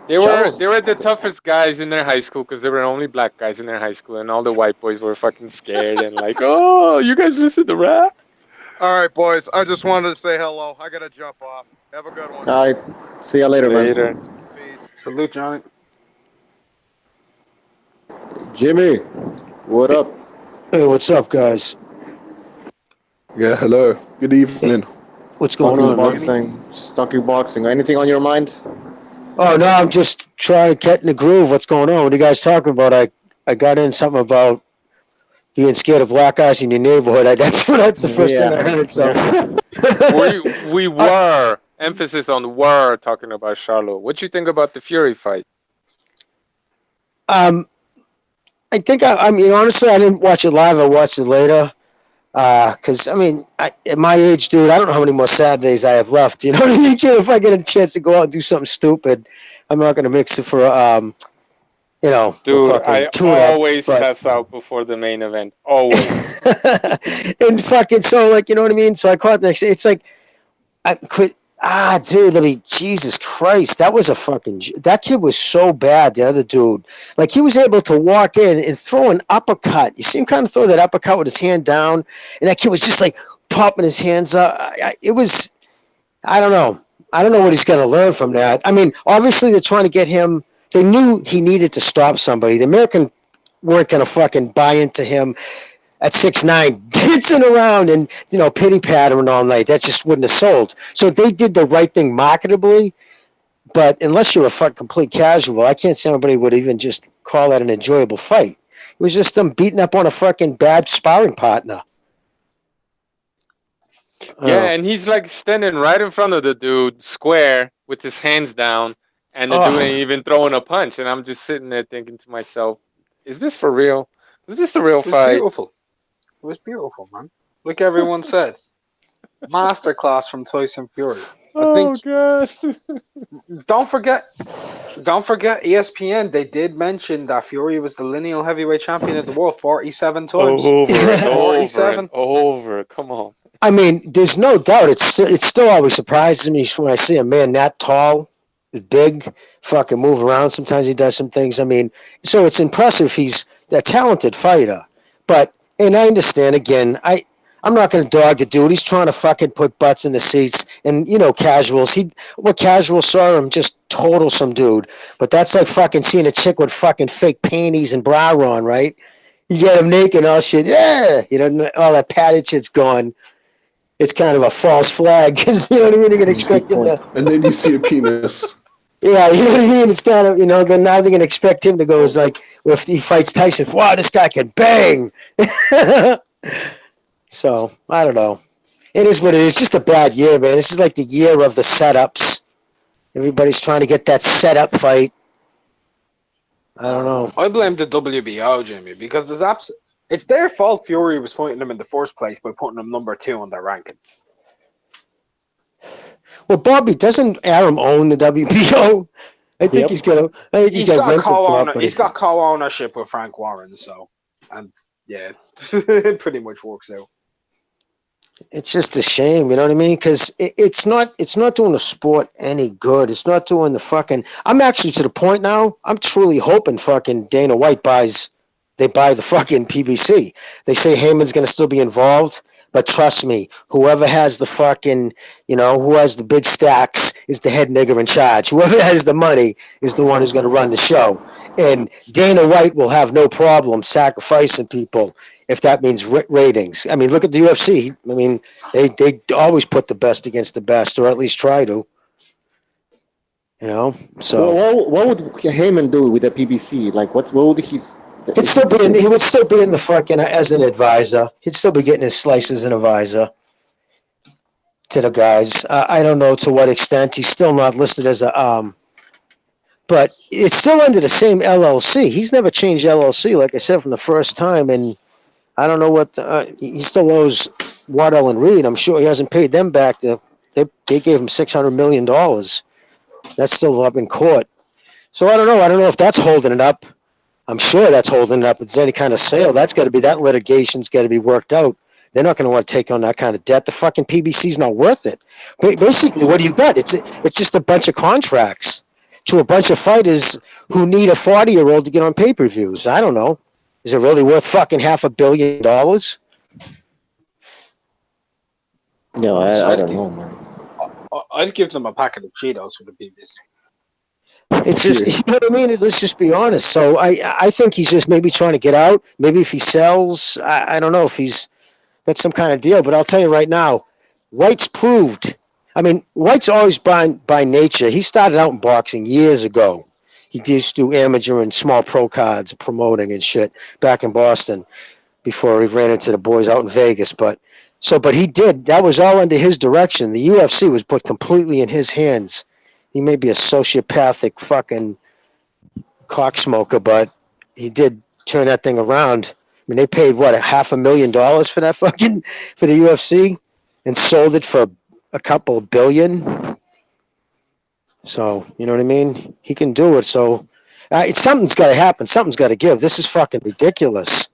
They were the toughest guys in their high school because there were only black guys in their high school, and all the white boys were fucking scared and like, oh, you guys listen to rap?
all right, boys. I just wanted to say hello. I gotta jump off. Have a good one.
All right. See you later,
Later.
man.
Peace.
Salute, Johnny.
Jimmy, what up?
Hey, what's up, guys?
Yeah. Hello. Good evening.
What's going
Talking
on, man?
boxing. Talking boxing. Anything on your mind?
Oh, no, I'm just trying to get in the groove. What's going on? What are you guys talking about? I got in something about being scared of black guys in your neighborhood. That's the first thing I heard. So.
we were, emphasis on were, talking about Charlo. What you think about the Fury fight?
I think I mean, honestly, I didn't watch it live. I watched it later. Because, I mean, at my age, dude, I don't know how many more Saturdays I have left. You know what I mean? If I get a chance to go out and do something stupid, I'm not going to mix it for, you know.
Dude, I always pass out before the main event. Always.
And fucking, so, like, you know what I mean? So I caught next. It's like, I quit. Dude, I mean, Jesus Christ, that was a fucking. That kid was so bad. The other dude, like, he was able to walk in and throw an uppercut. You see him kind of throw that uppercut with his hand down, and that kid was just like popping his hands up. It was, I don't know what he's going to learn from that. I mean, obviously they're trying to get him. They knew he needed to stop somebody. The American weren't going to fucking buy into him at 6'9", dancing around and, you know, pity pattering all night. That just wouldn't have sold. So they did the right thing marketably, but unless you're a complete casual, I can't see anybody would even just call that an enjoyable fight. It was just them beating up on a fucking bad sparring partner.
Yeah, and he's like standing right in front of the dude, square, with his hands down, and the dude ain't even throwing a punch. And I'm just sitting there thinking to myself, is this for real? Is this the real fight?
Beautiful. It was beautiful, man. Like everyone said. Masterclass from Tyson Fury.
Oh god.
Don't forget, ESPN. They did mention that Fury was the lineal heavyweight champion of the world 47 times.
Over and over
47.
and over. Come on.
I mean, there's no doubt. It still always surprises me when I see a man that tall, big, fucking move around. Sometimes he does some things. I mean, so it's impressive. He's a talented fighter, and I understand. Again, I'm not going to dog the dude. He's trying to fucking put butts in the seats, and casuals. What casuals saw him just total some dude. But that's like fucking seeing a chick with fucking fake panties and bra on, right? You get him naked, all shit. Yeah, all that padded shit's gone. It's kind of a false flag because you know what I mean. They're gonna expect him to,
and then you see a penis.
Yeah, you know what I mean. It's kind of Then now they're gonna expect him to go as like if he fights Tyson. Wow, this guy can bang. So I don't know. It is what it is. It's just a bad year, man. This is like the year of the setups. Everybody's trying to get that setup fight. I don't know.
I blame the WBO, Jimmy, because it's their fault Fury was fighting them in the first place by putting them number 2 on their rankings.
Well, Bobby, doesn't Aram own the WBO? I think he's gonna. I think
He's got co-ownership with Frank Warren, and yeah, it pretty much works out.
It's just a shame, you know what I mean? Because it's not doing the sport any good. It's not doing the fucking. I'm actually to the point now. I'm truly hoping fucking Dana White buy the fucking PBC. They say Heyman's going to still be involved, but trust me, whoever has the fucking, who has the big stacks is the head nigger in charge. Whoever has the money is the one who's going to run the show. And Dana White will have no problem sacrificing people if that means ratings. I mean, look at the UFC. I mean, they always put the best against the best, or at least try to. So
what would Heyman do with the PBC? Like, what would he would
still be in the fucking as an advisor. He'd still be getting his slice as an advisor to the guys. I don't know to what extent. He's still not listed as a but it's still under the same LLC. He's never changed LLC, like I said, from the first time. And I don't know what he still owes Waddell and Reed. I'm sure he hasn't paid them back. They gave him $600 million. That's still up in court. So I don't know. I don't know if that's holding it up. I'm sure that's holding it up. If it's any kind of sale, that litigation's got to be worked out. They're not going to want to take on that kind of debt. The fucking PBC's not worth it. But basically, what do you got? It's just a bunch of contracts to a bunch of fighters who need a 40-year-old to get on pay-per-views. I don't know. Is it really worth fucking $500 million?
No, I don't know, man.
I'd give them a packet of Cheetos for the PBC.
It's just, you know what I mean? Let's just be honest. So I think he's just maybe trying to get out. Maybe if he sells, I don't know if he's got some kind of deal. But I'll tell you right now, White's proved. I mean, White's always by nature. He started out in boxing years ago. He used to do amateur and small pro cards, promoting and shit back in Boston before he ran into the boys out in Vegas. But he did. That was all under his direction. The UFC was put completely in his hands. He may be a sociopathic fucking cocksmoker, but he did turn that thing around. I mean, they paid $500,000 for that for the UFC and sold it for a couple of billion. So, you know what I mean? He can do it. So something's got to happen. Something's got to give. This is fucking ridiculous.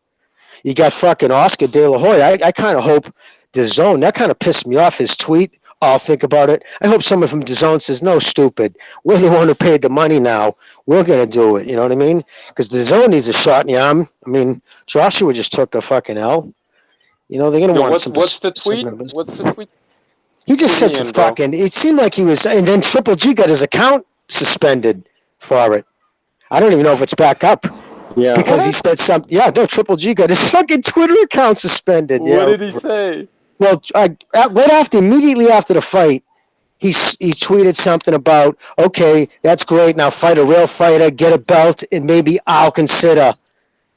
You got fucking Oscar De La Hoya. I kind of hope DAZN, that kind of pissed me off, his tweet. I'll think about it. I hope someone from DAZN says, no, stupid. We're the one who paid the money now. We're going to do it. You know what I mean? Because DAZN needs a shot in the arm. I mean, Joshua just took a fucking L. They're going to want some...
What's the tweet?
He just said some fucking... It seemed like he was... And then Triple G got his account suspended for it. I don't even know if it's back up.
Yeah.
Because he said something... Yeah, no, Triple G got his fucking Twitter account suspended.
What did he say?
Well, immediately after the fight, he tweeted something about, okay, that's great. Now fight a real fighter, get a belt, and maybe I'll consider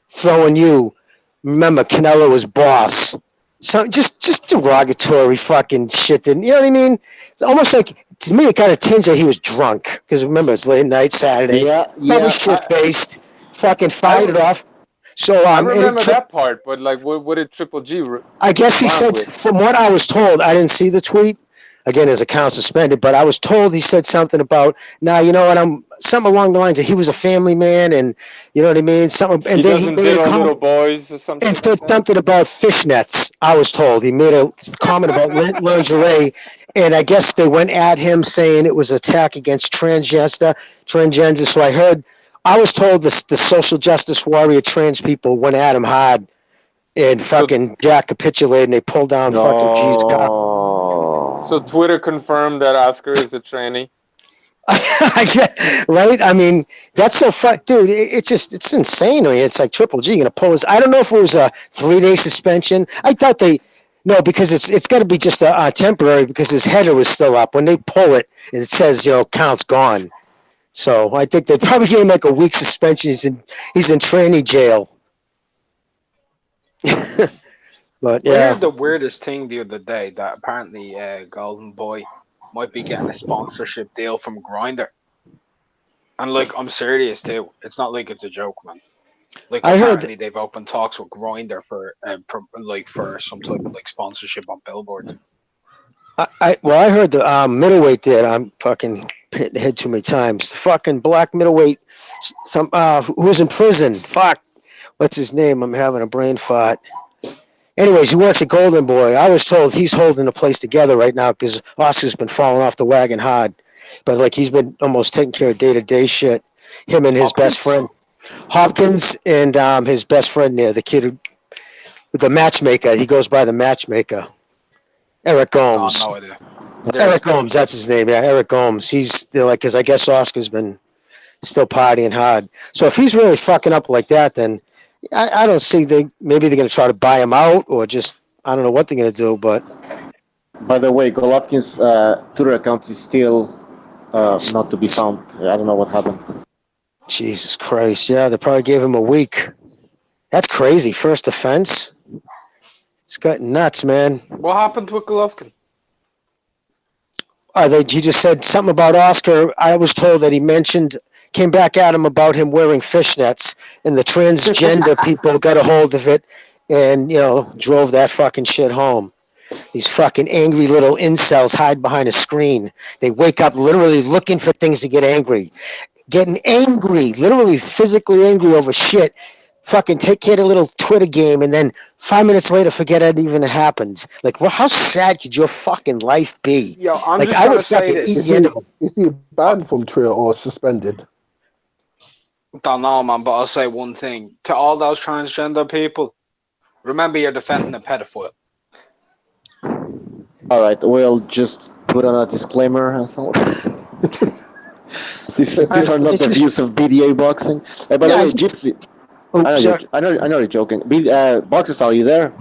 throwing you. Remember, Canelo was boss. So just derogatory fucking shit. You know what I mean? It's almost like, to me, it got a tinge that he was drunk. Because remember, it's late night Saturday. Probably shit-faced. Fucking fired it off. So
I remember that part, but like, what did Triple G?
I guess he said, from what I was told, I didn't see the tweet, Again, his account suspended. But I was told he said something about, nah, you know what? Something along the lines of he was a family man, and you know what I mean. Something, and
He
then
doesn't
he made
diddle
a
little
comment
boys or something
and
like
said
that.
something about fishnets. I was told he made a comment about lingerie, and I guess they went at him saying it was an attack against transgender. So I was told the social justice warrior trans people went at him hard, and fucking Jack capitulated, and they pulled down fucking G's car.
So Twitter confirmed that Oscar is a tranny.
Right? I mean, that's so fun, dude. It's insane. I mean, it's like Triple G gonna pull his. I don't know if it was a 3-day suspension. I thought no, because it's got to be just a temporary because his header was still up. When they pull it, and it says count's gone. So I think they probably gave him like a week suspension. He's in tranny jail. But
I
yeah,
heard the weirdest thing the other day that apparently Golden Boy might be getting a sponsorship deal from Grindr. And like, I'm serious too. It's not like it's a joke, man. Like,
I heard
apparently they've opened talks with Grindr for for some type of like sponsorship on billboards.
I heard the middleweight did. I'm fucking hit the head too many times. The fucking black middleweight, who was in prison. Fuck, what's his name? I'm having a brain fart. Anyways, he works at Golden Boy. I was told he's holding the place together right now because Oscar's been falling off the wagon hard. But like he's been almost taking care of day-to-day shit. Him and his best friend, Hopkins, and his best friend there, the kid the matchmaker. He goes by the matchmaker. Eric Gomes.
Oh, no idea.
Eric Gomes, that's his name. Yeah, Eric Gomes. They're like, because I guess Oscar's been still partying hard. So if he's really fucking up like that, then I don't see maybe they're going to try to buy him out or just, I don't know what they're going to do, but.
By the way, Golovkin's Twitter account is still not to be found. I don't know what happened.
Jesus Christ. Yeah, they probably gave him a week. That's crazy. First offense. It's got nuts, man.
What happened with Golovkin?
He just said something about Oscar. I was told that he came back at him about him wearing fishnets, and the transgender people got a hold of it and, drove that fucking shit home. These fucking angry little incels hide behind a screen. They wake up literally looking for things to get angry. Getting angry, literally physically angry over shit. Fucking take care of a little Twitter game and then 5 minutes later forget it even happened. Like, well, how sad could your fucking life be?
Yo, I'm
like,
just
I
gonna
would
say
fucking
this.
eat the end of
Is he banned from Twitter or suspended?
Don't know, man, but I'll say one thing. To all those transgender people, remember you're defending a pedophile.
All right, we'll just put on a disclaimer and so on. These are not the views of BDA Boxing. By the way, Gypsy, I know you're joking. Boxers, are you there?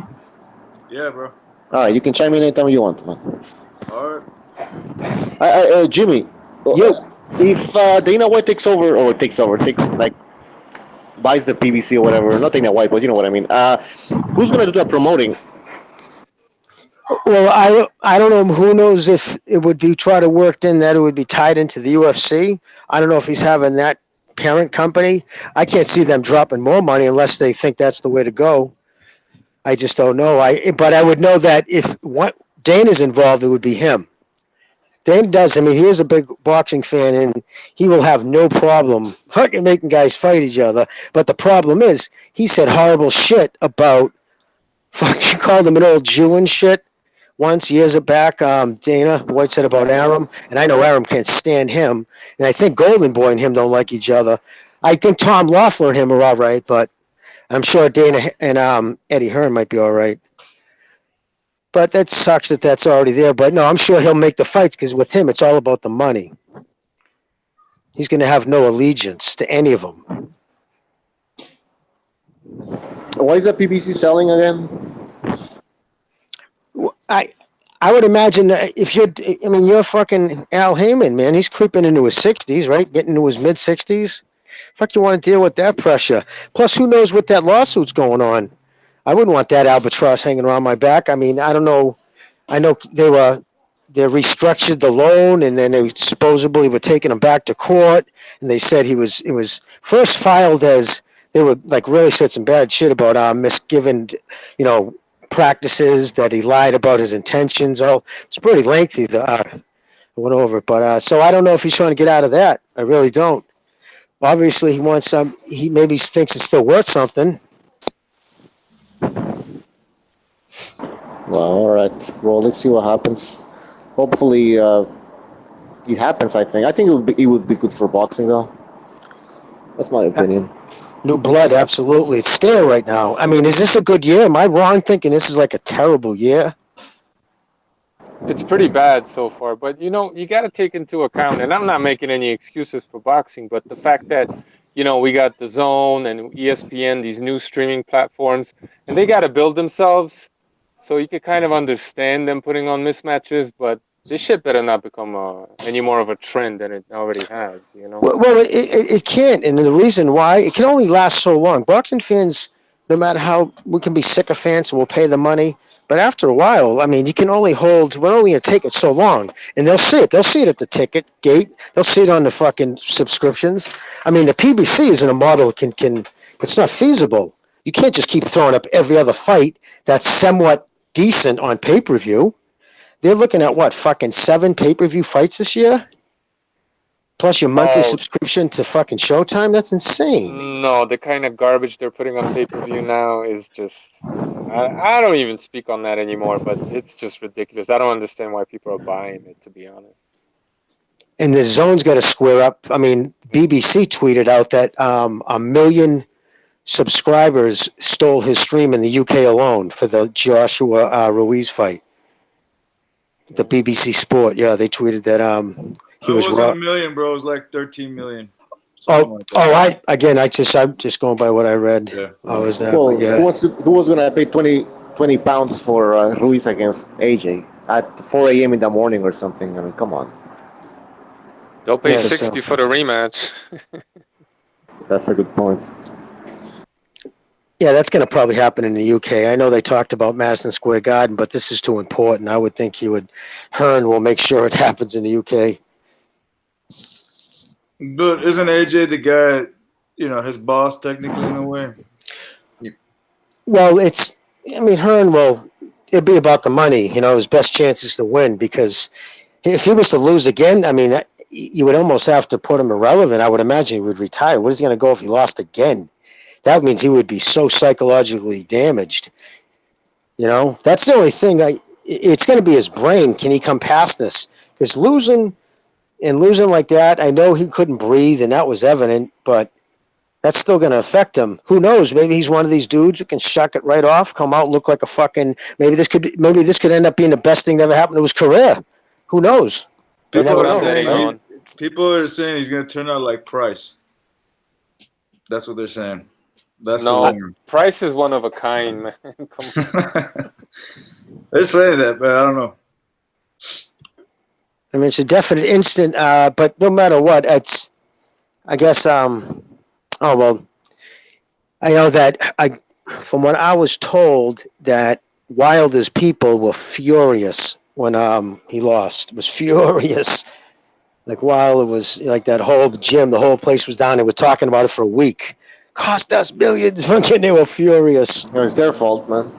Yeah, bro.
All right, you can chime in anytime you want, man.
All right.
Jimmy, if Dana White takes like buys the PBC or whatever, not Dana White, but you know what I mean. Who's gonna do the promoting?
Well, I don't know. Who knows if it would be try to work in that it would be tied into the UFC. I don't know if he's having that parent company. I can't see them dropping more money unless they think that's the way to go. I just don't know. But I would know that if Dana's involved, it would be him. Dana does. I mean, he is a big boxing fan, and he will have no problem fucking making guys fight each other. But the problem is, he said horrible shit about fucking called him an old Jew and shit. Once, years back, Dana White said about Arum, and I know Arum can't stand him, and I think Golden Boy and him don't like each other. I think Tom Loeffler and him are all right, but I'm sure Dana and Eddie Hearn might be all right. But that sucks that that's already there. But no, I'm sure he'll make the fights because with him, it's all about the money. He's going to have no allegiance to any of them.
Why is that PBC selling again?
I would imagine if you're fucking Al Heyman, man. He's creeping into his 60s, right? Getting into his mid-60s. Fuck, you want to deal with that pressure. Plus, who knows what that lawsuit's going on? I wouldn't want that albatross hanging around my back. I mean, I don't know. I know they restructured the loan, and then they supposedly were taking him back to court, and they said it was first filed as they were like really said some bad shit about misgiven, practices, that he lied about his intentions. Oh, it's pretty lengthy. I went over it, but so I don't know if he's trying to get out of that. I really don't. Obviously, he wants some. He maybe thinks it's still worth something.
Well, all right. Well, let's see what happens. Hopefully, it happens. I think it would be good for boxing, though. That's my opinion.
New blood, absolutely. It's stale right now. I mean, is this a good year? Am I wrong thinking this is like a terrible year?
It's pretty bad so far, but you got to take into account, and I'm not making any excuses for boxing, but the fact that, we got the Zone and ESPN, these new streaming platforms, and they got to build themselves. So you could kind of understand them putting on mismatches, but this shit better not become any more of a trend than it already has,
Well, it can't, and the reason why, it can only last so long. Boxing fans, no matter how, we can be sycophants and we'll pay the money, but after a while, I mean, you can only we're only going to take it so long, and they'll see it. They'll see it at the ticket gate. They'll see it on the fucking subscriptions. I mean, the PBC isn't a model, it's not feasible. You can't just keep throwing up every other fight that's somewhat decent on pay-per-view. They're looking at what, fucking 7 pay-per-view fights this year? Plus your monthly subscription to fucking Showtime? That's insane.
No, the kind of garbage they're putting on pay-per-view now is just... I don't even speak on that anymore, but it's just ridiculous. I don't understand why people are buying it, to be honest.
And the Zone's got to square up. I mean, BBC tweeted out that 1 million subscribers stole his stream in the UK alone for the Joshua Ruiz fight. The BBC Sport, yeah, they tweeted that he was
wasn't 1 million, bro. It was like 13 million.
I'm just going by what I read.
Yeah.
Was that?
Well,
Yeah.
who was going to pay 20 pounds for Ruiz against AJ at 4 a.m. in the morning or something? I mean, come on.
They'll pay 60 for the rematch.
That's a good point.
Yeah, that's going to probably happen in the UK. I know they talked about Madison Square Garden, but this is too important. I would think Hearn will make sure it happens in the UK.
But isn't AJ the guy, his boss technically in a way?
Well, Hearn it'd be about the money, his best chances to win, because if he was to lose again, I mean, you would almost have to put him irrelevant. I would imagine he would retire. Where's he going to go if he lost again? That means he would be so psychologically damaged. That's the only thing. It's going to be his brain. Can he come past this? Because losing like that, I know he couldn't breathe, and that was evident, but that's still going to affect him. Who knows? Maybe he's one of these dudes who can shuck it right off, come out, look like a fucking. Maybe this could end up being the best thing that ever happened to his career. Who knows?
People are saying he's going to turn out like Price. That's what they're saying. That's the
Price is one of a kind, man. Come on.
They're saying that, but I don't know.
I mean, it's a definite instant, but no matter what, it's, I guess, I know that from what I was told, that Wilder's people were furious when he lost. Was furious. Like Wilder was like that whole gym, the whole place was down. They were talking about it for a week. Cost us millions. Fucking, they were furious.
It was their fault, man.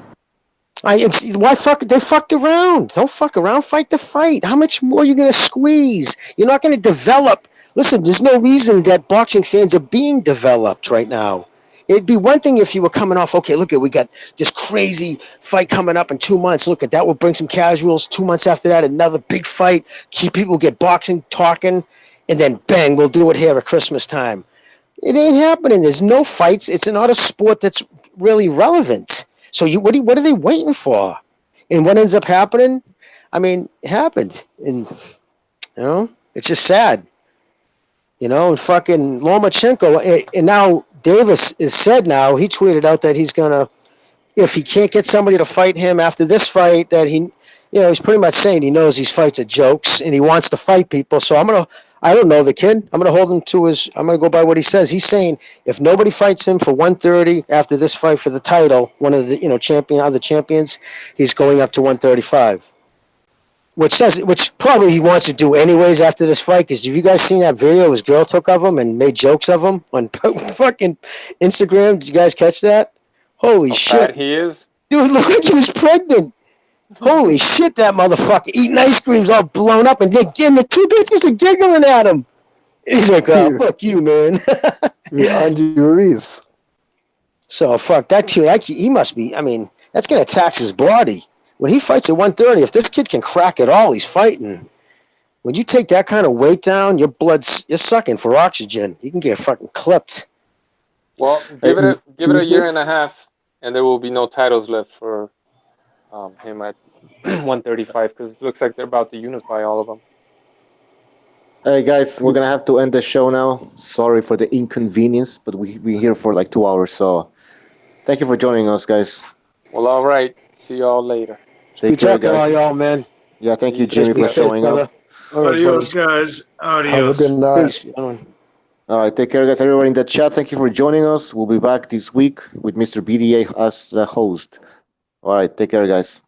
Why fuck? They fucked around. Don't fuck around. Fight the fight. How much more are you going to squeeze? You're not going to develop. Listen, there's no reason that boxing fans are being developed right now. It'd be one thing if you were coming off, okay, look, we got this crazy fight coming up in 2 months. Look, that will bring some casuals. 2 months after that, another big fight. Keep people get boxing, talking, and then bang, we'll do it here at Christmas time. It ain't happening. There's no fights. It's not a sport that's really relevant. So what are they waiting for? And what ends up happening? I mean, it happened. And, it's just sad. And fucking Lomachenko, and now Davis is said now, he tweeted out that he's going to, if he can't get somebody to fight him after this fight, that he's pretty much saying he knows these fights are jokes and he wants to fight people. So I don't know the kid. I'm going to hold him I'm going to go by what he says. He's saying if nobody fights him for 130 after this fight for the title, one of the, other champions, he's going up to 135. Which probably he wants to do anyways after this fight, because have you guys seen that video his girl took of him and made jokes of him on fucking Instagram? Did you guys catch that? Holy shit.
How fat he is?
Dude looked like he was pregnant. Holy shit, that motherfucker eating ice cream's all blown up, and again the two bitches are giggling at him. He's like, oh, fuck you, man.
Andy Ruiz.
So fuck that kid. He must be. I mean, that's gonna tax his body when he fights at 130. If this kid can crack it all, he's fighting. When you take that kind of weight down, you're sucking for oxygen. You can get fucking clipped.
Well, give it a year and a half, and there will be no titles left for him at 135 because it looks like they're about to unify all of them.
Hey guys, we're gonna have to end the show now. Sorry for the inconvenience, but we're here for like 2 hours, so thank you for joining us, guys.
Well, all right. See y'all later.
Take care, guys.
All y'all, man.
Yeah, thank you, Jimmy, for showing up.
Adios, guys. Adios.
Have a good night.
Peace.
All right, take care, guys. Everyone in the chat, thank you for joining us. We'll be back this week with Mr. BDA as the host. All right, take care, guys.